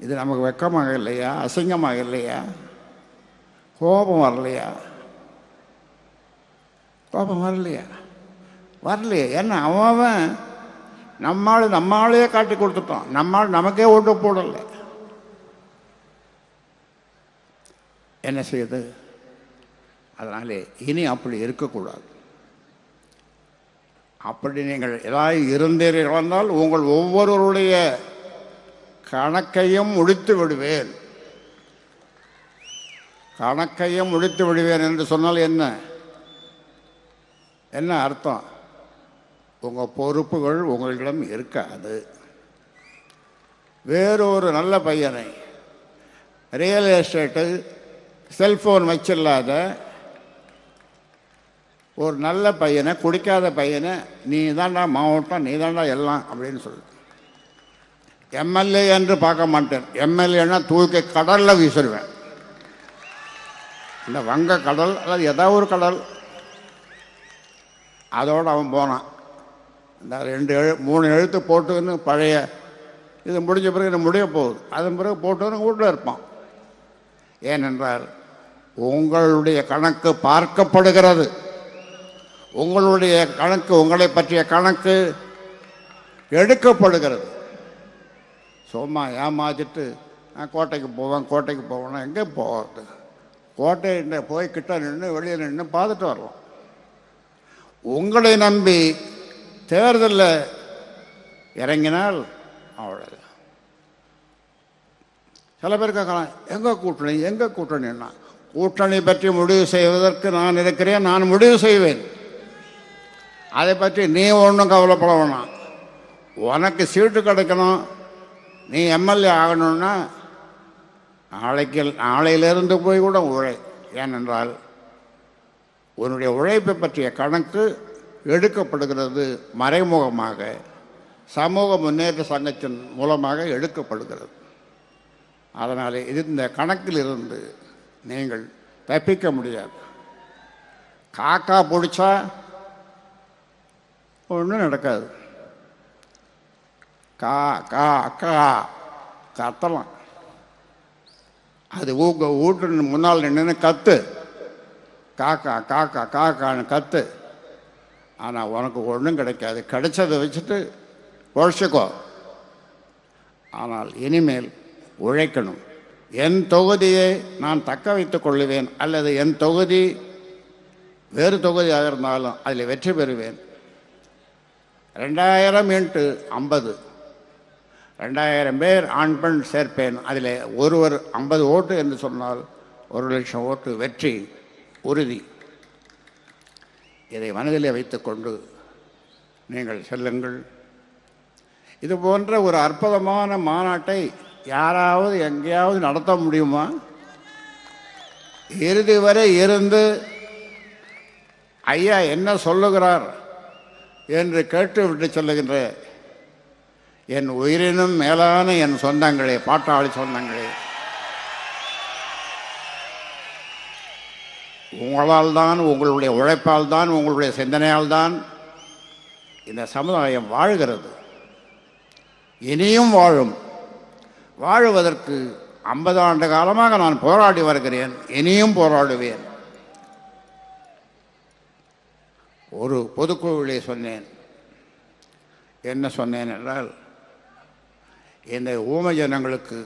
இது நமக்கு வெக்கமாக இல்லையா? அசிங்கமாக இல்லையா? கோபம் வரலையா? கோபம் வரலையா? வரலையே. ஏன்னா அவன் நம்மாளையே காட்டி கொடுத்துட்டான். நம்மால் நமக்கே ஓட்டு போடலை. என்ன செய்யுது? அதனாலே இனி அப்படி இருக்கக்கூடாது. அப்படி நீங்கள் ஏதாவது இருந்தீர்கள் என்றால் உங்கள் ஒவ்வொருவருடைய கணக்கையும் முடித்து விடுவேன். கணக்கையும் முடித்து விடுவேன் என்று சொன்னால் என்ன அர்த்தம்? உங்கள் பொறுப்புகள் உங்களிடம் இருக்காது. வேறொரு நல்ல பையனை, ரியல் எஸ்டேட்டு, செல்ஃபோன் வச்சில்லாத ஒரு நல்ல பையனை, குடிக்காத பையனை, நீ தாண்டா மாவட்டம், நீ தாண்டா எல்லாம் அப்படின்னு சொல்லு. எம்எல்ஏ என்று பார்க்க மாட்டேன். எம்எல்ஏன்னா தூக்கி கடலில் வீசிடுவேன். இந்த வங்க கடல் அல்லது ஏதாவது ஒரு கடல், அதோடு அவன் போனான். இந்த 3 எழுத்து போட்டுன்னு பழைய இது முடிஞ்ச பிறகு இது முடிய போகுது. அதன் பிறகு போட்டுன்னு வீட்டில் இருப்பான். ஏனென்றால் உங்களுடைய கணக்கு பார்க்கப்படுகிறது. உங்களுடைய கணக்கு, உங்களை பற்றிய கணக்கு எடுக்கப்படுகிறது. சும்மா ஏமாத்திட்டு நான் கோட்டைக்கு போவேன்னா எங்கே போகிறது? கோட்டை போய் கிட்ட நின்று வெளியே நின்று பார்த்துட்டு வரலாம். உங்களை நம்பி தேர்தலில் இறங்கினால் அவ்வளோ. சில பேர் கேட்கலாம், எங்கே கூட்டணின்னா, கூட்டணி பற்றி முடிவு செய்வதற்கு நான் இருக்கிறேன், நான் முடிவு செய்வேன். அதை பற்றி நீ ஒன்றும் கவலைப்பட வேணாம். உனக்கு சீட்டு கிடைக்கணும், நீ எம்எல்ஏ ஆகணும்னா நாளையிலிருந்து போய் கூட உழை. ஏனென்றால் உன்னுடைய உழைப்பை பற்றிய கணக்கு எடுக்கப்படுகிறது மறைமுகமாக. சமூக முன்னேற்ற சங்கத்தின் மூலமாக எடுக்கப்படுகிறது. அதனால் இந்த கணக்கில் இருந்து நீங்கள் தப்பிக்க முடியாது. காக்கா பிடிச்சா ஒன்றும் நடக்காது. கா கா கா கத்தலாம், அது வீட்டு முன்னால் நின்று கத்து, காக்கா காக்கா காக்கான்னு கத்து. ஆனால் உனக்கு ஒன்றும் கிடைக்காது. கிடைச்சதை வச்சுட்டு உழைச்சிக்கோ. ஆனால் இனிமேல் உழைக்கணும். என் தொகுதியை நான் தக்க வைத்துக் கொள்ளுவேன், அல்லது என் தொகுதி வேறு தொகுதியாக இருந்தாலும் அதில் வெற்றி பெறுவேன். 2000 × 50, 2000 பேர் ஆண் பெண் சேர்ப்பேன். அதில் ஒருவர் 50 ஓட்டு என்று சொன்னால் 1,00,000 ஓட்டு வெற்றி உறுதி. இதை மனதிலே வைத்துக்கொண்டு நீங்கள் செல்லுங்கள். இது போன்ற ஒரு அற்புதமான மாநாட்டை யாராவது எங்கேயாவது நடத்த முடியுமா? இறுதி வரை இருந்து ஐயா என்ன சொல்லுகிறார் என்று கேட்டுவிட்டு சொல்லுகின்ற என் உயிரினும் மேலான என் சொந்தங்களே, பாட்டாளி சொந்தங்களே, உங்களால் தான், உங்களுடைய உழைப்பால் தான், உங்களுடைய சிந்தனையால் தான் இந்த சமுதாயம் வாழ்கிறது. இனியும் வாழும். வாழுவதற்கு 50 ஆண்டு காலமாக நான் போராடி வருகிறேன், இனியும் போராடுவேன். ஒரு பொதுக்குழுவிலே சொன்னேன். என்ன சொன்னேன் என்றால், இந்த ஊமை ஜனங்களுக்கு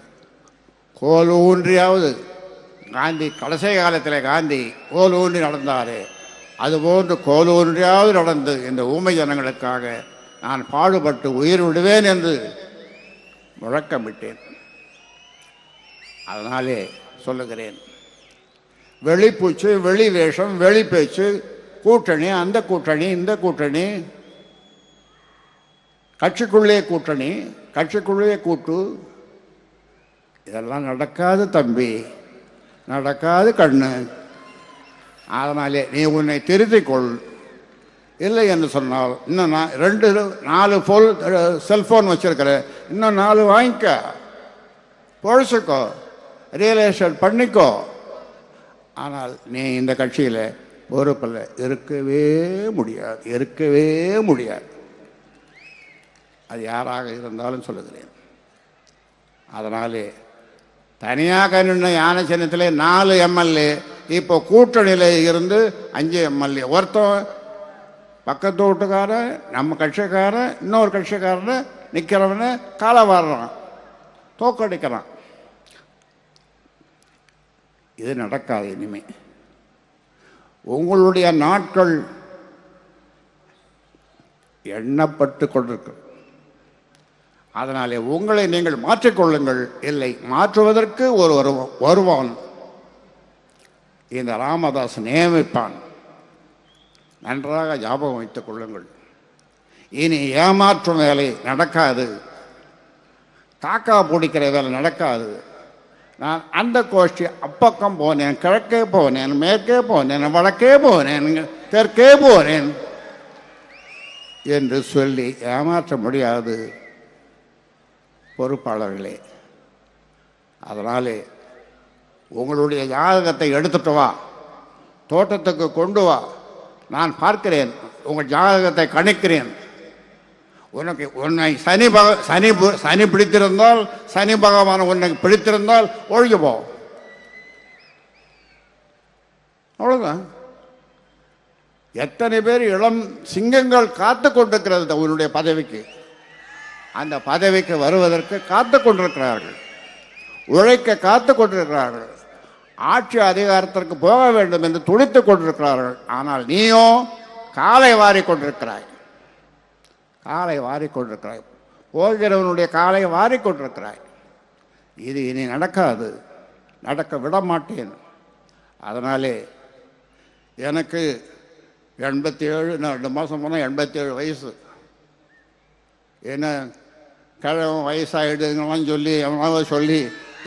கோலூன்றியாவது காந்தி கடைசி காலத்தில் காந்தி கோலூன்றி நடந்தாரே, அதுபோன்று கோலூன்றியாவது நடந்து இந்த ஊமை ஜனங்களுக்காக நான் பாடுபட்டு உயிர் விடுவேன் என்று முழக்கமிட்டேன். அதனாலே சொல்லுகிறேன், வெளிப்பூச்சு, வெளி வேஷம், வெளி பேச்சு, கூட்டணி, அந்த கூட்டணி, இந்த கூட்டணி, கட்சிக்குள்ளே கூட்டணி, கட்சிக்குள்ளே கூட்டு, இதெல்லாம் நடக்காது தம்பி, நடக்காது கண்ணு. அதனாலே நீ உன்னை திருத்திக்கொள். இல்லை என்று சொன்னால் இன்னும் 2-4 செல்ஃபோன் வச்சிருக்கிற, இன்னும் 4 வாங்கிக்க, பொழைச்சிக்கோ, ரியல் எஸ்டேட் பண்ணிக்கோ. ஆனால் நீ இந்த கட்சியில் பொறுப்பில் இருக்கவே முடியாது, இருக்கவே முடியாது. அது யாராக இருந்தாலும் சொல்லுகிறேன். அதனாலே தனியாக நின்ற யானை சின்னத்தில் 4 எம்எல்ஏ, இப்போ கூட்டணியில் இருந்து 5 எம்எல்ஏ. ஒருத்தன் பக்கத்து வீட்டுக்காரன், நம்ம கட்சிக்காரன், இன்னொரு கட்சிக்காரனை நிற்கிறவனை காலை வாடுறான், தோக்கடிக்கிறான். இது நடக்காது இனிமே. உங்களுடைய நாட்கள் எண்ணப்பட்டு கொண்டிருக்கு. அதனாலே உங்களை நீங்கள் மாற்றிக்கொள்ளுங்கள். இல்லை, மாற்றுவதற்கு ஒரு வருவான், இந்த ராமதாஸ் நியமிப்பான். நன்றாக ஞாபகம் வைத்துக் கொள்ளுங்கள். இனி ஏமாற்றும் வேலை நடக்காது, காக்கா பிடிக்கிற வேலை நடக்காது. நான் அந்த கோஷ்டி அப்பக்கம் போனேன், கிழக்கே போனேன், மேற்கே போனேன், வடக்கே போனேன், தெற்கே போனேன் என்று சொல்லி ஏமாற்ற முடியாது பொறுப்பாளர்களே. அதனாலே உங்களுடைய ஜாதகத்தை எடுத்துட்டு வா, தோட்டத்துக்கு கொண்டு வா, நான் பார்க்கிறேன், உங்கள் ஜாதகத்தை கணிக்கிறேன். உன்னை சனி பிடித்திருந்தால், சனி பகவான் உன்னை பிடித்திருந்தால் ஒழிஞ்சு போ, அவ்வளவுதான். எத்தனை பேர் இளம் சிங்கங்கள் காத்து கொண்டிருக்கிறது உன்னுடைய பதவிக்கு. அந்த பதவிக்கு வருவதற்கு காத்து கொண்டிருக்கிறார்கள், உழைக்க காத்து கொண்டிருக்கிறார்கள், ஆட்சி அதிகாரத்திற்கு போக வேண்டும் என்று துடித்துக் கொண்டிருக்கிறார்கள். ஆனால் நீயோ காலை வாரி கொண்டிருக்கிறாய், காலை வாரிக்கொண்டிருக்கிறாய், போகிறவனுடைய காலை வாரிக்கொண்டிருக்கிறாய். இது இனி நடக்காது, நடக்க விட மாட்டேன். அதனாலே எனக்கு 87, 2 மாதம் போனால் 87 வயசு. என்ன கிழவன் வயசாகிடுங்களாம் சொல்லி எவனாவது சொல்லி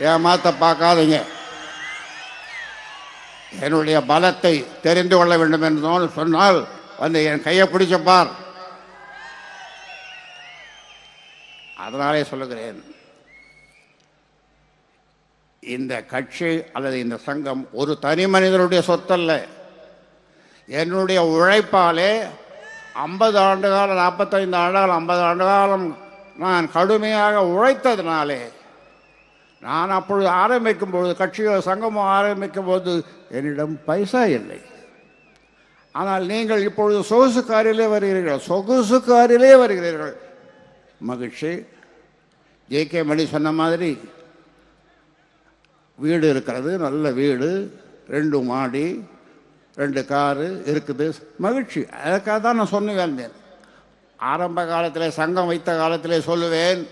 ஏமாத்த பார்க்காதீங்க. என்னுடைய பலத்தை தெரிந்து கொள்ள வேண்டும் என்று சொன்னால் வந்து என் கையை பிடிச்சப்பார், அதனாலே சொல்லுகிறேன், இந்த கட்சி அல்லது இந்த சங்கம் ஒரு தனி மனிதனுடைய சொத்தல்ல. என்னுடைய உழைப்பாலே 50 ஆண்டு காலம், 45 ஆண்டுகள், 50 ஆண்டு காலம் நான் கடுமையாக உழைத்ததினாலே, நான் அப்பொழுது ஆரம்பிக்கும் பொழுது, கட்சியோ சங்கமோ ஆரம்பிக்கும் போது என்னிடம் பைசா இல்லை. ஆனால் நீங்கள் இப்பொழுது சொகுசு காரிலே வருகிறீர்கள். மகிழ்ச்சி. ஜே.கே. மணி சொன்ன மாதிரி வீடு இருக்கிறது, நல்ல வீடு, 2 மாடி, 2 காரு இருக்குது, மகிழ்ச்சி. அதுக்காக தான் நான் சொன்ன வந்தேன். ஆரம்ப காலத்தில் சங்கம் வைத்த காலத்திலே சொல்லுவேன்,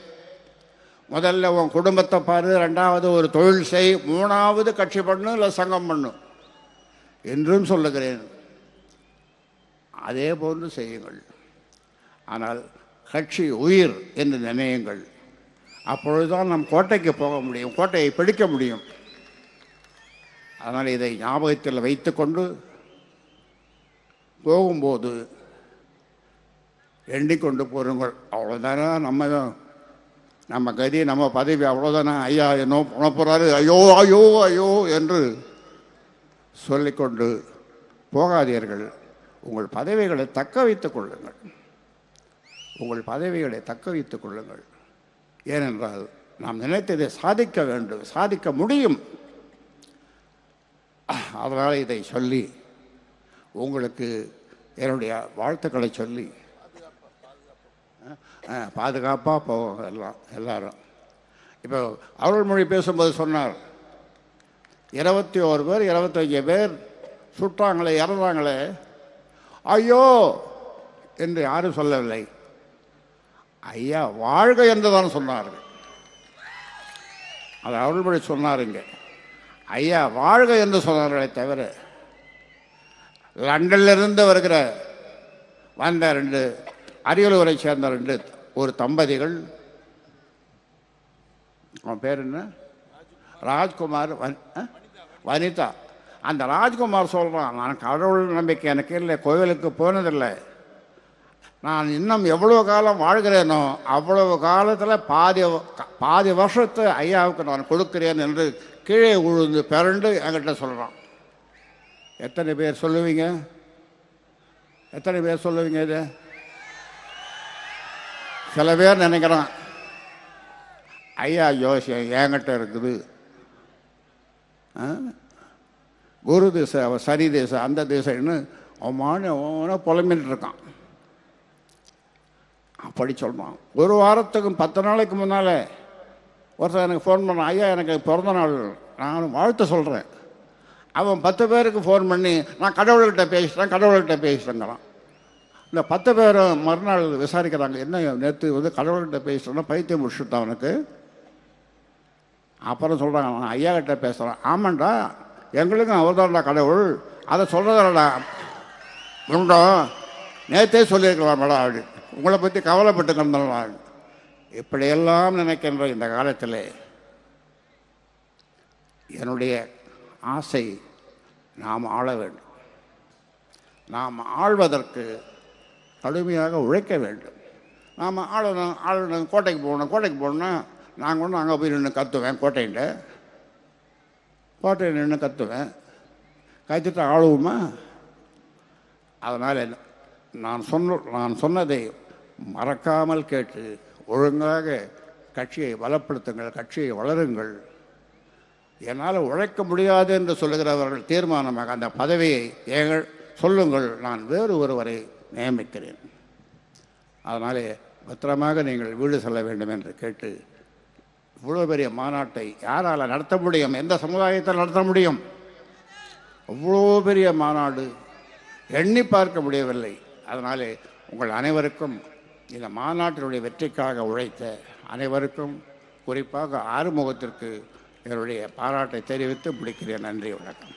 முதல்ல உன் குடும்பத்தை பாரு, 2வது ஒரு தொழில் செய், 3வது கட்சி பண்ணு இல்லை சங்கம் பண்ணு என்றும் சொல்லுகிறேன். அதே போன்று செய்யுங்கள். ஆனால் கட்சி உயிர் என்று நினையுங்கள். அப்பொழுதுதான் நம் கோட்டைக்கு போக முடியும், கோட்டையை பிடிக்க முடியும். அதனால் இதை ஞாபகத்தில் வைத்துக்கொண்டு போகும்போது எண்ணிக்கொண்டு போருங்கள். அவ்வளோதானே நம்ம கதி, நம்ம பதவி, அவ்வளோதானே. ஐயா என்ன பண்ண போகிறாரு, ஐயோ ஐயோ ஐயோ என்று சொல்லிக்கொண்டு போகாதீர்கள். உங்கள் பதவிகளை தக்க வைத்துக் கொள்ளுங்கள். உங்கள் பதவிகளை தக்க வைத்துக் கொள்ளுங்கள். ஏனென்றால் நாம் நினைத்ததை சாதிக்க வேண்டும், சாதிக்க முடியும். அதனால் இதை சொல்லி உங்களுக்கு என்னுடைய வாழ்த்துக்களை சொல்லி பாதுகாப்பாக போவோம் எல்லாரும். இப்போ அருள்மொழி பேசும்போது சொன்னார், 21 பேர் 25 பேர் சுட்டாங்களே, இறந்தாங்களே, ஐயோ என்று யாரும் சொல்லவில்லை. ஐயா வாழ்க என்று தான் சொன்னார்கள். அது அருள்மொழி சொன்னாருங்க. ஐயா வாழ்க என்று சொன்னார்களே தவிர, லண்டனிலிருந்து வந்த 2 அரியலூரை சேர்ந்த 2 ஒரு தம்பதிகள், அவன் பேர் என்ன, ராஜ்குமார், வனிதா. அந்த ராஜ்குமார் சொல்கிறான், நான் கடவுள் நம்பிக்கை எனக்கு இல்லை, கோவிலுக்கு போனதில்லை, நான் இன்னும் எவ்வளோ காலம் வாழ்கிறேனோ அவ்வளவு காலத்தில் பாதி வருஷத்தை ஐயாவுக்கு நான் கொடுக்கிறேன் என்று கீழே உழுந்து பிறண்டு என்கிட்ட சொல்கிறான். எத்தனை பேர் சொல்லுவீங்க? இது சில பேர் நினைக்கிறான், ஐயா ஜோசியம் என்கிட்ட இருக்குது, குரு திசை, சனி திசை, அந்த திசைன்னு அவமான புலம்பின்னு இருக்கான். அப்படி சொல்கிறான். ஒரு வாரத்துக்கு 10 நாளைக்கு முன்னால் ஒருத்தர் எனக்கு ஃபோன் பண்ணான், ஐயா எனக்கு பிறந்த நாள், நான் வாழ்த்து சொல்கிறேன். அவன் 10 பேருக்கு ஃபோன் பண்ணி நான் கடவுள்கிட்ட பேசிட்டேங்கிறான். இந்த 10 பேரும் மறுநாள் விசாரிக்கிறாங்க, என்ன நேற்று கடவுள்கிட்ட பேசிட்டோன்னா பைத்தியம் முடிச்சுட்டான் அவனுக்கு. அப்புறம் சொல்கிறாங்க, நான் ஐயா கிட்ட பேசுகிறேன். ஆமாண்டா, எங்களுக்கும் அவர் தான்டா கடவுள், அதை சொல்கிறதாடா உண்டோ, நேற்றே சொல்லியிருக்கலாம் மேடம் அப்படி, உங்களை பற்றி கவலைப்பட்டு கிடந்தான். இப்படியெல்லாம் நினைக்கின்ற இந்த காலத்தில் என்னுடைய ஆசை, நாம் ஆள வேண்டும். நாம் ஆள்வதற்கு கடுமையாக உழைக்க வேண்டும். நாம் ஆளணும் கோட்டைக்கு போகணுன்னா நான் கொண்டு அங்கே போய் நின்று கத்துவேன், கோட்டையில் நின்று கத்துவேன், கத்துட்டு ஆளுவோமா? அதனால் நான் சொன்னதை மறக்காமல் கேட்டு ஒழுங்காக கட்சியை பலப்படுத்துங்கள், கட்சியை வளருங்கள். என்னால் உழைக்க முடியாது என்று சொல்லுகிறவர்கள் தீர்மானமாக அந்த பதவியை சொல்லுங்கள், நான் வேறு ஒருவரை நியமிக்கிறேன். அதனாலே பத்திரமாக நீங்கள் வீடு செல்ல வேண்டும் என்று கேட்டு, இவ்வளோ பெரிய மாநாட்டை யாரால் நடத்த முடியும்? எந்த சமுதாயத்தில் நடத்த முடியும்? அவ்வளோ பெரிய மாநாடு எண்ணி பார்க்க முடியவில்லை. அதனாலே உங்கள் அனைவருக்கும், இந்த மாநாட்டினுடைய வெற்றிக்காக உழைத்த அனைவருக்கும், குறிப்பாக ஆறுமுகத்திற்கு என்னுடைய பாராட்டை தெரிவித்து முடிக்கிறேன். நன்றி, வணக்கம்.